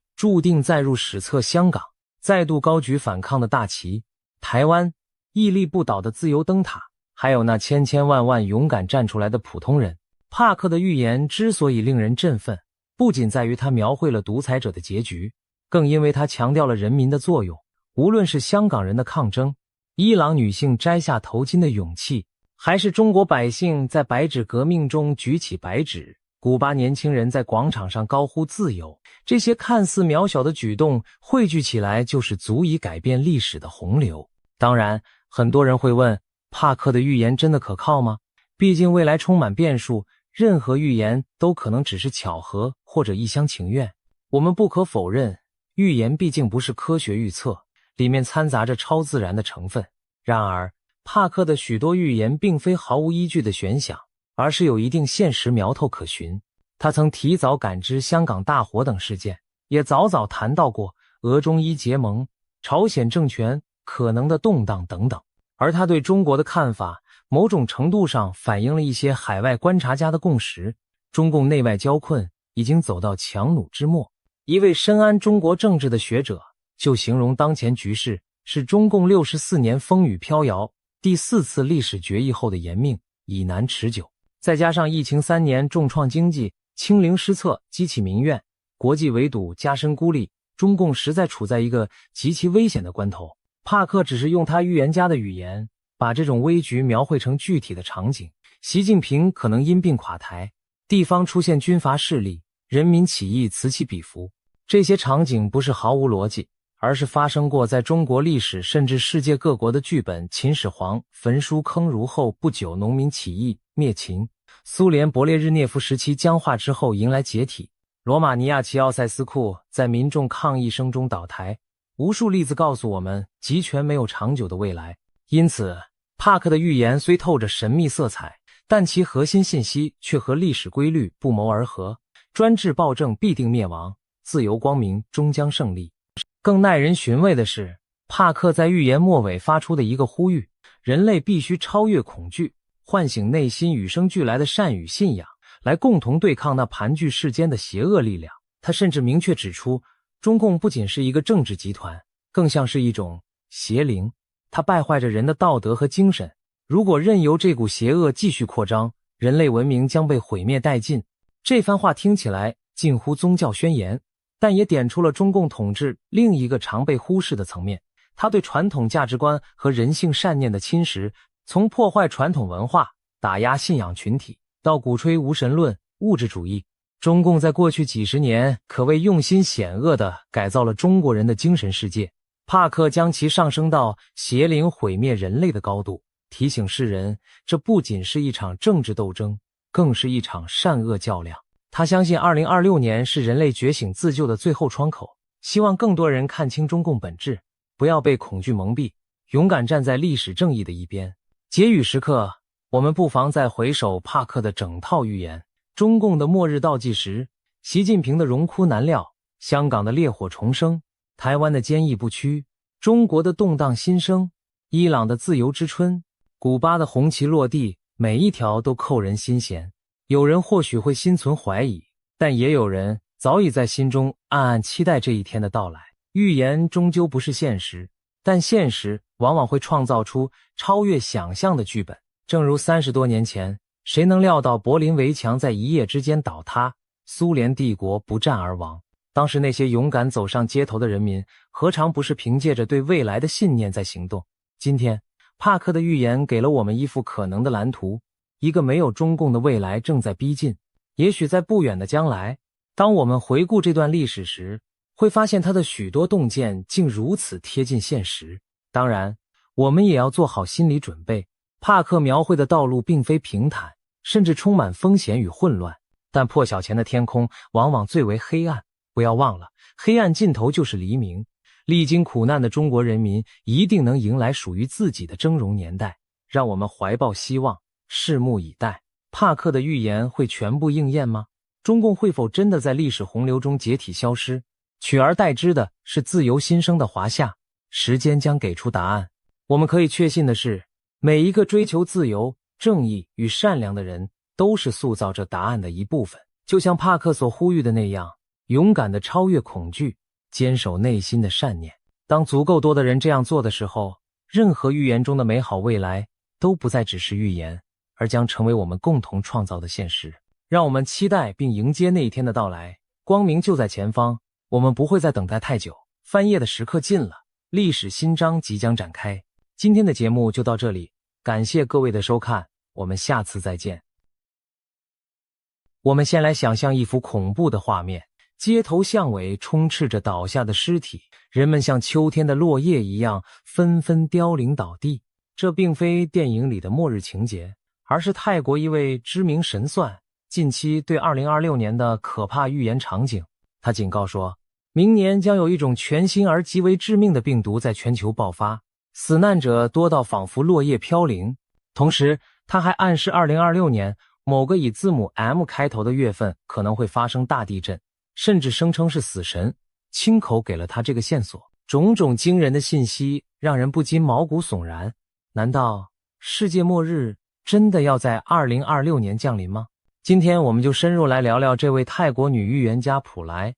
注定载入史册：香港再度高举反抗的大旗，台湾屹立不倒的自由灯塔，还有那千千万万勇敢站出来的普通人。帕克的预言之所以令人振奋，不仅在于他描绘了独裁者的结局，更因为他强调了人民的作用。无论是香港人的抗争，伊朗女性摘下头巾的勇气，还是中国百姓在白纸革命中举起白纸，古巴年轻人在广场上高呼自由，这些看似渺小的举动汇聚起来，就是足以改变历史的洪流。当然，很多人会问，帕克的预言真的可靠吗？毕竟未来充满变数，任何预言都可能只是巧合或者一厢情愿。我们不可否认，预言毕竟不是科学预测，里面掺杂着超自然的成分。然而，帕克的许多预言并非毫无依据的悬想，而是有一定现实苗头可循。他曾提早感知香港大火等事件，也早早谈到过俄中伊结盟、朝鲜政权可能的动荡等等。而他对中国的看法，某种程度上反映了一些海外观察家的共识：中共内外交困已经走到强弩之末。一位深谙中国政治的学者就形容当前局势是中共64年风雨飘摇、第4次历史决议后的延命，已难持久。再加上疫情3年重创经济，清零失策激起民怨，国际围堵加深孤立，中共实在处在一个极其危险的关头。帕克只是用他预言家的语言，把这种危局描绘成具体的场景：习近平可能因病垮台，地方出现军阀势力，人民起义此起彼伏。这些场景不是毫无逻辑，而是发生过在中国历史甚至世界各国的剧本。秦始皇焚书坑儒后不久，农民起义灭秦；苏联勃列日涅夫时期僵化之后迎来解体；罗马尼亚齐奥塞斯库在民众抗议声中倒台。无数例子告诉我们，集权没有长久的未来。因此，帕克的预言虽透着神秘色彩，但其核心信息却和历史规律不谋而合：专制暴政必定灭亡，自由光明终将胜利。更耐人寻味的是，帕克在预言末尾发出的一个呼吁：人类必须超越恐惧，唤醒内心与生俱来的善与信仰，来共同对抗那盘踞世间的邪恶力量。他甚至明确指出，中共不仅是一个政治集团，更像是一种邪灵，它败坏着人的道德和精神。如果任由这股邪恶继续扩张，人类文明将被毁灭殆尽。这番话听起来近乎宗教宣言，但也点出了中共统治另一个常被忽视的层面：他对传统价值观和人性善念的侵蚀，从破坏传统文化、打压信仰群体，到鼓吹无神论、物质主义，中共在过去几十年可谓用心险恶地改造了中国人的精神世界。帕克将其上升到邪灵毁灭人类的高度，提醒世人，这不仅是一场政治斗争，更是一场善恶较量。他相信2026年是人类觉醒自救的最后窗口，希望更多人看清中共本质，不要被恐惧蒙蔽，勇敢站在历史正义的一边。结语时刻，我们不妨再回首帕克的整套预言：中共的末日倒计时，习近平的荣枯难料，香港的烈火重生，台湾的坚毅不屈，中国的动荡新生，伊朗的自由之春，古巴的红旗落地，每一条都扣人心弦。有人或许会心存怀疑，但也有人早已在心中暗暗期待这一天的到来。预言终究不是现实，但现实往往会创造出超越想象的剧本。正如30多年前，谁能料到柏林围墙在一夜之间倒塌，苏联帝国不战而亡？当时那些勇敢走上街头的人民，何尝不是凭借着对未来的信念在行动？今天，帕克的预言给了我们一幅可能的蓝图，一个没有中共的未来正在逼近。也许在不远的将来，当我们回顾这段历史时，会发现他的许多洞见竟如此贴近现实。当然，我们也要做好心理准备，帕克描绘的道路并非平坦，甚至充满风险与混乱，但破晓前的天空往往最为黑暗。不要忘了，黑暗尽头就是黎明。历经苦难的中国人民一定能迎来属于自己的峥嵘年代，让我们怀抱希望，拭目以待。帕克的预言会全部应验吗？中共会否真的在历史洪流中解体消失，取而代之的是自由新生的华夏？时间将给出答案。我们可以确信的是，每一个追求自由、正义与善良的人都是塑造这答案的一部分。就像帕克所呼吁的那样，勇敢地超越恐惧，坚守内心的善念。当足够多的人这样做的时候，任何预言中的美好未来都不再只是预言，而将成为我们共同创造的现实。让我们期待并迎接那一天的到来，光明就在前方，我们不会再等待太久，翻页的时刻近了，历史新章即将展开。今天的节目就到这里，感谢各位的收看，我们下次再见。我们先来想象一幅恐怖的画面，街头巷尾充斥着倒下的尸体，人们像秋天的落叶一样纷纷凋零倒地。这并非电影里的末日情节，而是泰国一位知名神算近期对2026年的可怕预言场景。他警告说，明年将有一种全新而极为致命的病毒在全球爆发，死难者多到仿佛落叶飘零。同时，他还暗示2026年某个以字母 M 开头的月份可能会发生大地震，甚至声称是死神亲口给了他这个线索。种种惊人的信息让人不禁毛骨悚然。难道世界末日真的要在2026年降临吗？今天我们就深入来聊聊这位泰国女预言家普莱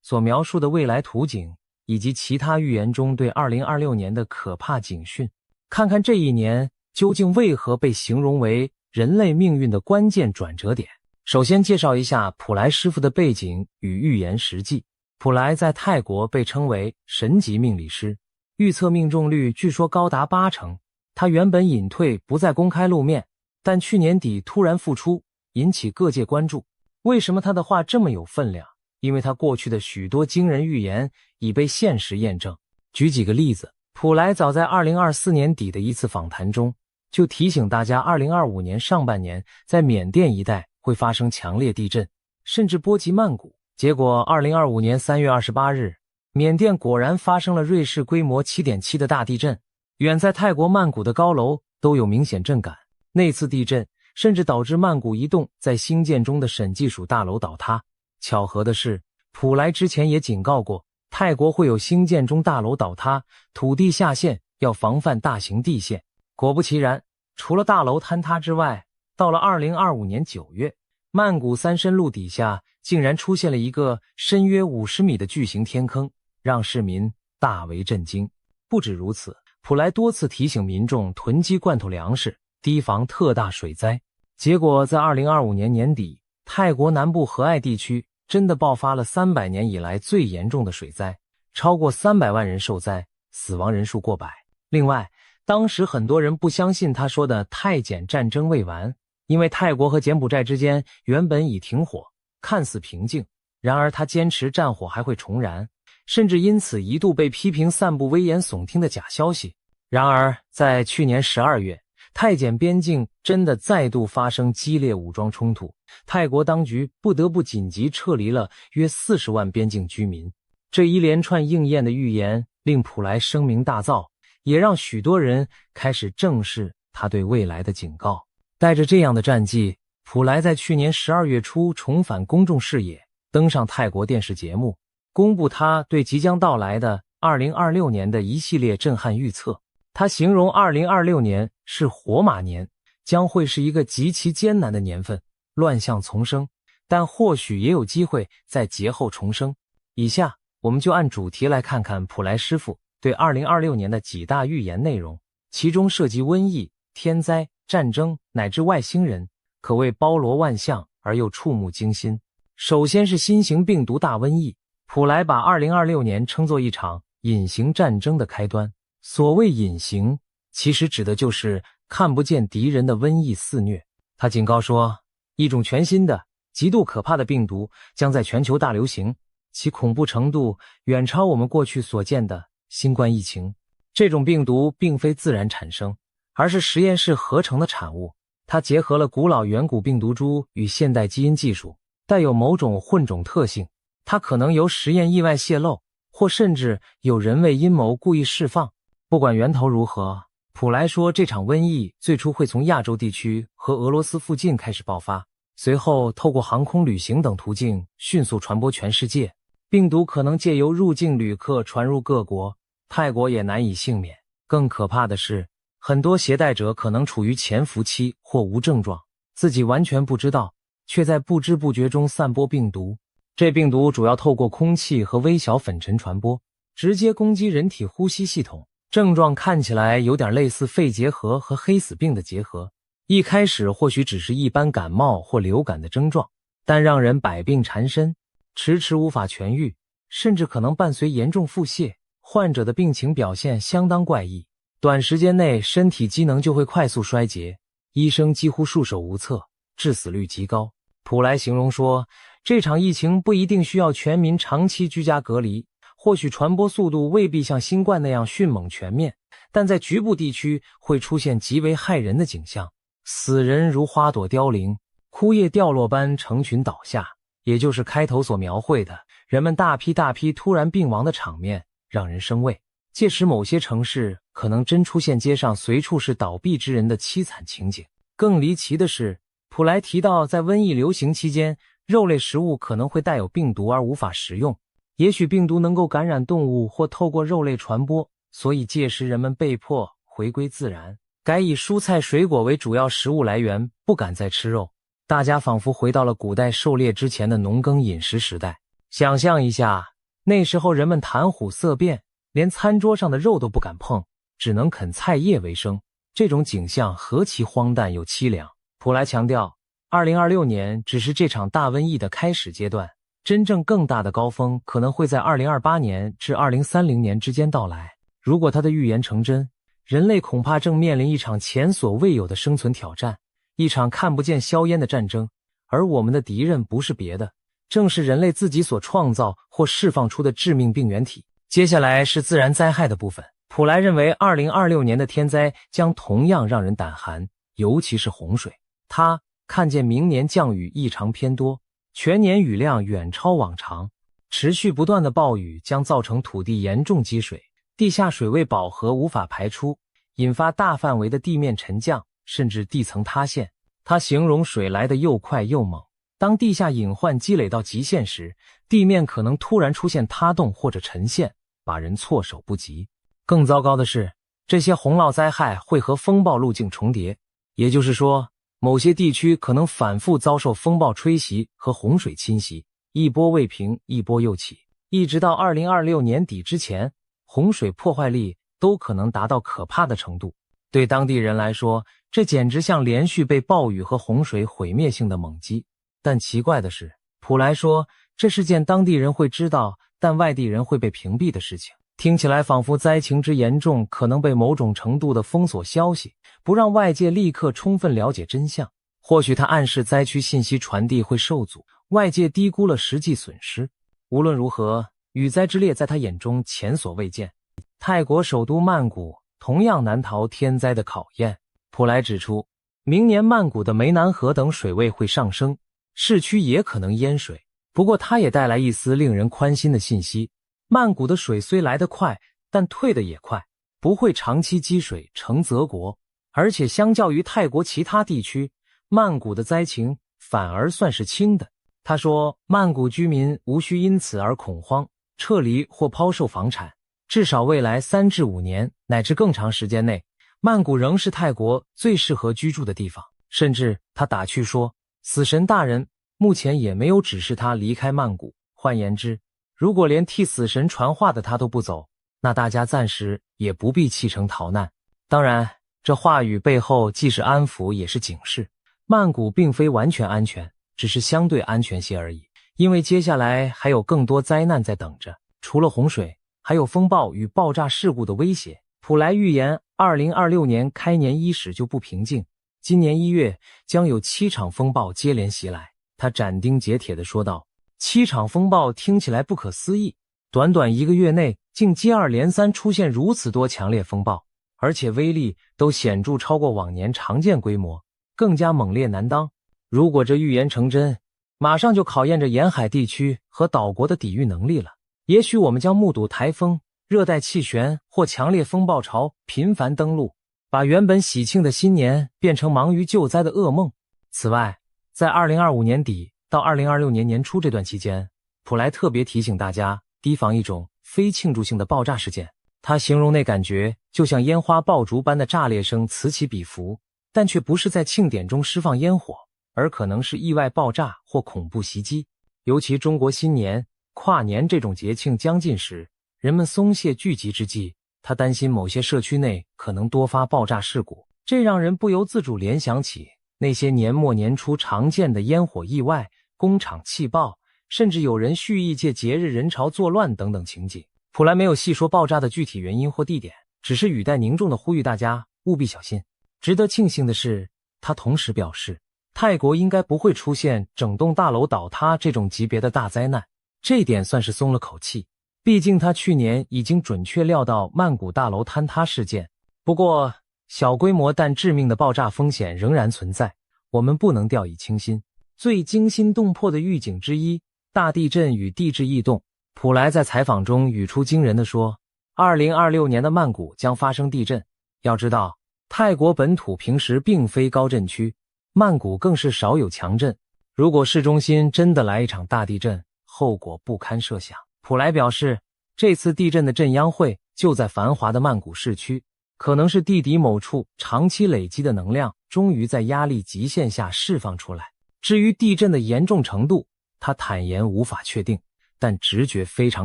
所描述的未来图景，以及其他预言中对2026年的可怕警讯，看看这一年究竟为何被形容为人类命运的关键转折点。首先介绍一下普莱师傅的背景与预言实际。普莱在泰国被称为神级命理师，预测命中率据说高达80%。他原本隐退不再公开露面，但去年底突然复出，引起各界关注。为什么他的话这么有分量？因为他过去的许多惊人预言已被现实验证。举几个例子，普莱早在2024年底的一次访谈中就提醒大家2025年上半年在缅甸一带会发生强烈地震，甚至波及曼谷。结果2025年3月28日，缅甸果然发生了瑞士规模 7.7 的大地震，远在泰国曼谷的高楼都有明显震感。那次地震甚至导致曼谷一栋在兴建中的审计署大楼倒塌。巧合的是，普莱之前也警告过，泰国会有兴建中大楼倒塌，土地下陷，要防范大型地陷。果不其然，除了大楼坍塌之外，到了2025年9月，曼谷三申路底下竟然出现了一个深约50米的巨型天坑，让市民大为震惊。不止如此，普莱多次提醒民众囤积罐头粮食，提防特大水灾。结果在2025年年底，泰国南部和爱地区真的爆发了300年以来最严重的水灾，超过300万人受灾，死亡人数过百。另外，当时很多人不相信他说的太柬战争未完，因为泰国和柬埔寨之间原本已停火，看似平静，然而他坚持战火还会重燃，甚至因此一度被批评散布危言耸听的假消息。然而，在去年12月，泰柬边境真的再度发生激烈武装冲突，泰国当局不得不紧急撤离了约40万边境居民。这一连串应验的预言令普莱声名大噪，也让许多人开始正视他对未来的警告。带着这样的战绩，普莱在去年12月初重返公众视野，登上泰国电视节目，公布他对即将到来的2026年的一系列震撼预测。他形容2026年是火马年，将会是一个极其艰难的年份，乱象丛生，但或许也有机会在劫后重生。以下我们就按主题来看看普莱师傅对2026年的几大预言内容，其中涉及瘟疫、天灾、战争乃至外星人，可谓包罗万象而又触目惊心。首先是新型病毒大瘟疫，普莱把2026年称作一场隐形战争的开端。所谓隐形，其实指的就是看不见敌人的瘟疫肆虐。他警告说，一种全新的、极度可怕的病毒将在全球大流行，其恐怖程度远超我们过去所见的新冠疫情。这种病毒并非自然产生，而是实验室合成的产物。它结合了古老远古病毒株与现代基因技术，带有某种混种特性。它可能由实验意外泄露，或甚至有人为阴谋故意释放。不管源头如何，普莱说这场瘟疫最初会从亚洲地区和俄罗斯附近开始爆发，随后透过航空旅行等途径迅速传播全世界。病毒可能借由入境旅客传入各国，泰国也难以幸免。更可怕的是，很多携带者可能处于潜伏期或无症状，自己完全不知道，却在不知不觉中散播病毒。这病毒主要透过空气和微小粉尘传播，直接攻击人体呼吸系统。症状看起来有点类似肺结核和黑死病的结合，一开始或许只是一般感冒或流感的症状，但让人百病缠身，迟迟无法痊愈，甚至可能伴随严重腹泻。患者的病情表现相当怪异，短时间内身体机能就会快速衰竭，医生几乎束手无策，致死率极高。普莱形容说，这场疫情不一定需要全民长期居家隔离，或许传播速度未必像新冠那样迅猛全面，但在局部地区会出现极为骇人的景象，死人如花朵凋零，枯叶掉落般成群倒下，也就是开头所描绘的人们大批突然病亡的场面，让人生畏。届时某些城市可能真出现街上随处是倒闭之人的凄惨情景。更离奇的是，普莱提到在瘟疫流行期间，肉类食物可能会带有病毒而无法食用，也许病毒能够感染动物或透过肉类传播，所以届时人们被迫回归自然，改以蔬菜水果为主要食物来源，不敢再吃肉。大家仿佛回到了古代狩猎之前的农耕饮食时代。想象一下，那时候人们谈虎色变，连餐桌上的肉都不敢碰，只能啃菜叶为生。这种景象何其荒诞又凄凉。普莱强调，2026年只是这场大瘟疫的开始阶段，真正更大的高峰可能会在2028年至2030年之间到来。如果他的预言成真，人类恐怕正面临一场前所未有的生存挑战，一场看不见硝烟的战争，而我们的敌人不是别的，正是人类自己所创造或释放出的致命病原体。接下来是自然灾害的部分。普莱认为2026年的天灾将同样让人胆寒，尤其是洪水。他看见明年降雨异常偏多，全年雨量远超往常，持续不断的暴雨将造成土地严重积水，地下水位饱和无法排出，引发大范围的地面沉降，甚至地层塌陷。他形容水来得又快又猛，当地下隐患积累到极限时，地面可能突然出现塌洞或者沉陷，把人措手不及。更糟糕的是，这些洪涝灾害会和风暴路径重叠，也就是说，某些地区可能反复遭受风暴吹袭和洪水侵袭，一波未平，一波又起，一直到2026年底之前，洪水破坏力都可能达到可怕的程度。对当地人来说，这简直像连续被暴雨和洪水毁灭性的猛击。但奇怪的是，普莱说，这是件当地人会知道，但外地人会被屏蔽的事情。听起来仿佛灾情之严重可能被某种程度的封锁消息，不让外界立刻充分了解真相。或许它暗示灾区信息传递会受阻，外界低估了实际损失。无论如何，雨灾之烈在他眼中前所未见。泰国首都曼谷同样难逃天灾的考验。普莱指出，明年曼谷的湄南河等水位会上升，市区也可能淹水。不过他也带来一丝令人宽心的信息，曼谷的水虽来得快，但退得也快，不会长期积水成泽国。而且相较于泰国其他地区，曼谷的灾情反而算是轻的。他说，曼谷居民无需因此而恐慌，撤离或抛售房产。至少未来3至5年乃至更长时间内，曼谷仍是泰国最适合居住的地方。甚至他打趣说，死神大人目前也没有指示他离开曼谷。换言之，如果连替死神传话的他都不走，那大家暂时也不必弃城逃难。当然，这话语背后既是安抚也是警示。曼谷并非完全安全，只是相对安全些而已，因为接下来还有更多灾难在等着。除了洪水，还有风暴与爆炸事故的威胁。普莱预言2026年开年伊始就不平静，今年1月将有7场风暴接连袭来。他斩钉截铁地说道，7场风暴听起来不可思议，短短1个月内竟接二连三出现如此多强烈风暴，而且威力都显著超过往年常见规模，更加猛烈难当。如果这预言成真，马上就考验着沿海地区和岛国的抵御能力了。也许我们将目睹台风、热带气旋或强烈风暴潮频繁登陆，把原本喜庆的新年变成忙于救灾的噩梦。此外，在2025年底到2026年年初这段期间，普莱特别提醒大家提防一种非庆祝性的爆炸事件。他形容那感觉就像烟花爆竹般的炸裂声此起彼伏，但却不是在庆典中释放烟火，而可能是意外爆炸或恐怖袭击。尤其中国新年、跨年这种节庆将近时，人们松懈聚集之际，他担心某些社区内可能多发爆炸事故，这让人不由自主联想起那些年末年初常见的烟火意外、工厂气爆，甚至有人蓄意借节日人潮作乱等等情景。普莱没有细说爆炸的具体原因或地点，只是语带凝重地呼吁大家务必小心。值得庆幸的是，他同时表示，泰国应该不会出现整栋大楼倒塌这种级别的大灾难，这一点算是松了口气。毕竟他去年已经准确料到曼谷大楼坍塌事件。不过，小规模但致命的爆炸风险仍然存在，我们不能掉以轻心。最惊心动魄的预警之一，大地震与地质异动。普莱在采访中语出惊人地说，2026年的曼谷将发生地震。要知道，泰国本土平时并非高震区，曼谷更是少有强震。如果市中心真的来一场大地震，后果不堪设想。普莱表示，这次地震的震央会就在繁华的曼谷市区，可能是地底某处长期累积的能量终于在压力极限下释放出来。至于地震的严重程度，他坦言无法确定，但直觉非常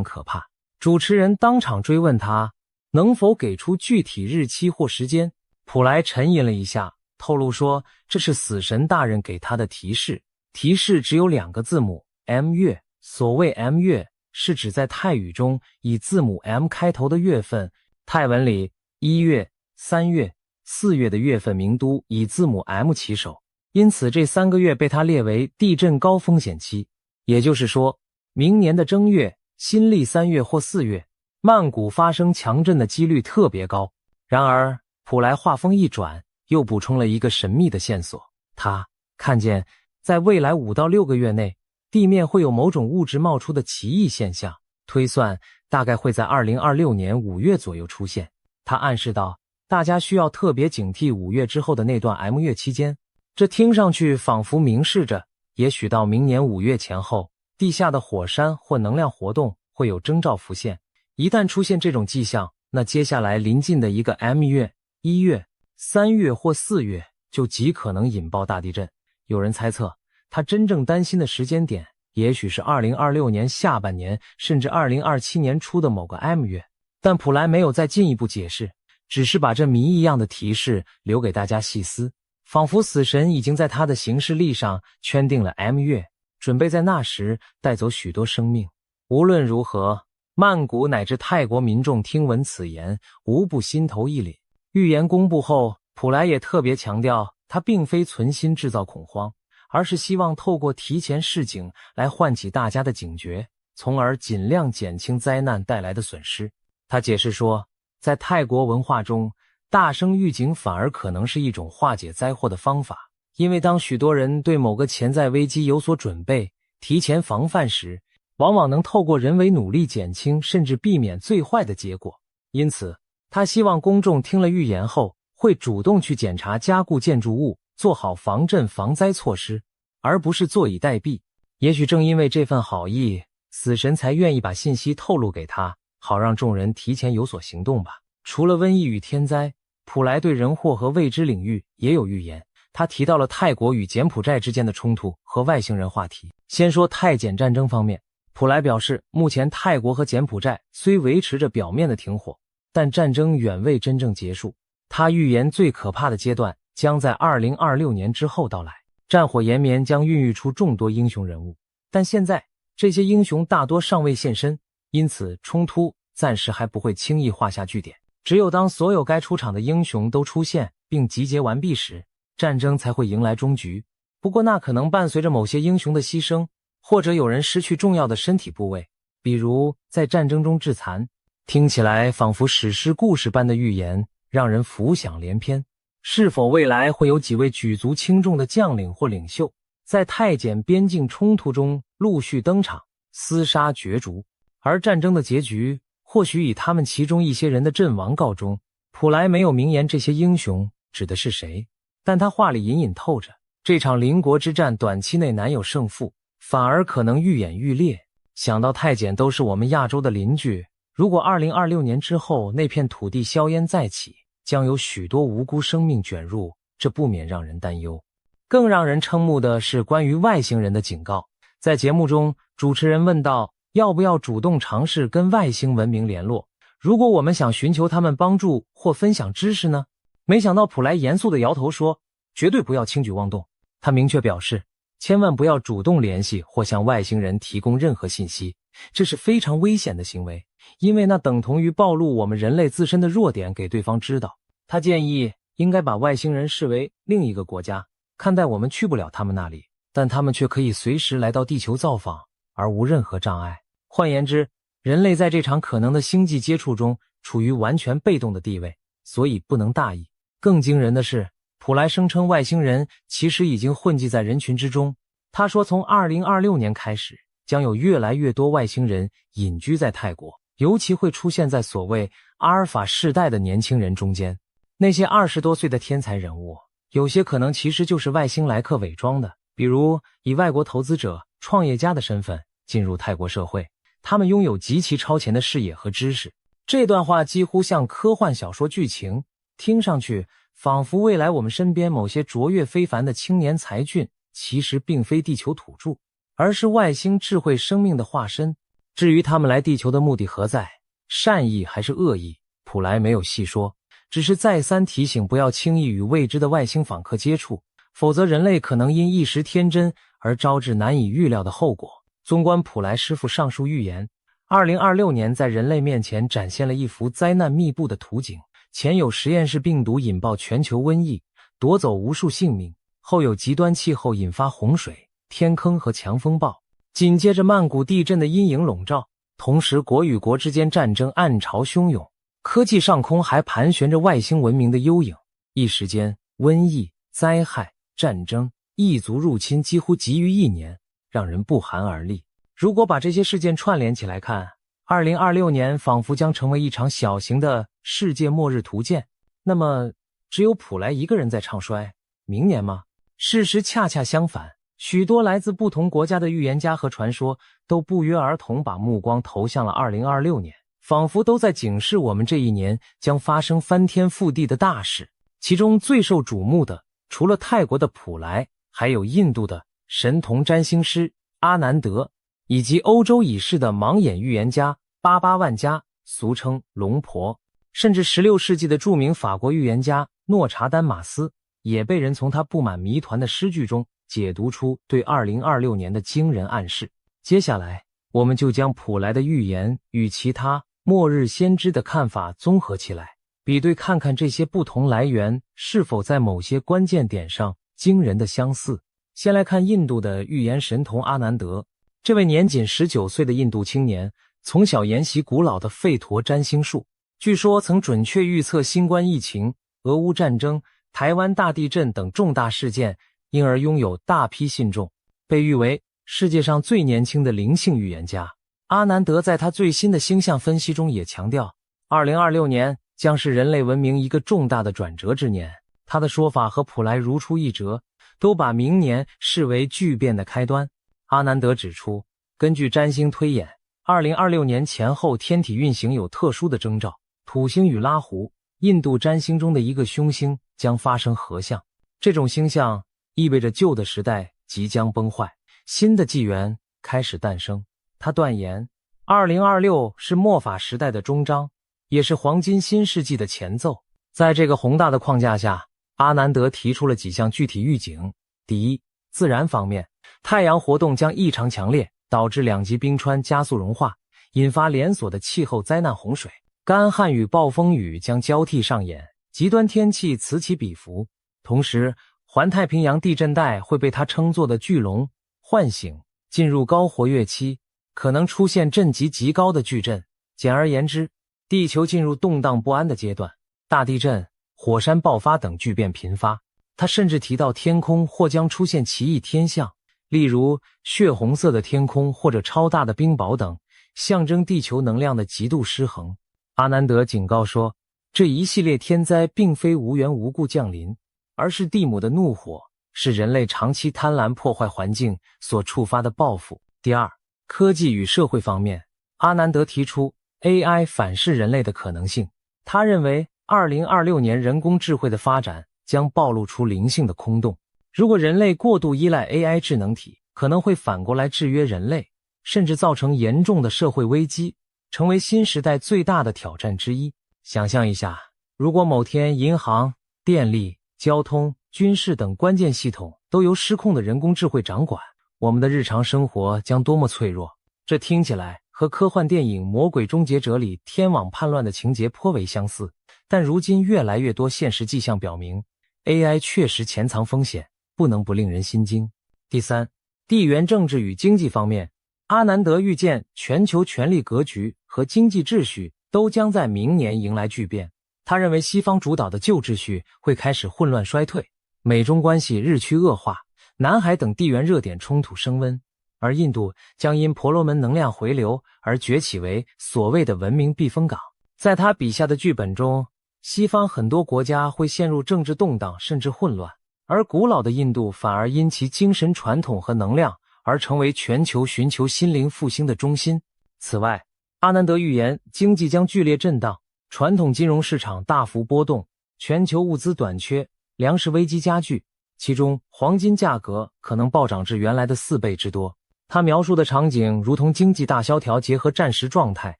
可怕。主持人当场追问他能否给出具体日期或时间。普莱沉吟了一下，透露说这是死神大人给他的提示，提示只有2个字母 M 月。所谓 M 月是指在泰语中以字母 M 开头的月份，泰文里1月、3月、4月的月份名都以字母 M 起首，因此这3个月被他列为地震高风险期。也就是说，明年的正月、新历3月或4月，曼谷发生强震的几率特别高。然而，普莱话锋一转，又补充了一个神秘的线索。他看见，在未来5到6个月内，地面会有某种物质冒出的奇异现象，推算大概会在2026年5月左右出现。他暗示道，大家需要特别警惕5月之后的那段 M 月期间。这听上去仿佛明示着，也许到明年5月前后，地下的火山或能量活动会有征兆浮现。一旦出现这种迹象，那接下来临近的一个 M 月、1月、3月或4月就极可能引爆大地震。有人猜测，他真正担心的时间点也许是2026年下半年，甚至2027年初的某个 M 月。但普莱没有再进一步解释，只是把这谜一样的提示留给大家细思，仿佛死神已经在他的行事历上圈定了 M 月，准备在那时带走许多生命。无论如何，曼谷乃至泰国民众听闻此言，无不心头一凛。预言公布后，普莱也特别强调，他并非存心制造恐慌，而是希望透过提前示警来唤起大家的警觉，从而尽量减轻灾难带来的损失。他解释说，在泰国文化中，大声预警反而可能是一种化解灾祸的方法，因为当许多人对某个潜在危机有所准备，提前防范时，往往能透过人为努力减轻甚至避免最坏的结果。因此，他希望公众听了预言后，会主动去检查加固建筑物，做好防震防灾措施，而不是坐以待毙。也许正因为这份好意，死神才愿意把信息透露给他，好让众人提前有所行动吧。除了瘟疫与天灾，普莱对人祸和未知领域也有预言。他提到了泰国与柬埔寨之间的冲突和外星人话题。先说泰柬战争方面，普莱表示，目前泰国和柬埔寨虽维持着表面的停火，但战争远未真正结束。他预言最可怕的阶段将在2026年之后到来，战火延绵将孕育出众多英雄人物，但现在这些英雄大多尚未现身，因此冲突暂时还不会轻易画下句点。只有当所有该出场的英雄都出现并集结完毕时，战争才会迎来终局。不过那可能伴随着某些英雄的牺牲，或者有人失去重要的身体部位，比如在战争中致残。听起来仿佛史诗故事般的预言，让人浮想联翩。是否未来会有几位举足轻重的将领或领袖，在泰柬边境冲突中陆续登场，厮杀角逐？而战争的结局或许以他们其中一些人的阵亡告终。普莱没有明言这些英雄指的是谁，但他话里隐隐透着，这场邻国之战短期内难有胜负，反而可能愈演愈烈。想到泰柬都是我们亚洲的邻居，如果2026年之后那片土地硝烟再起，将有许多无辜生命卷入，这不免让人担忧。更让人瞠目的是关于外星人的警告。在节目中，主持人问道，要不要主动尝试跟外星文明联络？如果我们想寻求他们帮助或分享知识呢？没想到普莱严肃地摇头说，绝对不要轻举妄动。他明确表示，千万不要主动联系或向外星人提供任何信息，这是非常危险的行为，因为那等同于暴露我们人类自身的弱点给对方知道。他建议应该把外星人视为另一个国家，看待我们去不了他们那里，但他们却可以随时来到地球造访，而无任何障碍。换言之，人类在这场可能的星际接触中处于完全被动的地位，所以不能大意。更惊人的是，普莱声称外星人其实已经混迹在人群之中。他说从2026年开始，将有越来越多外星人隐居在泰国，尤其会出现在所谓阿尔法世代的年轻人中间。那些20多岁的天才人物，有些可能其实就是外星来客伪装的，比如以外国投资者、创业家的身份进入泰国社会，他们拥有极其超前的视野和知识。这段话几乎像科幻小说剧情，听上去仿佛未来我们身边某些卓越非凡的青年才俊，其实并非地球土著，而是外星智慧生命的化身。至于他们来地球的目的何在，善意还是恶意，普莱没有细说，只是再三提醒不要轻易与未知的外星访客接触，否则人类可能因一时天真而招致难以预料的后果。纵观普莱师傅上述预言，2026年在人类面前展现了一幅灾难密布的图景。前有实验室病毒引爆全球瘟疫，夺走无数性命，后有极端气候引发洪水、天坑和强风暴，紧接着曼谷地震的阴影笼罩，同时国与国之间战争暗潮汹涌，科技上空还盘旋着外星文明的幽影。一时间，瘟疫、灾害、战争、异族入侵几乎集于一年，让人不寒而栗。如果把这些事件串联起来看，2026年仿佛将成为一场小型的世界末日图鉴。那么，只有普莱一个人在唱衰，明年吗？事实恰恰相反，许多来自不同国家的预言家和传说都不约而同把目光投向了2026年，仿佛都在警示我们这一年将发生翻天覆地的大事。其中最受瞩目的，除了泰国的普莱，还有印度的神童占星师阿南德，以及欧洲已逝的盲眼预言家巴巴万加，俗称龙婆。甚至16世纪的著名法国预言家诺查丹马斯，也被人从他布满谜团的诗句中解读出对2026年的惊人暗示。接下来，我们就将普莱的预言与其他末日先知的看法综合起来，比对看看这些不同来源是否在某些关键点上惊人的相似。先来看印度的预言神童阿南德。这位年仅19岁的印度青年，从小研习古老的吠陀占星术，据说曾准确预测新冠疫情、俄乌战争、台湾大地震等重大事件，因而拥有大批信众，被誉为世界上最年轻的灵性预言家。阿南德在他最新的星象分析中也强调，2026年将是人类文明一个重大的转折之年。他的说法和普莱如出一辙，都把明年视为巨变的开端。阿南德指出，根据占星推演，2026年前后天体运行有特殊的征兆，土星与拉胡，印度占星中的一个凶星将发生合相。这种星象意味着旧的时代即将崩坏，新的纪元开始诞生。他断言，2026是末法时代的终章，也是黄金新世纪的前奏。在这个宏大的框架下，阿南德提出了几项具体预警。第一，自然方面，太阳活动将异常强烈，导致两极冰川加速融化，引发连锁的气候灾难洪水。干旱与暴风雨将交替上演，极端天气此起彼伏。同时，环太平洋地震带会被他称作的巨龙唤醒，进入高活跃期，可能出现震级极高的巨震。简而言之，地球进入动荡不安的阶段，大地震、火山爆发等巨变频发。他甚至提到天空或将出现奇异天象，例如血红色的天空或者超大的冰雹等，象征地球能量的极度失衡。阿南德警告说，这一系列天灾并非无缘无故降临，而是地母的怒火，是人类长期贪婪破坏环境所触发的报复。第二，科技与社会方面，阿南德提出 AI 反噬人类的可能性。他认为2026年人工智慧的发展将暴露出灵性的空洞。如果人类过度依赖 AI 智能体，可能会反过来制约人类，甚至造成严重的社会危机，成为新时代最大的挑战之一。想象一下，如果某天银行、电力、交通、军事等关键系统都由失控的人工智慧掌管，我们的日常生活将多么脆弱。这听起来和科幻电影《魔鬼终结者》里天网叛乱的情节颇为相似，但如今越来越多现实迹象表明， AI 确实潜藏风险，不能不令人心惊。第三，地缘政治与经济方面，阿南德预见全球权力格局和经济秩序都将在明年迎来巨变。他认为西方主导的旧秩序会开始混乱衰退，美中关系日趋恶化，南海等地缘热点冲突升温，而印度将因婆罗门能量回流而崛起为所谓的文明避风港。在他笔下的剧本中，西方很多国家会陷入政治动荡甚至混乱，而古老的印度反而因其精神传统和能量而成为全球寻求心灵复兴的中心。此外，阿南德预言经济将剧烈震荡，传统金融市场大幅波动，全球物资短缺，粮食危机加剧，其中黄金价格可能暴涨至原来的4倍之多。他描述的场景如同经济大萧条结合战时状态，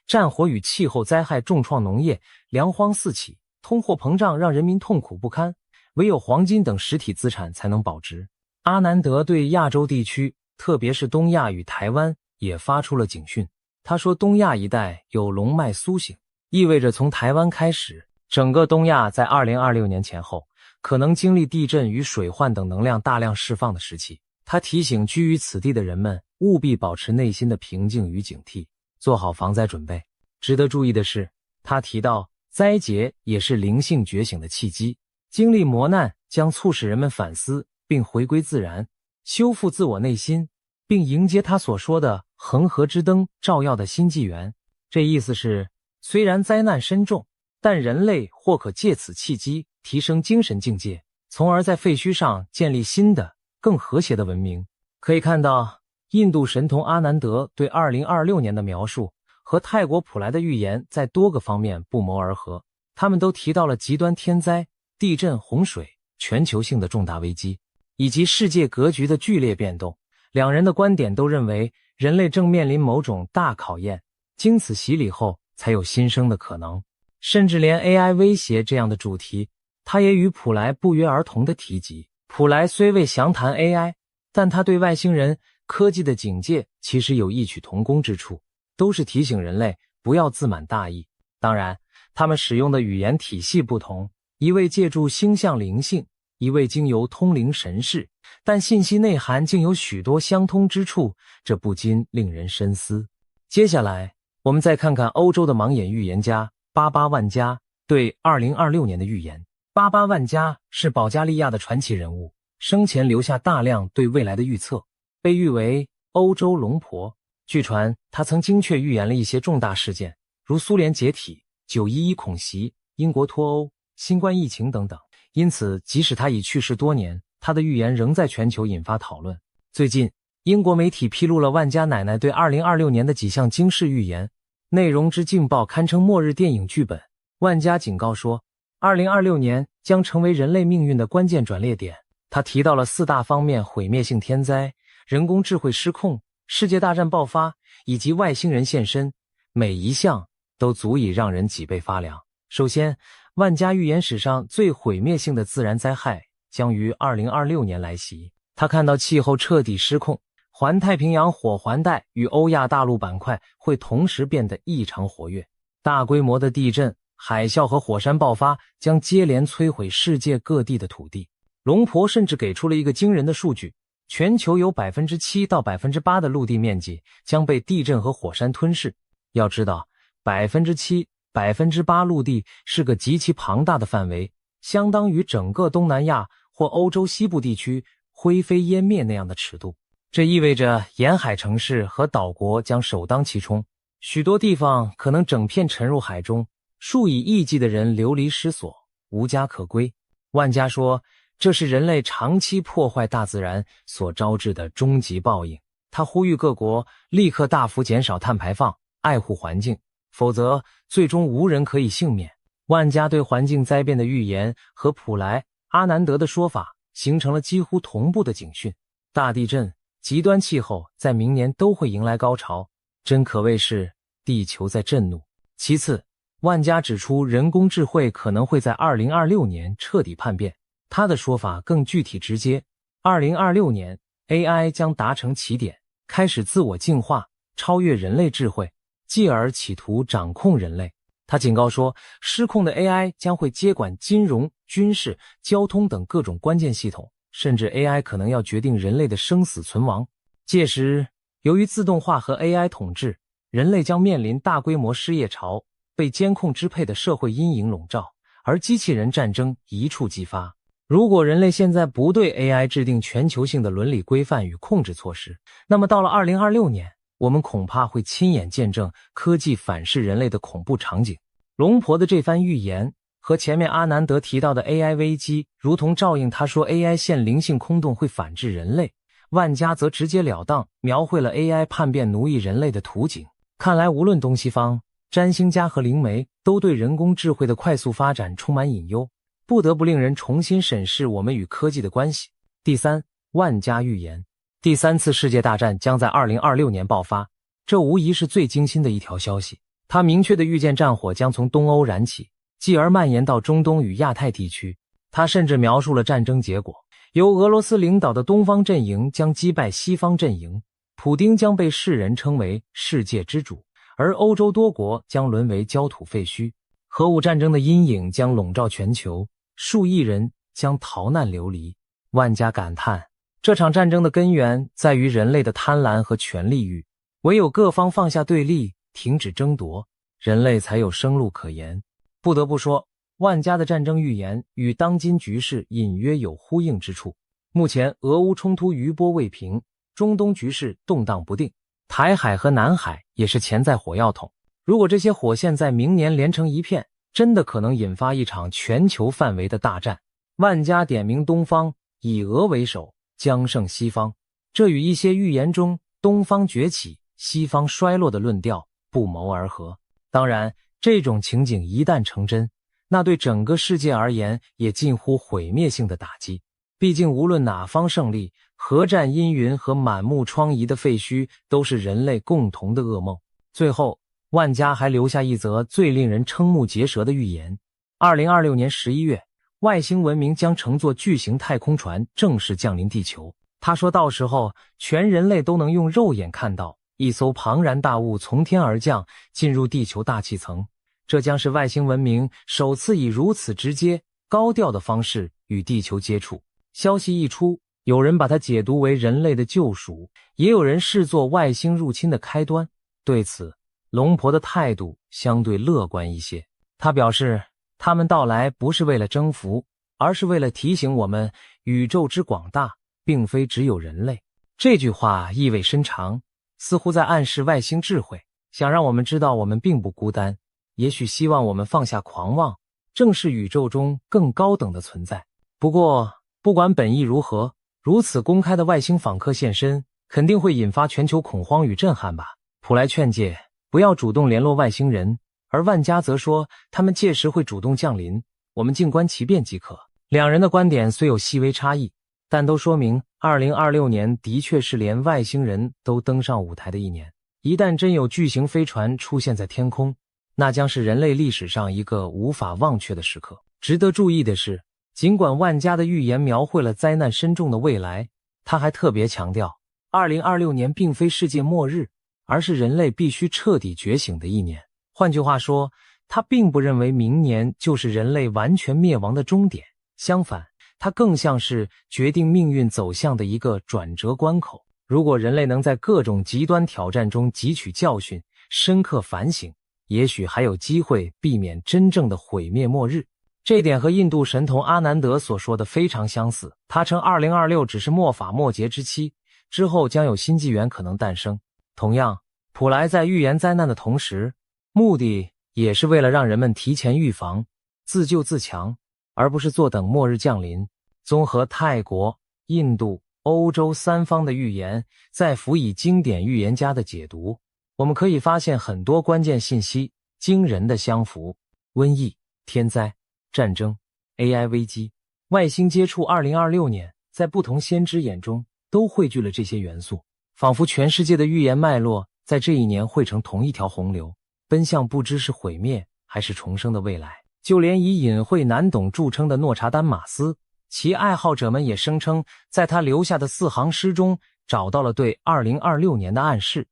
战火与气候灾害重创农业，粮荒四起，通货膨胀让人民痛苦不堪，唯有黄金等实体资产才能保值。阿南德对亚洲地区，特别是东亚与台湾也发出了警讯。他说，东亚一带有龙脉苏醒，意味着从台湾开始，整个东亚在2026年前后可能经历地震与水患等能量大量释放的时期。他提醒居于此地的人们务必保持内心的平静与警惕，做好防灾准备。值得注意的是，他提到灾劫也是灵性觉醒的契机，经历磨难将促使人们反思并回归自然，修复自我内心，并迎接他所说的恒河之灯照耀的新纪元。这意思是，虽然灾难深重，但人类或可借此契机提升精神境界，从而在废墟上建立新的更和谐的文明。可以看到，印度神童阿南德对2026年的描述和泰国普莱的预言在多个方面不谋而合。他们都提到了极端天灾、地震、洪水、全球性的重大危机，以及世界格局的剧烈变动。两人的观点都认为，人类正面临某种大考验，经此洗礼后才有新生的可能。甚至连 AI 威胁这样的主题，他也与普莱不约而同地提及。普莱虽未详谈 AI， 但他对外星人科技的警戒其实有异曲同工之处，都是提醒人类不要自满大意。当然，他们使用的语言体系不同，一位借助星象灵性，一位经由通灵神事，但信息内涵竟有许多相通之处，这不禁令人深思。接下来，我们再看看欧洲的盲眼预言家巴巴万加对2026年的预言。巴巴万加是保加利亚的传奇人物，生前留下大量对未来的预测，被誉为欧洲龙婆。据传，他曾精确预言了一些重大事件，如苏联解体、911恐袭、英国脱欧、新冠疫情等等。因此，即使他已去世多年，他的预言仍在全球引发讨论。最近，英国媒体披露了万加奶奶对2026年的几项惊世预言，内容之劲爆堪称末日电影剧本。万加警告说，2026年将成为人类命运的关键转捩点。他提到了4大方面：毁灭性天灾、人工智慧失控、世界大战爆发以及外星人现身，每一项都足以让人脊背发凉。首先，万加预言史上最毁灭性的自然灾害将于2026年来袭。他看到气候彻底失控，环太平洋火环带与欧亚大陆板块会同时变得异常活跃，大规模的地震、海啸和火山爆发将接连摧毁世界各地的土地。龙婆甚至给出了一个惊人的数据，全球有 7% 到 8% 的陆地面积将被地震和火山吞噬。要知道 7%、8% 陆地是个极其庞大的范围，相当于整个东南亚或欧洲西部地区灰飞烟灭那样的尺度。这意味着沿海城市和岛国将首当其冲，许多地方可能整片沉入海中，数以亿计的人流离失所，无家可归。万加说，这是人类长期破坏大自然所招致的终极报应。他呼吁各国立刻大幅减少碳排放，爱护环境，否则最终无人可以幸免。万加对环境灾变的预言和普莱、阿南德的说法形成了几乎同步的警讯。大地震、极端气候在明年都会迎来高潮，真可谓是地球在震怒。其次，万加指出人工智慧可能会在2026年彻底叛变。他的说法更具体直接，2026年 AI 将达成起点，开始自我进化，超越人类智慧，继而企图掌控人类。他警告说，失控的 AI 将会接管金融、军事、交通等各种关键系统，甚至 AI 可能要决定人类的生死存亡。届时，由于自动化和 AI 统治，人类将面临大规模失业潮，被监控支配的社会阴影笼罩，而机器人战争一触即发。如果人类现在不对 AI 制定全球性的伦理规范与控制措施，那么到了2026年，我们恐怕会亲眼见证科技反噬人类的恐怖场景。龙婆的这番预言和前面阿南德提到的 AI 危机如同照应。他说 AI 现灵性空洞会反制人类，万加则直截了当描绘了 AI 叛变奴役人类的图景。看来无论东西方，占星家和灵媒都对人工智慧的快速发展充满隐忧，不得不令人重新审视我们与科技的关系。第三，万加预言，第3次世界大战将在2026年爆发，这无疑是最惊心的一条消息。他明确地预见战火将从东欧燃起，继而蔓延到中东与亚太地区。他甚至描述了战争结果，由俄罗斯领导的东方阵营将击败西方阵营，普丁将被世人称为世界之主，而欧洲多国将沦为焦土废墟。核武战争的阴影将笼罩全球，数亿人将逃难流离。万加感叹，这场战争的根源在于人类的贪婪和权力欲，唯有各方放下对立，停止争夺，人类才有生路可言。不得不说，万加的战争预言与当今局势隐约有呼应之处。目前俄乌冲突余波未平，中东局势动荡不定，台海和南海也是潜在火药桶。如果这些火线在明年连成一片，真的可能引发一场全球范围的大战。万加点名东方，以俄为首，将胜西方，这与一些预言中东方崛起、西方衰落的论调不谋而合。当然，这种情景一旦成真，那对整个世界而言也近乎毁灭性的打击。毕竟无论哪方胜利，核战阴云和满目疮痍的废墟都是人类共同的噩梦。最后，万加还留下一则最令人瞠目结舌的预言。2026年11月，外星文明将乘坐巨型太空船正式降临地球。他说到时候全人类都能用肉眼看到一艘庞然大物从天而降，进入地球大气层，这将是外星文明首次以如此直接、高调的方式与地球接触。消息一出，有人把它解读为人类的救赎，也有人视作外星入侵的开端。对此，龙婆的态度相对乐观一些。他表示，他们到来不是为了征服，而是为了提醒我们宇宙之广大，并非只有人类。这句话意味深长，似乎在暗示外星智慧，想让我们知道我们并不孤单，也许希望我们放下狂妄，正视宇宙中更高等的存在。不过，不管本意如何，如此公开的外星访客现身，肯定会引发全球恐慌与震撼吧。普莱劝诫不要主动联络外星人，而万家则说他们届时会主动降临，我们静观其变即可。两人的观点虽有细微差异，但都说明2026年的确是连外星人都登上舞台的一年。一旦真有巨型飞船出现在天空，那将是人类历史上一个无法忘却的时刻。值得注意的是，尽管万家的预言描绘了灾难深重的未来，他还特别强调2026年并非世界末日，而是人类必须彻底觉醒的一年。换句话说，他并不认为明年就是人类完全灭亡的终点，相反，它更像是决定命运走向的一个转折关口。如果人类能在各种极端挑战中汲取教训，深刻反省，也许还有机会避免真正的毁灭末日。这点和印度神童阿南德所说的非常相似，他称2026只是末法末节之期，之后将有新纪元可能诞生。同样，普莱在预言灾难的同时，目的也是为了让人们提前预防，自救自强，而不是坐等末日降临。综合泰国、印度、欧洲三方的预言，再辅以经典预言家的解读，我们可以发现很多关键信息惊人的相符。瘟疫、天灾、战争、AI 危机、外星接触，2026年在不同先知眼中都汇聚了这些元素，仿佛全世界的预言脉络在这一年汇成同一条洪流，奔向不知是毁灭还是重生的未来。就连以隐晦难懂著称的诺查丹马斯，其爱好者们也声称在他留下的4行诗中找到了对2026年的暗示。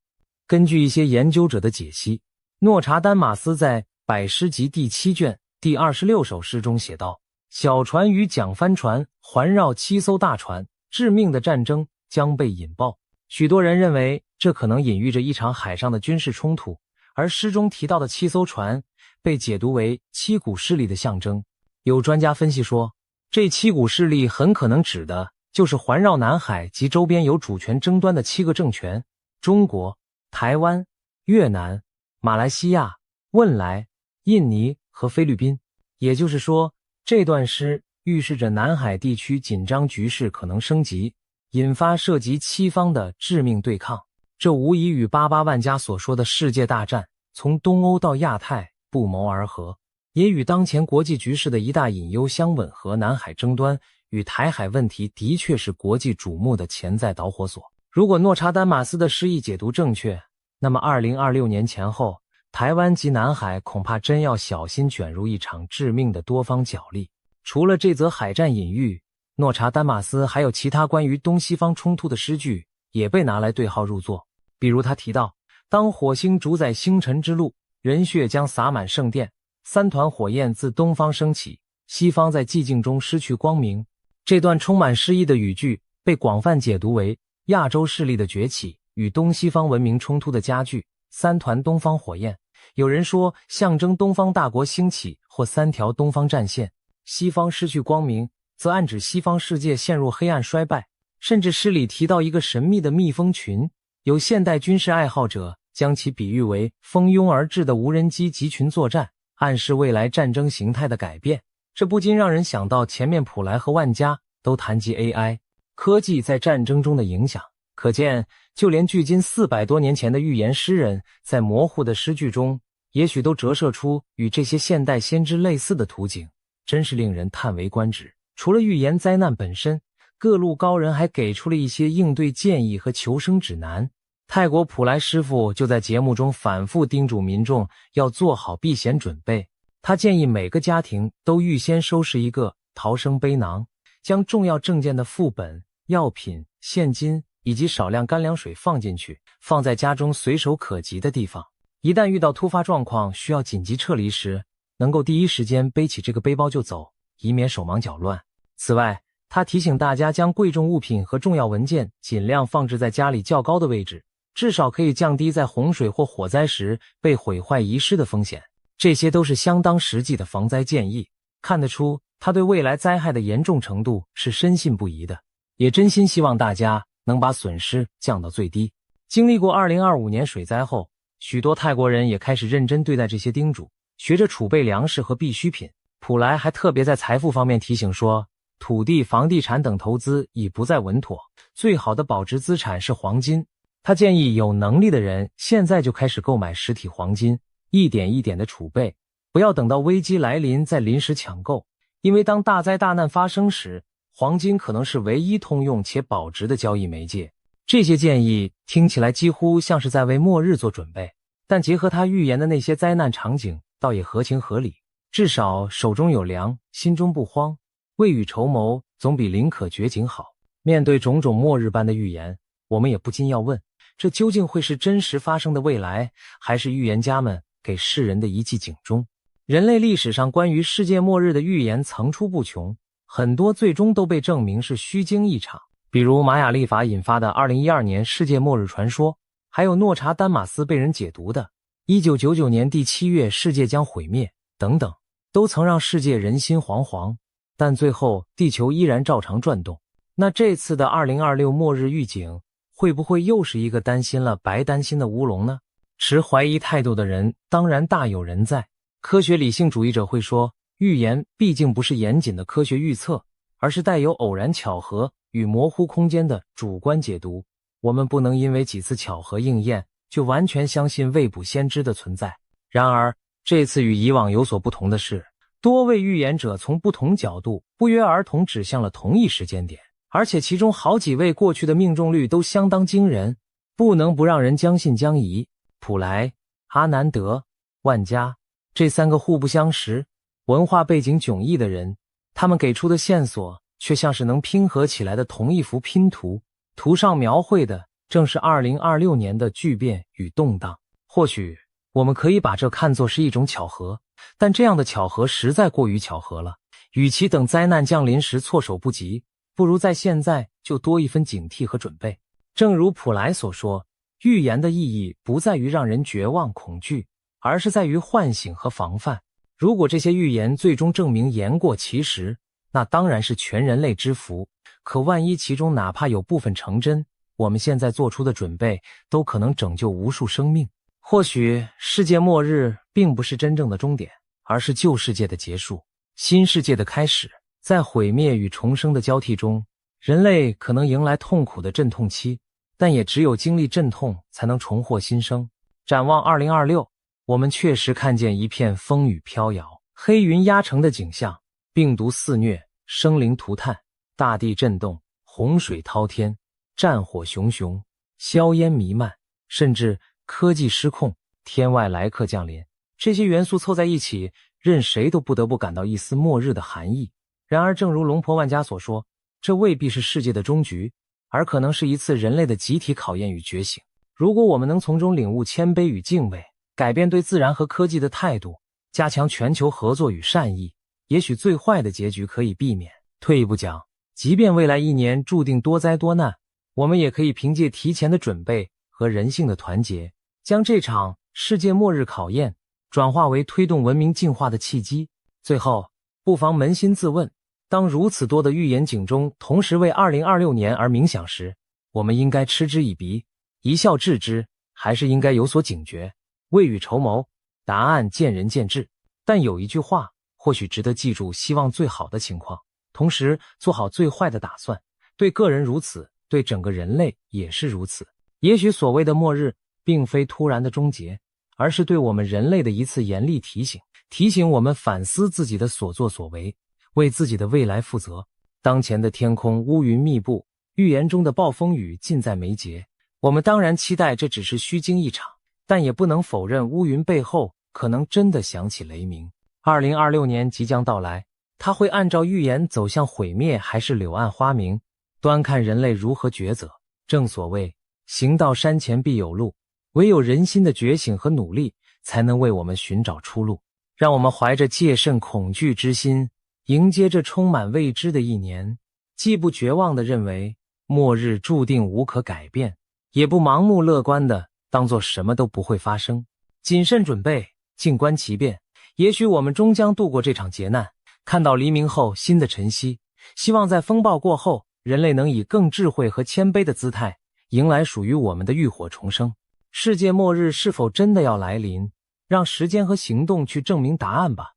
根据一些研究者的解析，诺查丹马斯在百诗集第7卷第26首诗中写道：小船与桨帆船环绕7艘大船，致命的战争将被引爆。许多人认为这可能隐喻着一场海上的军事冲突，而诗中提到的7艘船被解读为7股势力的象征。有专家分析说，这7股势力很可能指的就是环绕南海及周边有主权争端的7个政权：中国、台湾、越南、马来西亚、汶莱、印尼和菲律宾。也就是说，这段诗预示着南海地区紧张局势可能升级，引发涉及7方的致命对抗。这无疑与88万家所说的世界大战从东欧到亚太不谋而合，也与当前国际局势的一大隐忧相吻合。南海争端与台海问题的确是国际瞩目的潜在导火索。如果诺查丹马斯的诗意解读正确，那么2026年前后，台湾及南海恐怕真要小心卷入一场致命的多方角力。除了这则海战隐喻，诺查丹马斯还有其他关于东西方冲突的诗句也被拿来对号入座。比如他提到，当火星主宰星辰之路，人血将洒满圣殿，3团火焰自东方升起，西方在寂静中失去光明。这段充满诗意的语句被广泛解读为亚洲势力的崛起与东西方文明冲突的加剧。3团东方火焰，有人说象征东方大国兴起或3条东方战线，西方失去光明则暗指西方世界陷入黑暗衰败。甚至诗里提到一个神秘的蜜蜂群，有现代军事爱好者将其比喻为蜂拥而至的无人机集群作战，暗示未来战争形态的改变。这不禁让人想到前面普莱和万家都谈及 AI 科技在战争中的影响，可见就连距今400多年前的预言诗人，在模糊的诗句中也许都折射出与这些现代先知类似的图景，真是令人叹为观止。除了预言灾难本身，各路高人还给出了一些应对建议和求生指南。泰国普莱师傅就在节目中反复叮嘱民众要做好避险准备。他建议每个家庭都预先收拾一个逃生背囊，将重要证件的副本、药品、现金以及少量干粮水放进去，放在家中随手可及的地方。一旦遇到突发状况需要紧急撤离时，能够第一时间背起这个背包就走，以免手忙脚乱。此外，他提醒大家将贵重物品和重要文件尽量放置在家里较高的位置，至少可以降低在洪水或火灾时被毁坏遗失的风险。这些都是相当实际的防灾建议，看得出他对未来灾害的严重程度是深信不疑的，也真心希望大家能把损失降到最低。经历过2025年水灾后，许多泰国人也开始认真对待这些叮嘱，学着储备粮食和必需品。普莱还特别在财富方面提醒说，土地、房地产等投资已不再稳妥，最好的保值资产是黄金。他建议有能力的人现在就开始购买实体黄金，一点一点的储备，不要等到危机来临再临时抢购，因为当大灾大难发生时，黄金可能是唯一通用且保值的交易媒介。这些建议听起来几乎像是在为末日做准备，但结合他预言的那些灾难场景，倒也合情合理。至少手中有粮，心中不慌，未雨绸缪总比宁可绝井好。面对种种末日般的预言，我们也不禁要问，这究竟会是真实发生的未来，还是预言家们给世人的一记警钟？人类历史上关于世界末日的预言层出不穷，很多最终都被证明是虚惊一场，比如玛雅历法引发的2012年世界末日传说，还有诺查丹马斯被人解读的1999年第7月世界将毁灭等等，都曾让世界人心惶惶，但最后地球依然照常转动。那这次的2026末日预警会不会又是一个担心了白担心的乌龙呢？持怀疑态度的人当然大有人在。科学理性主义者会说，预言毕竟不是严谨的科学预测，而是带有偶然巧合与模糊空间的主观解读。我们不能因为几次巧合应验就完全相信未卜先知的存在。然而这次与以往有所不同的是，多位预言者从不同角度不约而同指向了同一时间点，而且其中好几位过去的命中率都相当惊人，不能不让人将信将疑。普莱、阿南德、万加，这三个互不相识、文化背景迥异的人，他们给出的线索却像是能拼合起来的同一幅拼图，图上描绘的正是2026年的巨变与动荡。或许我们可以把这看作是一种巧合，但这样的巧合实在过于巧合了。与其等灾难降临时措手不及，不如在现在就多一分警惕和准备。正如普莱所说，预言的意义不在于让人绝望恐惧，而是在于唤醒和防范。如果这些预言最终证明言过其实，那当然是全人类之福。可万一其中哪怕有部分成真，我们现在做出的准备都可能拯救无数生命。或许世界末日并不是真正的终点，而是旧世界的结束，新世界的开始。在毁灭与重生的交替中，人类可能迎来痛苦的阵痛期，但也只有经历阵痛才能重获新生。展望2026，我们确实看见一片风雨飘摇、黑云压城的景象，病毒肆虐，生灵涂炭，大地震动，洪水滔天，战火熊熊，硝烟弥漫，甚至科技失控，天外来客降临。这些元素凑在一起，任谁都不得不感到一丝末日的寒意。然而正如龙婆万家所说，这未必是世界的终局，而可能是一次人类的集体考验与觉醒。如果我们能从中领悟谦卑与敬畏，改变对自然和科技的态度，加强全球合作与善意，也许最坏的结局可以避免。退一步讲，即便未来一年注定多灾多难，我们也可以凭借提前的准备和人性的团结，将这场世界末日考验转化为推动文明进化的契机。最后，不妨扪心自问，当如此多的预言警钟同时为2026年而鸣响时，我们应该嗤之以鼻，一笑置之，还是应该有所警觉？未雨绸缪，答案见仁见智。但有一句话或许值得记住，希望最好的情况，同时做好最坏的打算。对个人如此，对整个人类也是如此。也许所谓的末日并非突然的终结，而是对我们人类的一次严厉提醒，提醒我们反思自己的所作所为，为自己的未来负责。当前的天空乌云密布，预言中的暴风雨近在眉睫，我们当然期待这只是虚惊一场，但也不能否认乌云背后可能真的响起雷鸣。2026年即将到来，它会按照预言走向毁灭还是柳暗花明，端看人类如何抉择。正所谓行到山前必有路，唯有人心的觉醒和努力，才能为我们寻找出路。让我们怀着戒慎恐惧之心，迎接这充满未知的一年，既不绝望地认为末日注定无可改变，也不盲目乐观地当作什么都不会发生。谨慎准备，静观其变，也许我们终将度过这场劫难，看到黎明后新的晨曦。希望在风暴过后，人类能以更智慧和谦卑的姿态，迎来属于我们的浴火重生。世界末日是否真的要来临？让时间和行动去证明答案吧。